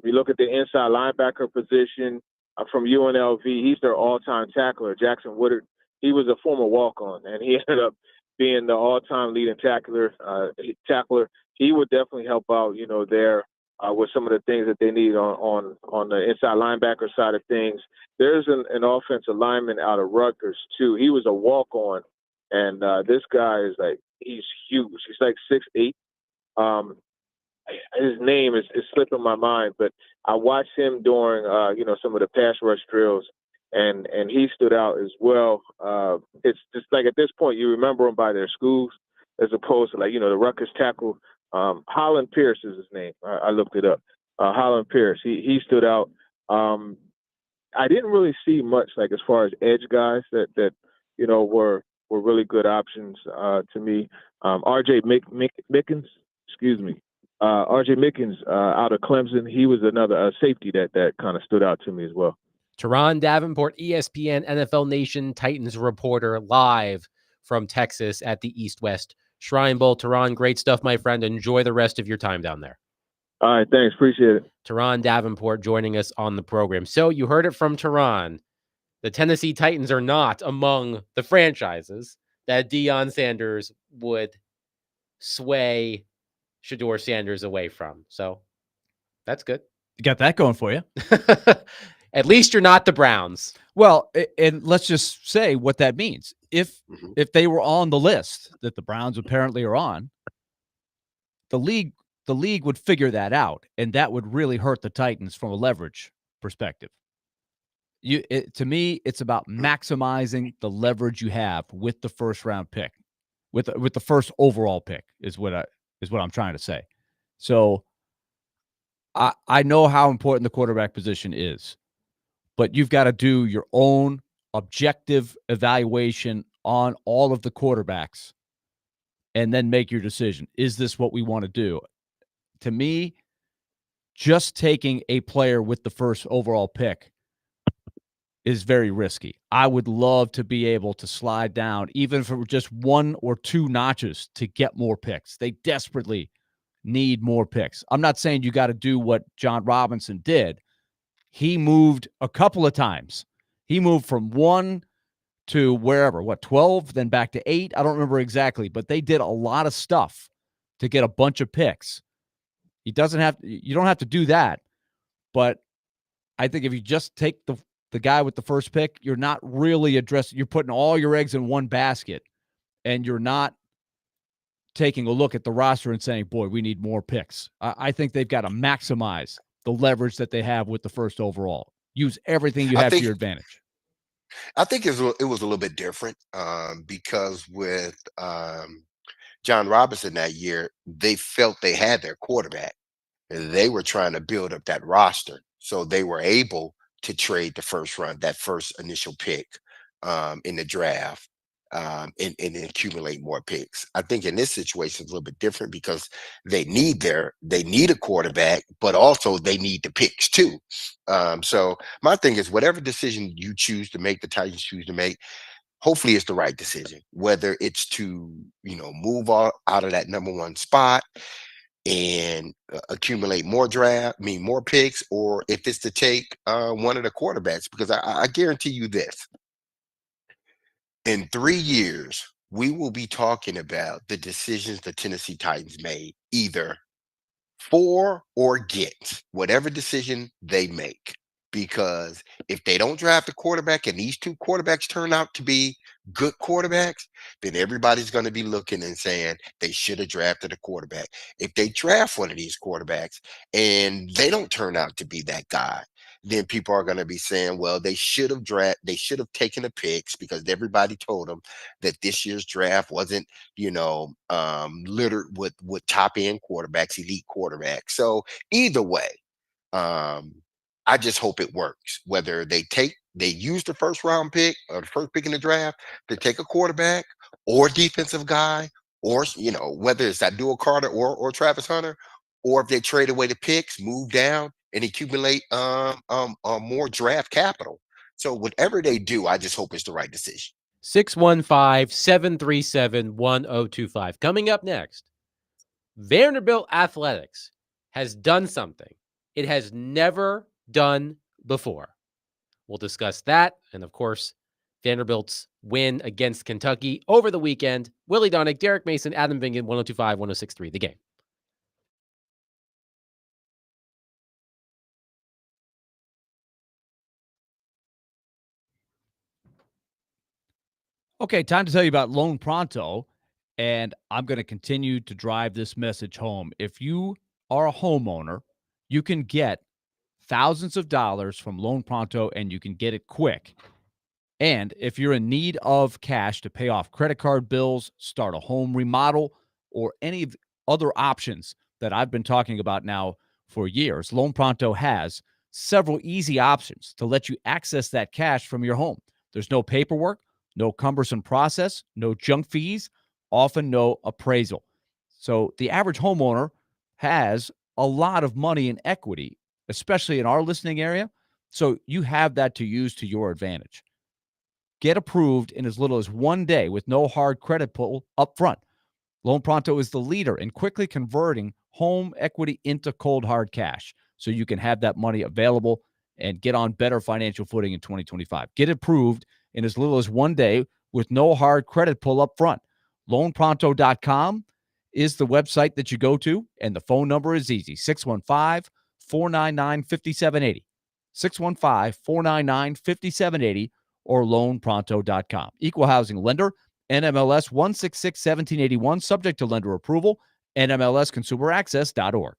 S13: you look at the inside linebacker position from UNLV, he's their all-time tackler, Jackson Woodard. He was a former walk-on, and he ended up being the all-time leading tackler. He would definitely help out, there with some of the things that they need on the inside linebacker side of things. There's an offensive lineman out of Rutgers, too. He was a walk-on, and this guy is he's huge. He's like 6'8". His name is slipping my mind, but I watched him during, some of the pass rush drills, and he stood out as well. It's just like at this point, you remember them by their schools as opposed to the Rutgers tackle. Holland Pierce is his name. I looked it up. Holland Pierce. He stood out. I didn't really see much as far as edge guys that were really good options to me. R.J. Mickens, excuse me. R.J. Mickens out of Clemson, he was another safety that kind of stood out to me as well.
S1: Teron Davenport, ESPN NFL Nation Titans reporter, live from Texas at the East-West Shrine Bowl. Teron, great stuff, my friend. Enjoy the rest of your time down there.
S13: All right, thanks. Appreciate it.
S1: Teron Davenport joining us on the program. So you heard it from Teron. The Tennessee Titans are not among the franchises that Deion Sanders would sway Shedeur Sanders away from. So that's good.
S2: You got that going for you.
S1: At least you're not the Browns.
S2: Well, and let's just say what that means. If they were on the list that the Browns apparently are on, the league would figure that out, and that would really hurt the Titans from a leverage perspective. To me, it's about maximizing the leverage you have with the first round pick, with the first overall pick is what I'm trying to say. So I know how important the quarterback position is, but you've got to do your own objective evaluation on all of the quarterbacks and then make your decision. Is this what we want to do? To me, just taking a player with the first overall pick is very risky. I would love to be able to slide down, even for just 1 or 2 notches, to get more picks. They desperately need more picks. I'm not saying you got to do what John Robinson did. he moved a couple of times. He moved from 1 to wherever, 12, then back to 8. I don't remember exactly, but they did a lot of stuff to get a bunch of picks. You don't have to do that, but I think if you just take the guy with the first pick, you're not really you're putting all your eggs in one basket, and you're not taking a look at the roster and saying, boy, we need more picks. I think they've got to maximize the leverage that they have with the first overall. Use everything you have to your advantage.
S3: I think it was a little bit different because with John Robinson that year, they felt they had their quarterback. They were trying to build up that roster. So they were able to trade the first round, that first initial pick in the draft and accumulate more picks. I think in this situation it's a little bit different because they need a quarterback, but also they need the picks too. So my thing is whatever decision you choose to make, the Titans choose to make, hopefully it's the right decision, whether it's to, move out of that number 1 spot and accumulate more more picks, or if it's to take one of the quarterbacks, because I guarantee you this, in 3 years, we will be talking about the decisions the Tennessee Titans made, either for or against, whatever decision they make. Because if they don't draft a quarterback and these 2 quarterbacks turn out to be good quarterbacks, then everybody's going to be looking and saying they should have drafted a quarterback. If they draft one of these quarterbacks and they don't turn out to be that guy, then people are going to be saying, well, they should have taken the picks because everybody told them that this year's draft wasn't, littered with top end quarterbacks, elite quarterbacks. So either way, I just hope it works. Whether they use the first round pick or the first pick in the draft to take a quarterback or defensive guy, or whether it's Abdul Carter or Travis Hunter, or if they trade away the picks, move down and accumulate more draft capital. So whatever they do, I just hope it's the right decision.
S1: 615-737-1025. Coming up next, Vanderbilt Athletics has done something it has never done before. We'll discuss that and, of course, Vanderbilt's win against Kentucky over the weekend. Willie Donick, Derek Mason, Adam Vingan, 102.5, 106.3, The Game.
S2: Okay, time to tell you about Loan Pronto, and I'm going to continue to drive this message home. If you are a homeowner, you can get thousands of dollars from Loan Pronto, and you can get it quick. And if you're in need of cash to pay off credit card bills, start a home remodel, or any of the other options that I've been talking about now for years, Loan Pronto has several easy options to let you access that cash from your home. There's no paperwork, no cumbersome process, no junk fees, often no appraisal. So the average homeowner has a lot of money in equity, especially in our listening area. So you have that to use to your advantage. Get approved in as little as 1 day with no hard credit pull up front. Loan Pronto is the leader in quickly converting home equity into cold hard cash so you can have that money available and get on better financial footing in 2025. Get approved in as little as 1 day with no hard credit pull up front. LoanPronto.com is the website that you go to, and the phone number is easy, 615-499-5780. 615-499-5780 or loanpronto.com. Equal housing lender, NMLS 1661781, subject to lender approval, NMLSconsumeraccess.org.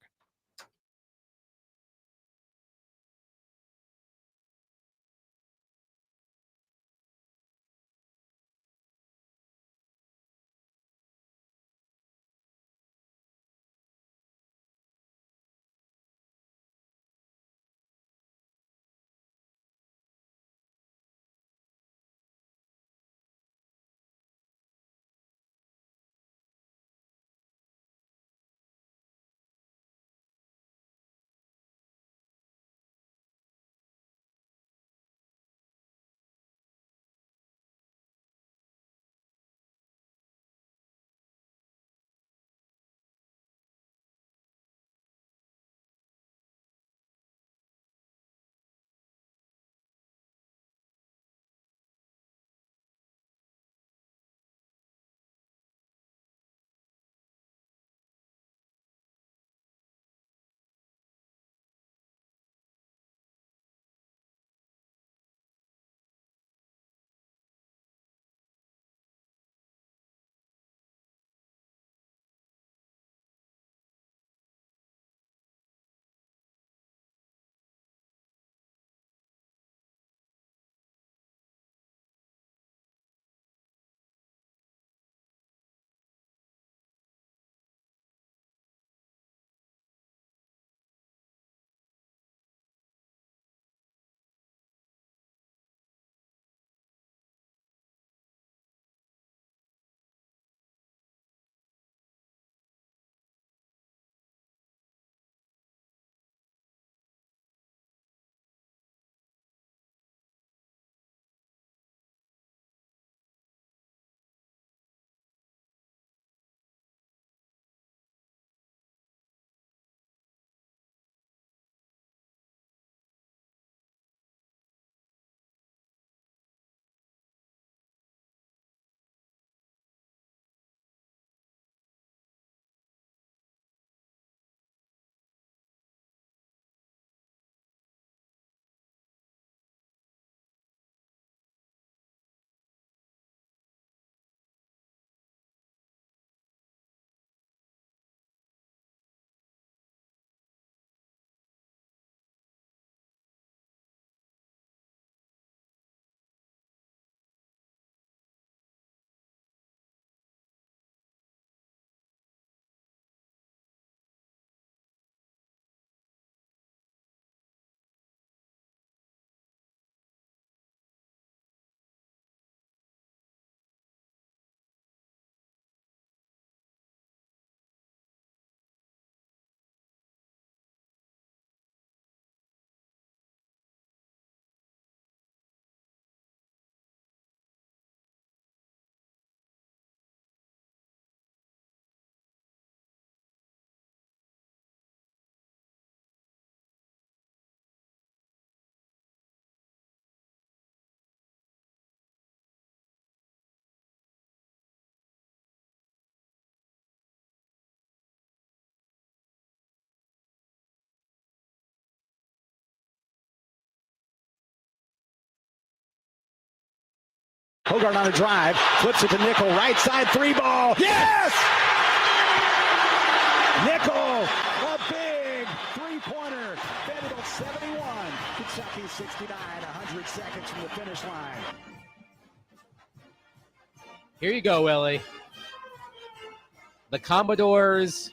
S14: Hogarth on a drive, flips it to Nickel, right side, 3-ball. Yes! Nickel, a big three-pointer. Vanderbilt 71, Kentucky 69, 100 seconds from the finish line.
S1: Here you go, Willie. The Commodores,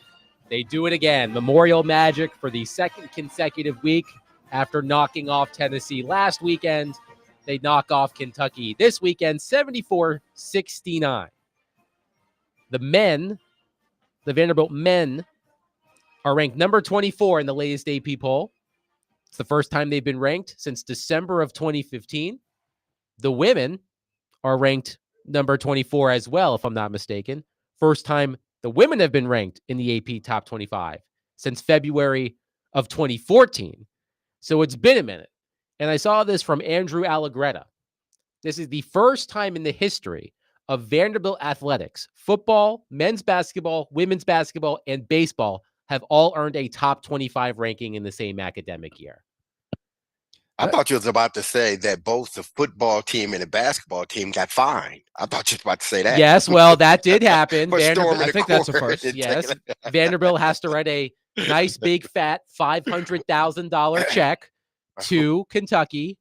S1: they do it again. Memorial Magic for the second consecutive week after knocking off Tennessee last weekend. They knock off Kentucky this weekend, 74-69. The men, the Vanderbilt men, are ranked number 24 in the latest AP poll. It's the first time they've been ranked since December of 2015. The women are ranked number 24 as well, if I'm not mistaken. First time the women have been ranked in the AP top 25 since February of 2014. So it's been a minute. And I saw this from Andrew Allegretta. This is the first time in the history of Vanderbilt athletics, football, men's basketball, women's basketball, and baseball have all earned a top 25 ranking in the same academic year.
S3: I thought you was about to say that both the football team and the basketball team got fined. I thought you was about to say that.
S1: Yes, well, that did happen.
S3: I think
S2: that's the first.
S1: Yes, Vanderbilt has to write a nice, big, fat $500,000 check to Kentucky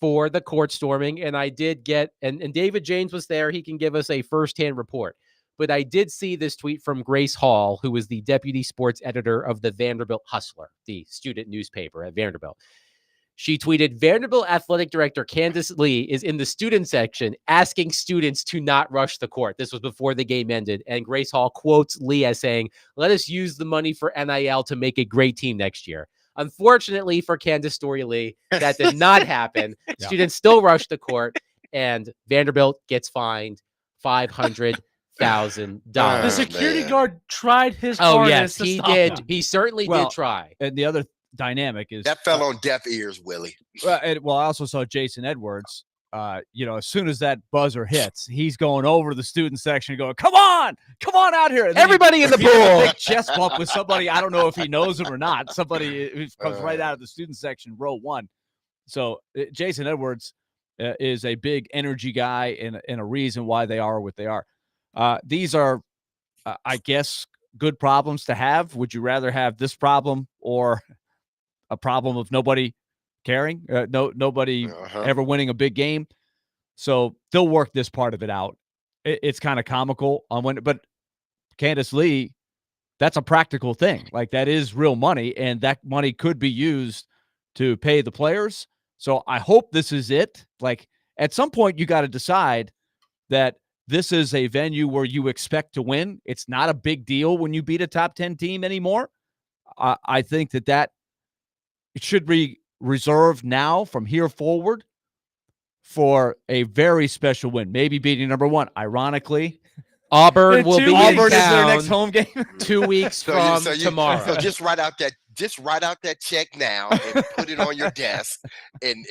S1: for the court storming. And I did get, and David James was there. He can give us a firsthand report. But I did see this tweet from Grace Hall, who is the deputy sports editor of the Vanderbilt Hustler, the student newspaper at Vanderbilt. She tweeted, Vanderbilt athletic director Candace Lee is in the student section asking students to not rush the court. This was before the game ended. And Grace Hall quotes Lee as saying, let us use the money for NIL to make a great team next year. Unfortunately for Candace Story Lee, that did not happen.
S2: Yeah.
S1: Students still rushed the court, and Vanderbilt gets fined $500,000.
S4: The security guard tried his
S1: Oh,
S4: hardest.
S1: yes, he
S4: to
S1: did.
S4: stop him.
S1: He certainly
S2: Well,
S1: did try.
S2: And the other dynamic is
S3: That fell on deaf ears, Willie.
S2: I also saw Jason Edwards. As soon as that buzzer hits, he's going over to the student section, going, "Come on out here!" And then
S1: Everybody in the
S2: he has a
S1: pool.
S2: big chest bump with somebody. I don't know if he knows him or not. Somebody who comes right out of the student section, row one. So Jason Edwards is a big energy guy and a reason why they are what they are. These are, I guess, good problems to have. Would you rather have this problem or a problem of nobody caring, nobody ever winning a big game? So they'll work this part of it out. It's kind of comical on when, but Candace Lee, that's a practical thing. Like, that is real money, and that money could be used to pay the players. So I hope this is it. Like, at some point, you got to decide that this is a venue where you expect to win. It's not a big deal when you beat a top 10 team anymore. I think that it should be reserved now from here forward for a very special win. Maybe beating number one. Ironically,
S1: Auburn will be
S2: Auburn
S1: in
S2: is their
S1: town
S2: next home game.
S1: 2 weeks from tomorrow.
S3: So just write out that check now and put it on your desk and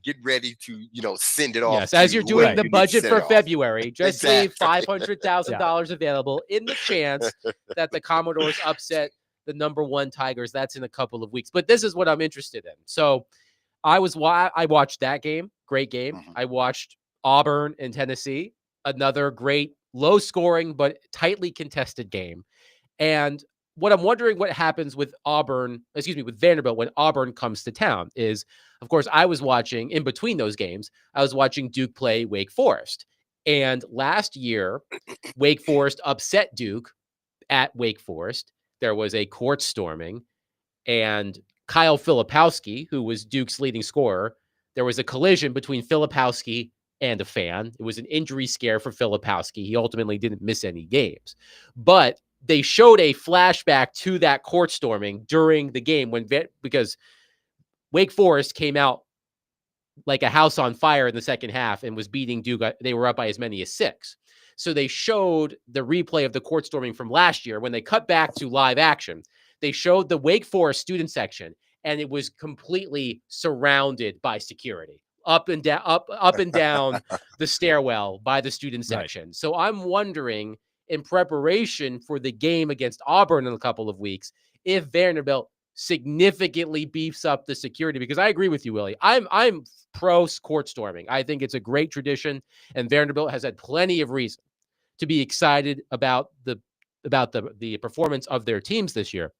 S3: get ready to send it off.
S1: Yes, as you're doing the
S3: you need to
S1: budget
S3: send
S1: for
S3: it off.
S1: February, just leave
S3: Exactly.
S1: $500,000 available in the chance that the Commodores upset the number one Tigers. That's in a couple of weeks. But this is what I'm interested in. So I watched that game. Great game.
S3: Mm-hmm.
S1: I watched Auburn and Tennessee. Another great, low scoring, but tightly contested game. And what I'm wondering what happens with Vanderbilt when Auburn comes to town is, of course, I was watching in between those games, I was watching Duke play Wake Forest. And last year, Wake Forest upset Duke at Wake Forest. There was a court storming, and Kyle Filipowski, who was Duke's leading scorer, there was a collision between Filipowski and a fan. It was an injury scare for Filipowski. He ultimately didn't miss any games. But they showed a flashback to that court storming during the game because Wake Forest came out like a house on fire in the second half and was beating Duke. They were up by as many as 6. So they showed the replay of the court storming from last year. When they cut back to live action, they showed the Wake Forest student section, and it was completely surrounded by security up and down the stairwell by the student section. Right. So I'm wondering, in preparation for the game against Auburn in a couple of weeks, if Vanderbilt significantly beefs up the security, because I agree with you, Willie. I'm pro court storming. I think it's a great tradition, and Vanderbilt has had plenty of reason to be excited about the performance of their teams this year.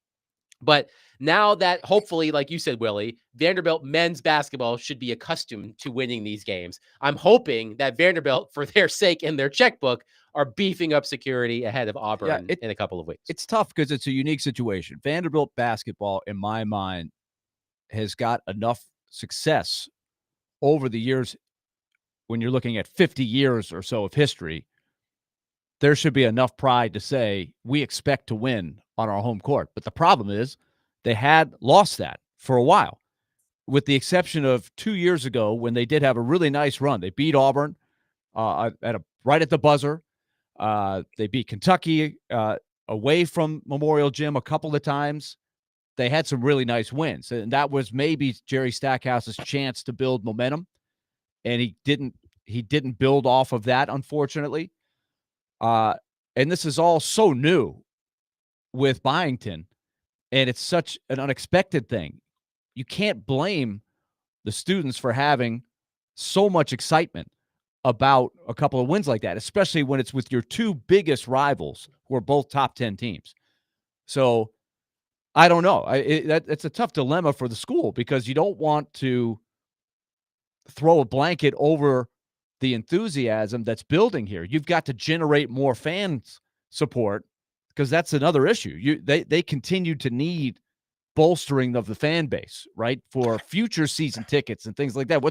S1: But now that hopefully, like you said, Willie, Vanderbilt men's basketball should be accustomed to winning these games. I'm hoping that Vanderbilt, for their sake and their checkbook, are beefing up security ahead of Auburn in a couple of weeks.
S2: It's tough because it's a unique situation. Vanderbilt basketball, in my mind, has got enough success over the years. When you're looking at 50 years or so of history, there should be enough pride to say we expect to win on our home court. But the problem is they had lost that for a while, with the exception of 2 years ago when they did have a really nice run. They beat Auburn right at the buzzer. They beat Kentucky away from Memorial Gym a couple of times. They had some really nice wins, and that was maybe Jerry Stackhouse's chance to build momentum, and he didn't build off of that, unfortunately. And this is all so new with Byington, and it's such an unexpected thing. You can't blame the students for having so much excitement about a couple of wins like that, especially when it's with your two biggest rivals who are both top 10 teams. So I don't know. It's a tough dilemma for the school, because you don't want to throw a blanket over the enthusiasm that's building here. You've got to generate more fans support, because that's another issue. They continue to need bolstering of the fan base, right, for future season tickets and things like that.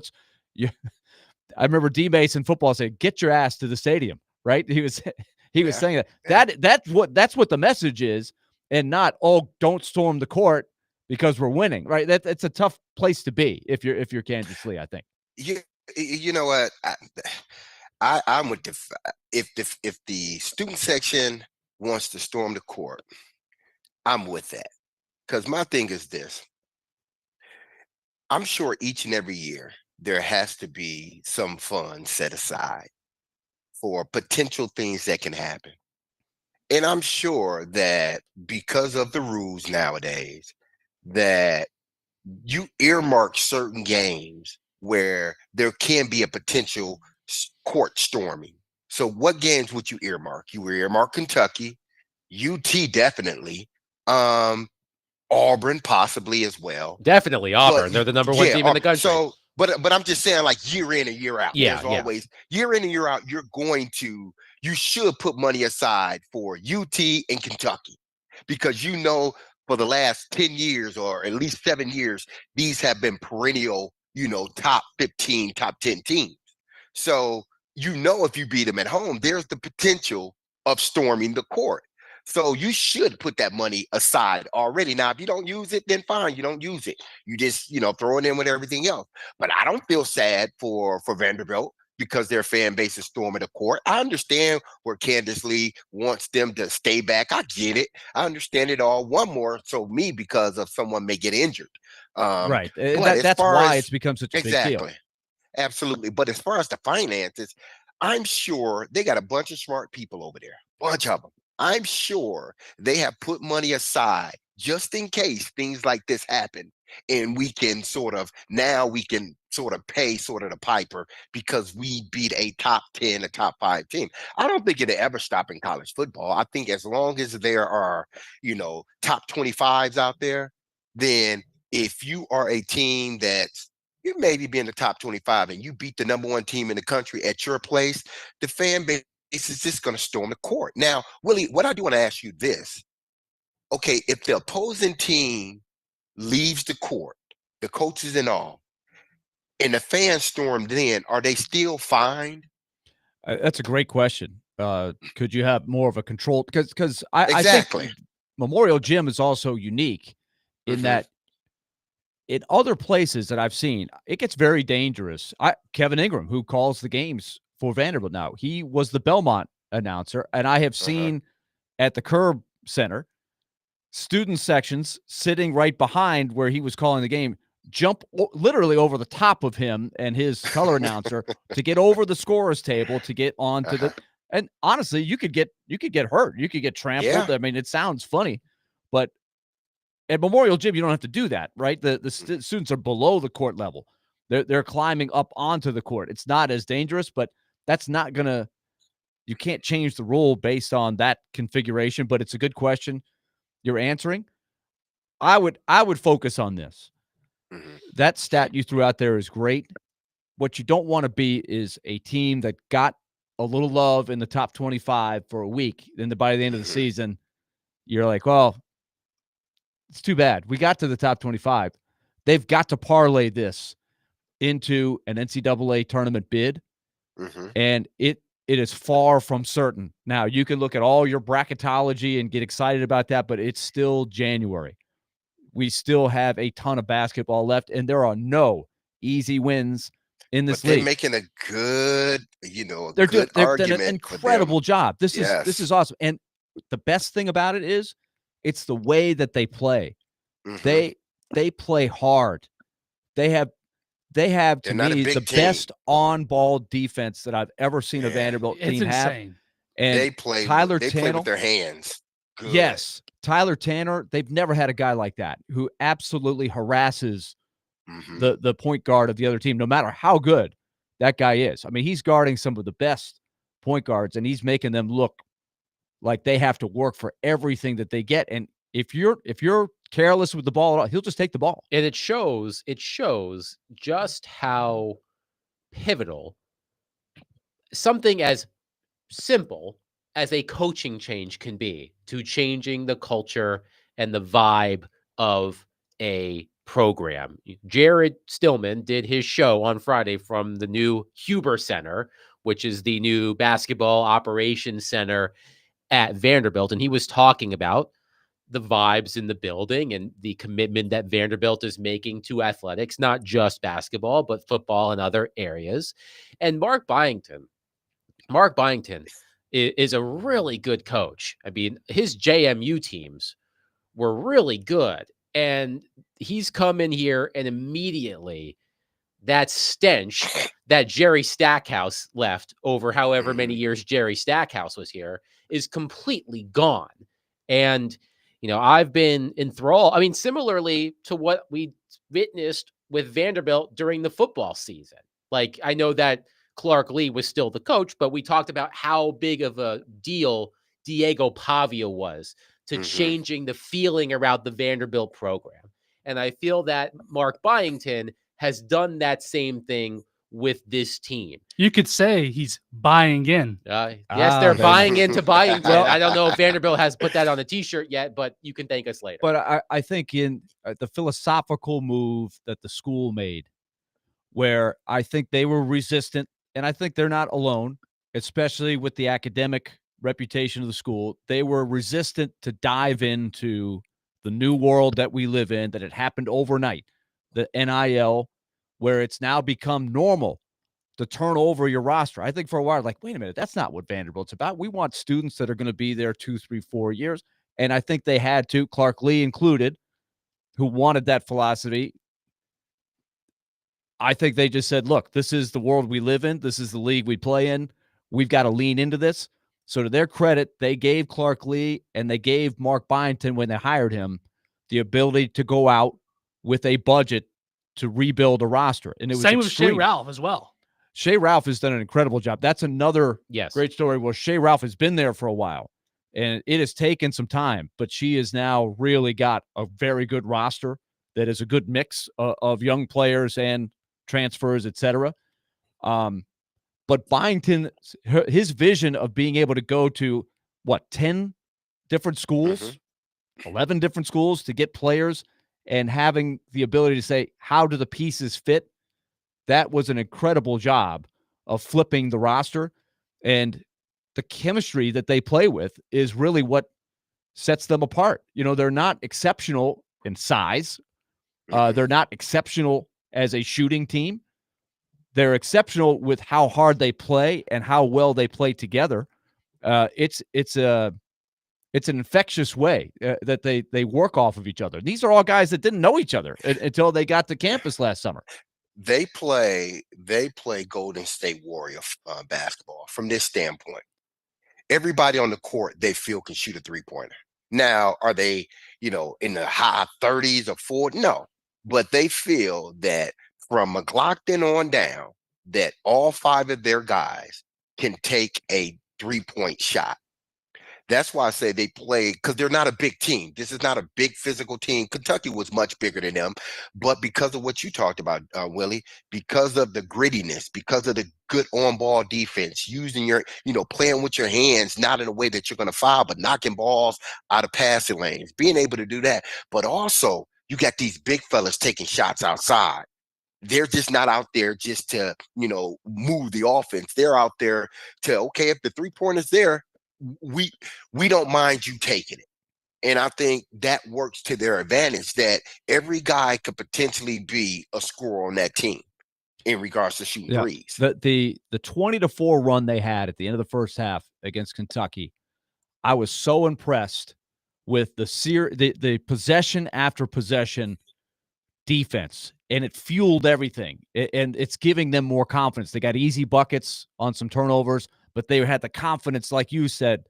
S2: I remember D Mason football saying, "Get your ass to the stadium," right? He was saying that. That's what the message is, and not, "Oh, don't storm the court because we're winning," right? That's a tough place to be if you're Kansas Lee, I think.
S3: You know what? I'm with if the student section wants to storm the court, I'm with that. Because my thing is this: I'm sure each and every year there has to be some funds set aside for potential things that can happen. And I'm sure that because of the rules nowadays, that you earmark certain games where there can be a potential court storming. So what games would you earmark? You would earmark Kentucky, UT definitely, Auburn possibly as well.
S1: Definitely Auburn. They're the number one team in the country.
S3: So, but I'm just saying, like, year in and year out.
S1: Yeah,
S3: There's always year in and year out. You should put money aside for UT and Kentucky, because for the last 10 years or at least 7 years, these have been perennial, top 15, top 10 teams. So, if you beat them at home, there's the potential of storming the court. So you should put that money aside already. Now, if you don't use it, then fine, you don't use it. You just, throw it in with everything else. But I don't feel sad for Vanderbilt because their fan base is storming the court. I understand where Candace Lee wants them to stay back. I get it. I understand it all. One more so me, because of someone may get injured.
S2: Right. That's why it's become such a big deal.
S3: Exactly. Absolutely. But as far as the finances, I'm sure they got a bunch of smart people over there. Bunch of them. I'm sure they have put money aside just in case things like this happen. And we can sort of pay the piper because we beat a top 10, a top 5 team. I don't think it'll ever stop in college football. I think as long as there are, top 25s out there, then if you are a team that's, you maybe be in the top 25 and you beat the number 1 team in the country at your place, the fan base is just going to storm the court. Now, Willie, what I do want to ask you this. Okay, if the opposing team leaves the court, the coaches and all, and the fans stormed in, are they still fined?
S2: That's a great question. Could you have more of a control? Because
S3: Exactly.
S2: I think Memorial Gym is also unique in that in other places that I've seen, it gets very dangerous. Kevin Ingram, who calls the games for Vanderbilt now, he was the Belmont announcer, and I have seen at the Curb Center student sections sitting right behind where he was calling the game jump literally over the top of him and his color announcer to get over the scorer's table to get onto the. And honestly, you could get hurt. You could get trampled.
S3: Yeah.
S2: I mean, it sounds funny, but At Memorial Gym, you don't have to do that, right? The students are below the court level. They're climbing up onto the court. It's not as dangerous, but that's not going to – you can't change the rule based on that configuration, but it's a good question you're answering. I would focus on this. That stat you threw out there is great. What you don't want to be is a team that got a little love in the top 25 for a week. Then by the end of the season, you're like, well, it's too bad. We got to the top 25. They've got to parlay this into an NCAA tournament bid, and it is far from certain. Now, you can look at all your bracketology and get excited about that, but it's still January. We still have a ton of basketball left, and there are no easy wins in this league.
S3: They're making a good,
S2: They've done an incredible job. This is awesome. And the best thing about it is it's the way that they play. They play hard. They have to me the best on-ball defense that I've ever seen a Vanderbilt team have. And
S3: they play with their hands. Good.
S2: Yes. Tyler Tanner, they've never had a guy like that who absolutely harasses the point guard of the other team, no matter how good that guy is. I mean, he's guarding some of the best point guards, and he's making them look like they have to work for everything that they get. And if you're careless with the ball, he'll just take the ball.
S1: And it shows just how pivotal something as simple as a coaching change can be to changing the culture and the vibe of a program. Jared Stillman did his show on Friday from the new Huber Center, which is the new basketball operations center at Vanderbilt. And he was talking about the vibes in the building and the commitment that Vanderbilt is making to athletics, not just basketball, but football and other areas. And Mark Byington is a really good coach. I mean, his JMU teams were really good. And he's come in here and immediately that stench that Jerry Stackhouse left over however many years Jerry Stackhouse was here is completely gone. And, I've been enthralled. I mean, similarly to what we witnessed with Vanderbilt during the football season. Like, I know that Clark Lee was still the coach, but we talked about how big of a deal Diego Pavia was to changing the feeling around the Vanderbilt program. And I feel that Mark Byington has done that same thing with this team.
S4: You could say he's buying in.
S1: Yes, they're buying into Byington. Well, I don't know if Vanderbilt has put that on a T-shirt yet, but you can thank us later.
S2: But I think in the philosophical move that the school made, where I think they were resistant, and I think they're not alone, especially with the academic reputation of the school, they were resistant to dive into the new world that we live in, that it happened overnight, the NIL, where it's now become normal to turn over your roster. I think for a while, like, wait a minute, that's not what Vanderbilt's about. We want students that are going to be there 2, 3, 4 years. And I think they had to, Clark Lee included, who wanted that philosophy. I think they just said, look, this is the world we live in. This is the league we play in. We've got to lean into this. So to their credit, they gave Clark Lee and they gave Mark Byington, when they hired him, the ability to go out with a budget to rebuild a roster. And it was
S4: same
S2: extreme.
S4: with Shea Ralph as well.
S2: Shea Ralph has done an incredible job. That's another great story where Shea Ralph has been there for a while. And it has taken some time, but she has now really got a very good roster that is a good mix of young players and transfers, etc. But Byington, his vision of being able to go to, 10 different schools, 11 different schools to get players and having the ability to say, how do the pieces fit? That was an incredible job of flipping the roster. And the chemistry that they play with is really what sets them apart. They're not exceptional in size. They're not exceptional as a shooting team. They're exceptional with how hard they play and how well they play together. It's an infectious way that they work off of each other. These are all guys that didn't know each other until they got to campus last summer.
S3: They play Golden State Warrior basketball from this standpoint. Everybody on the court they feel can shoot a three-pointer. Now, are they, in the high 30s or 40. No, but they feel that from McLaughlin on down, that all 5 of their guys can take a 3-point shot. That's why I say they play, because they're not a big team. This is not a big physical team. Kentucky was much bigger than them, but because of what you talked about, Willie, because of the grittiness, because of the good on-ball defense, using your, playing with your hands, not in a way that you're going to foul, but knocking balls out of passing lanes, being able to do that. But also, you got these big fellas taking shots outside. They're just not out there just to, move the offense. They're out there to, okay, if the 3-pointer's there, we don't mind you taking it. And I think that works to their advantage, that every guy could potentially be a scorer on that team in regards to shooting threes.
S2: The 20-4 run they had at the end of the first half against Kentucky, I was so impressed with the possession after possession defense, and it fueled everything. And it's giving them more confidence. They got easy buckets on some turnovers, but they had the confidence, like you said,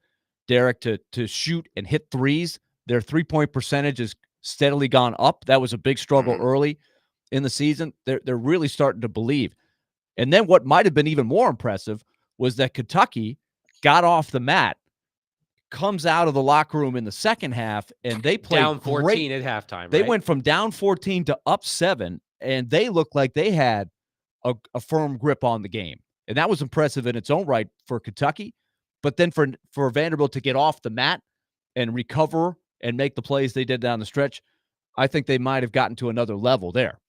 S2: Derek, to shoot and hit threes. Their 3-point percentage has steadily gone up. That was a big struggle early in the season. They're really starting to believe. And then what might have been even more impressive was that Kentucky got off the mat, comes out of the locker room in the second half, and they played
S1: down 14
S2: great
S1: at halftime.
S2: They
S1: right?
S2: went from down 14 to up 7, and they looked like they had a firm grip on the game. And that was impressive in its own right for Kentucky. But then for Vanderbilt to get off the mat and recover and make the plays they did down the stretch, I think they might have gotten to another level there.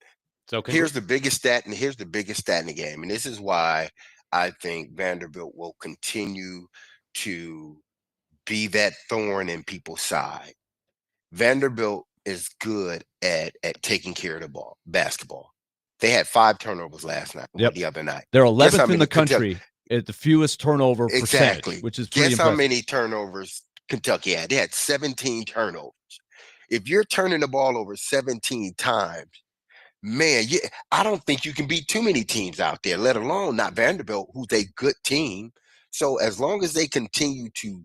S1: So
S3: here's the biggest stat, and here's the biggest stat in the game. And this is why I think Vanderbilt will continue to be that thorn in people's side. Vanderbilt is good at taking care of the ball, basketball. They had 5 turnovers last night, the other night.
S2: They're 11th in the country at the fewest turnover percentage, which is pretty
S3: Guess
S2: impressive.
S3: how many turnovers Kentucky had? They had 17 turnovers. If you're turning the ball over 17 times, man, I don't think you can beat too many teams out there, let alone not Vanderbilt, who's a good team. So as long as they continue to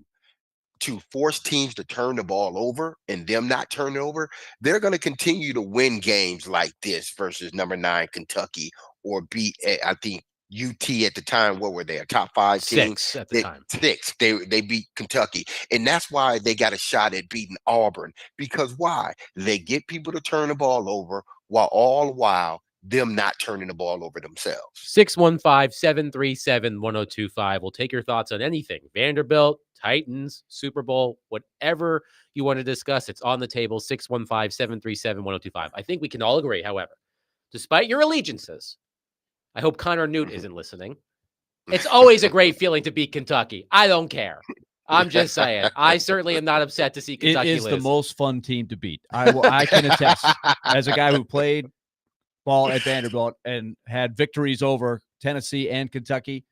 S3: force teams to turn the ball over and them not turn it over, they're going to continue to win games like this versus number 9 Kentucky, or beat, I think, UT at the time. What were they, a top 5 team?
S1: 6 at the time.
S3: 6. They beat Kentucky. And that's why they got a shot at beating Auburn. Because why? They get people to turn the ball over while them not turning the ball over themselves.
S1: 615-737-1025. We'll take your thoughts on anything. Vanderbilt, Titans, Super Bowl, whatever you want to discuss. It's on the table. 615-737-1025. I think we can all agree, however, despite your allegiances, I hope Connor Newt isn't listening. It's always a great feeling to beat Kentucky. I don't care. I'm just saying. I certainly am not upset to see Kentucky
S2: It is
S1: lose.
S2: the most fun team to beat. I can attest, as a guy who played ball at Vanderbilt and had victories over Tennessee and Kentucky.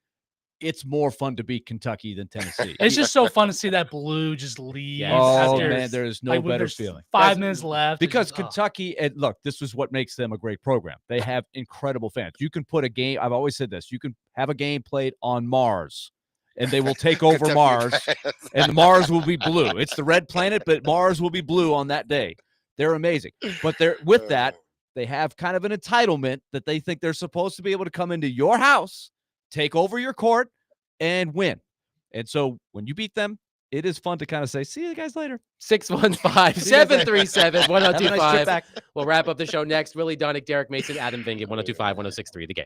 S2: It's more fun to beat Kentucky than Tennessee.
S4: It's just so fun to see that blue just leave.
S2: Oh,
S4: after,
S2: man, there is no
S4: when
S2: better
S4: there's
S2: feeling.
S4: 5 minutes left.
S2: Because Kentucky, and look, this is what makes them a great program. They have incredible fans. You can put a game, I've always said this, you can have a game played on Mars, and they will take over Mars, and Mars will be blue. It's the red planet, but Mars will be blue on that day. They're amazing. But with that, they have kind of an entitlement that they think they're supposed to be able to come into your house, take over your court, and win. And so when you beat them, it is fun to kind of say, see you guys later.
S1: 615-737-1025. We'll wrap up the show next. Willie Donick, Derek Mason, Adam Vingan, 102.5, 106.3 The Game.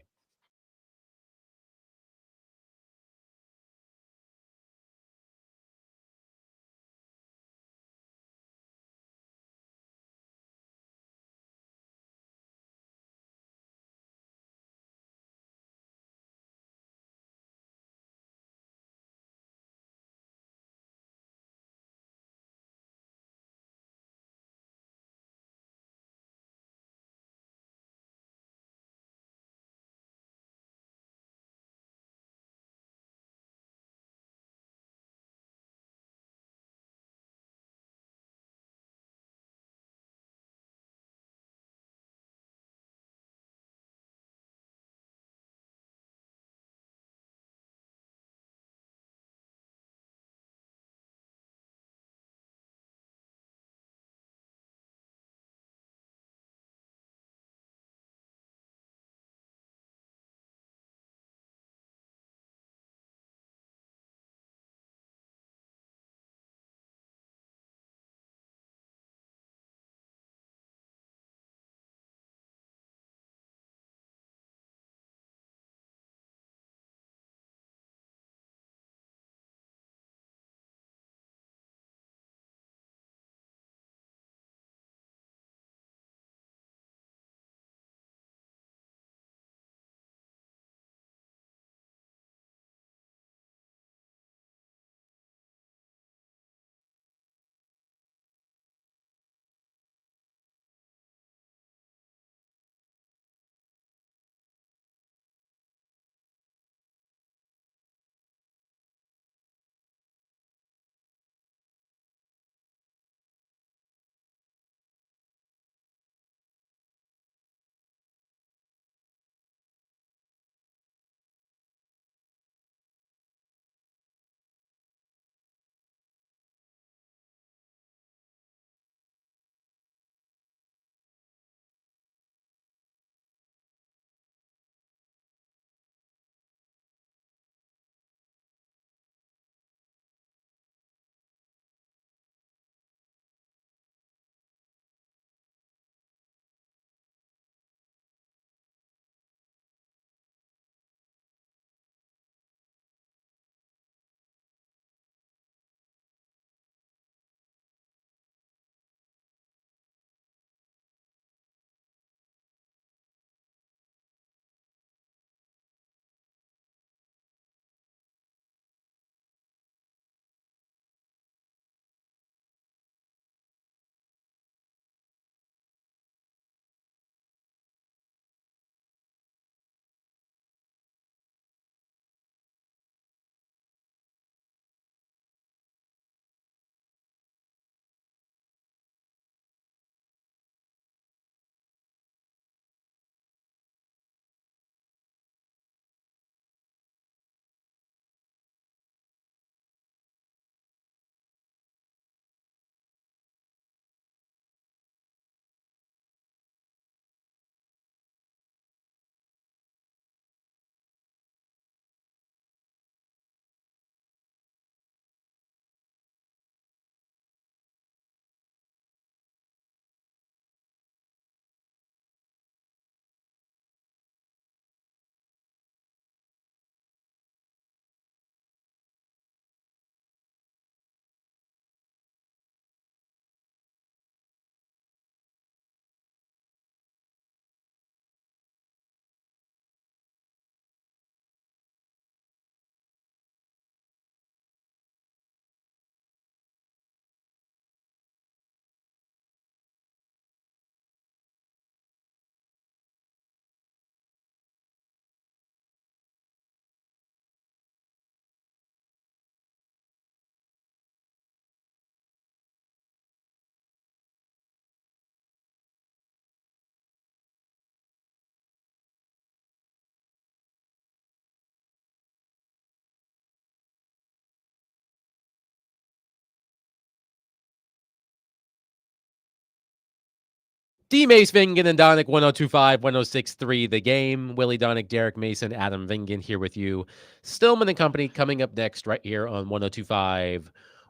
S1: Steve Mace, Vingan, and Donick, 102.5, 106.3 The Game. Willie Donick, Derek Mason, Adam Vingan here with you. Stillman and Company coming up next right here on 102.5,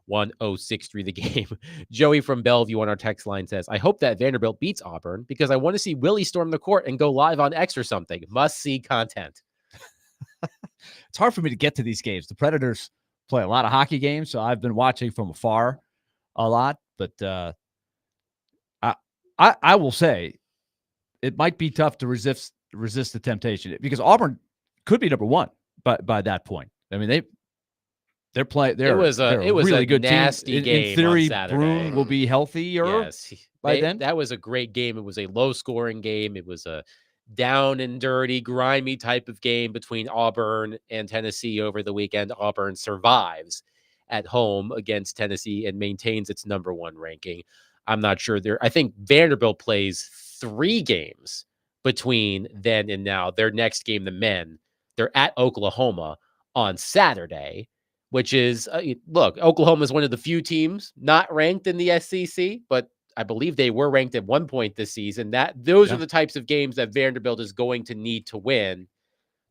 S1: 106.3 The Game. Joey from Bellevue on our text line says, I hope that Vanderbilt beats Auburn because I want to see Willie storm the court and go live on X or something. Must-see content.
S2: It's hard for me to get to these games. The Predators play a lot of hockey games, so I've been watching from afar a lot, but I will say it might be tough to resist the temptation because Auburn could be number one by that point. I mean, they're playing. It
S1: was a
S2: really good
S1: nasty
S2: team.
S1: game.
S2: In theory,
S1: on Saturday.
S2: Broom will be healthier by then.
S1: That was a great game. It was a low-scoring game. It was a down and dirty, grimy type of game between Auburn and Tennessee over the weekend. Auburn survives at home against Tennessee and maintains its number one ranking. I'm not sure I think Vanderbilt plays 3 games between then and now. Their next game, the men, they're at Oklahoma on Saturday, which is, look, Oklahoma is one of the few teams not ranked in the SEC, but I believe they were ranked at one point this season. Those are the types of games that Vanderbilt is going to need to win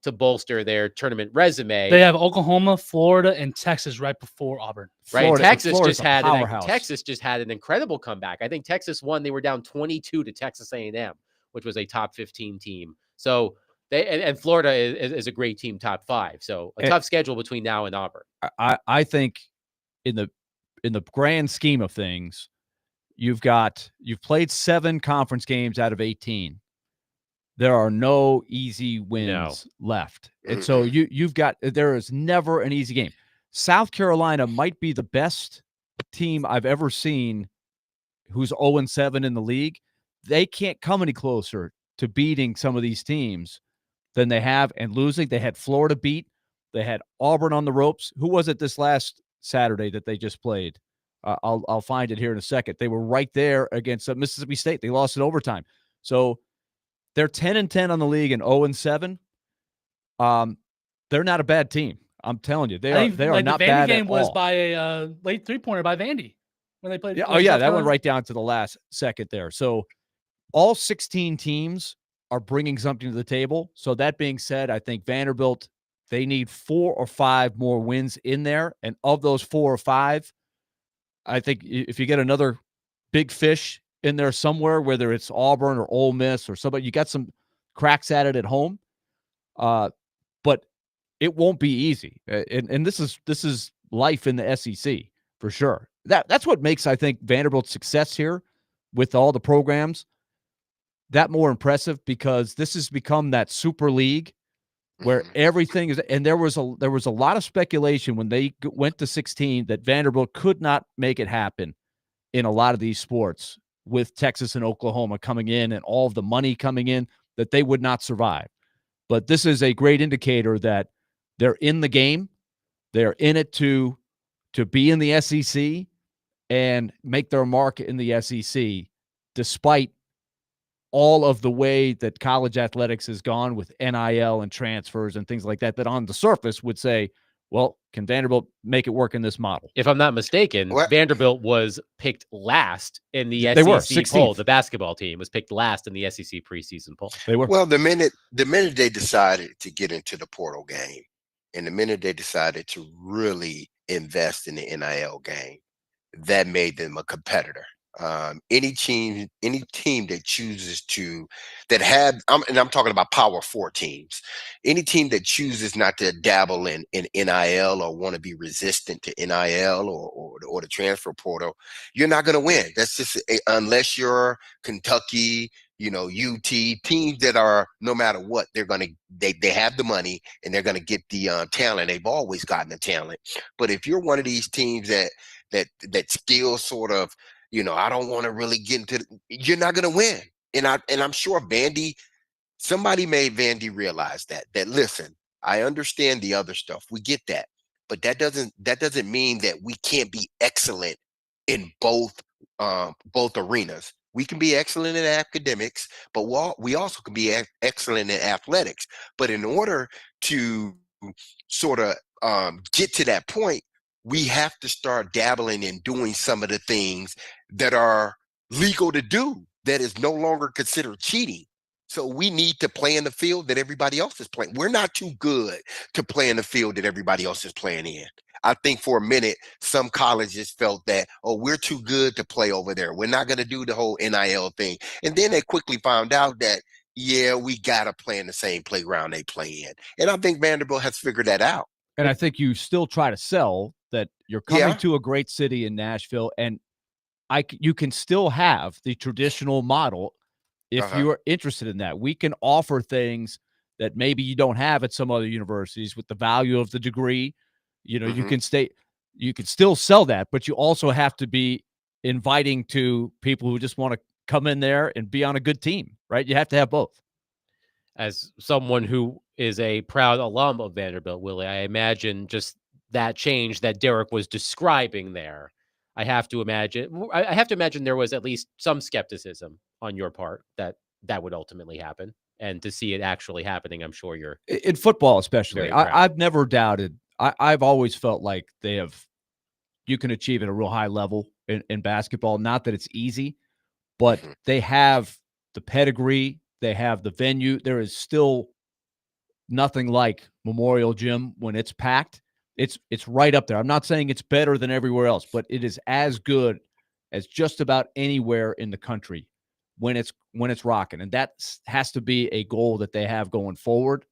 S1: to bolster their tournament resume.
S4: They have Oklahoma, Florida, and Texas right before Auburn.
S1: Right, Texas just had an incredible comeback. I think Texas won. They were down 22 to Texas A&M, which was a top 15 team. So and Florida is a great team, top 5. So a tough schedule between now and Auburn.
S2: I think in the grand scheme of things, you've played 7 conference games out of 18. There are no easy wins left. And so there is never an easy game. South Carolina might be the best team I've ever seen who's 0-7 in the league. They can't come any closer to beating some of these teams than they have and losing. They had Florida beat. They had Auburn on the ropes. Who was it this last Saturday that they just played? I'll find it here in a second. They were right there against Mississippi State. They lost in overtime. So they're 10-10 on the league and 0-7. They're not a bad team. I'm telling you, they are not bad at all. The Vandy game
S4: was by a late 3-pointer by Vandy when they played.
S2: That went right down to the last second there. So all 16 teams are bringing something to the table. So that being said, I think Vanderbilt, they need 4 or 5 more wins in there. And of those 4 or 5, I think if you get another big fish in there somewhere, whether it's Auburn or Ole Miss or somebody, you got some cracks at it at home. But it won't be easy. And this is life in the SEC for sure. That's what makes, I think, Vanderbilt's success here with all the programs that more impressive, because this has become that super league where everything is, and there was a lot of speculation when they went to 16 that Vanderbilt could not make it happen in a lot of these sports with Texas and Oklahoma coming in and all of the money coming in, that they would not survive. But this is a great indicator that they're in the game. They're in it to be in the SEC and make their mark in the SEC, despite all of the way that college athletics has gone with NIL and transfers and things like that, that on the surface would say, well, can Vanderbilt make it work in this model?
S1: If I'm not mistaken, Vanderbilt was picked last in the SEC poll. The basketball team was picked last in the SEC preseason poll.
S2: They were.
S3: Well, the minute they decided to get into the portal game, and the minute they decided to really invest in the NIL game, that made them a competitor. Any team that chooses to, I'm talking about Power 4 teams, any team that chooses not to dabble in NIL or want to be resistant to NIL or the transfer portal, you're not going to win. That's just, unless you're Kentucky, UT, teams that are, no matter what, they have the money and they're going to get the talent. They've always gotten the talent. But if you're one of these teams that still sort of, I don't want to really get into you're not going to win. And I'm sure somebody made Vandy realize that listen, I understand the other stuff. We get that. But that doesn't mean that we can't be excellent in both arenas. We can be excellent in academics, but we also can be excellent in athletics. But in order to sort of get to that point, we have to start dabbling in doing some of the things that are legal to do that is no longer considered cheating. So we need to play in the field that everybody else is playing. We're not too good to play in the field that everybody else is playing in. I think for a minute, some colleges felt that, oh, we're too good to play over there. We're not going to do the whole NIL thing. And then they quickly found out that, yeah, we got to play in the same playground they play in. And I think Vanderbilt has figured that out.
S2: And I think you still try to sell that you're coming to a great city in Nashville, and you can still have the traditional model if you are interested in that. We can offer things that maybe you don't have at some other universities with the value of the degree. You know, you can still sell that, but you also have to be inviting to people who just want to come in there and be on a good team, right? You have to have both.
S1: As someone who is a proud alum of Vanderbilt, Willie, I imagine just that change that Derek was describing there. I have to imagine there was at least some skepticism on your part that would ultimately happen, and to see it actually happening, I'm sure you're
S2: in football, especially. I've never doubted. I've always felt like you can achieve at a real high level in basketball. Not that it's easy, but they have the pedigree, they have the venue. There is still nothing like Memorial Gym when it's packed. It's right up there. I'm not saying it's better than everywhere else, but it is as good as just about anywhere in the country when it's rocking. And that has to be a goal that they have going forward,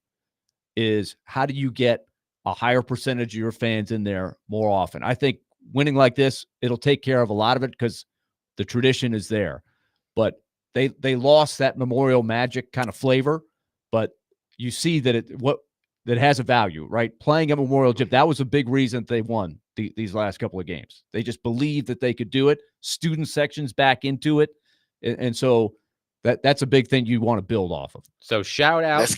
S2: is how do you get a higher percentage of your fans in there more often? I think winning like this, it'll take care of a lot of it because the tradition is there. But they lost that Memorial Magic kind of flavor, but you see that that has a value, right? Playing at Memorial Gym, that was a big reason they won these last couple of games. They just believed that they could do it. Student sections back into it. And so that's a big thing you want to build off of.
S1: So shout out.
S3: Let's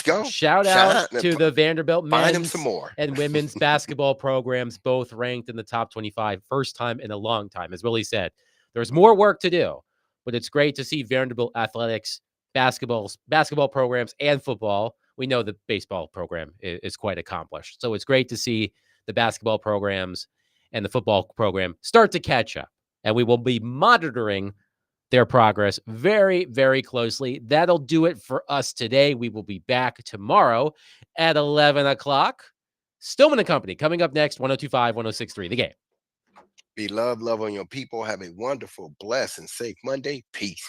S3: go.
S1: Shout out to the Vanderbilt men's
S3: some more.
S1: and women's basketball programs, both ranked in the top 25, first time in a long time. As Willie said, there's more work to do, but it's great to see Vanderbilt athletics, basketball programs, and football. We know the baseball program is quite accomplished. So it's great to see the basketball programs and the football program start to catch up. And we will be monitoring their progress very, very closely. That'll do it for us today. We will be back tomorrow at 11 o'clock. Stillman and Company coming up next, 102.5, 106.3, The Game.
S3: Be love on your people. Have a wonderful, blessed, and safe Monday. Peace.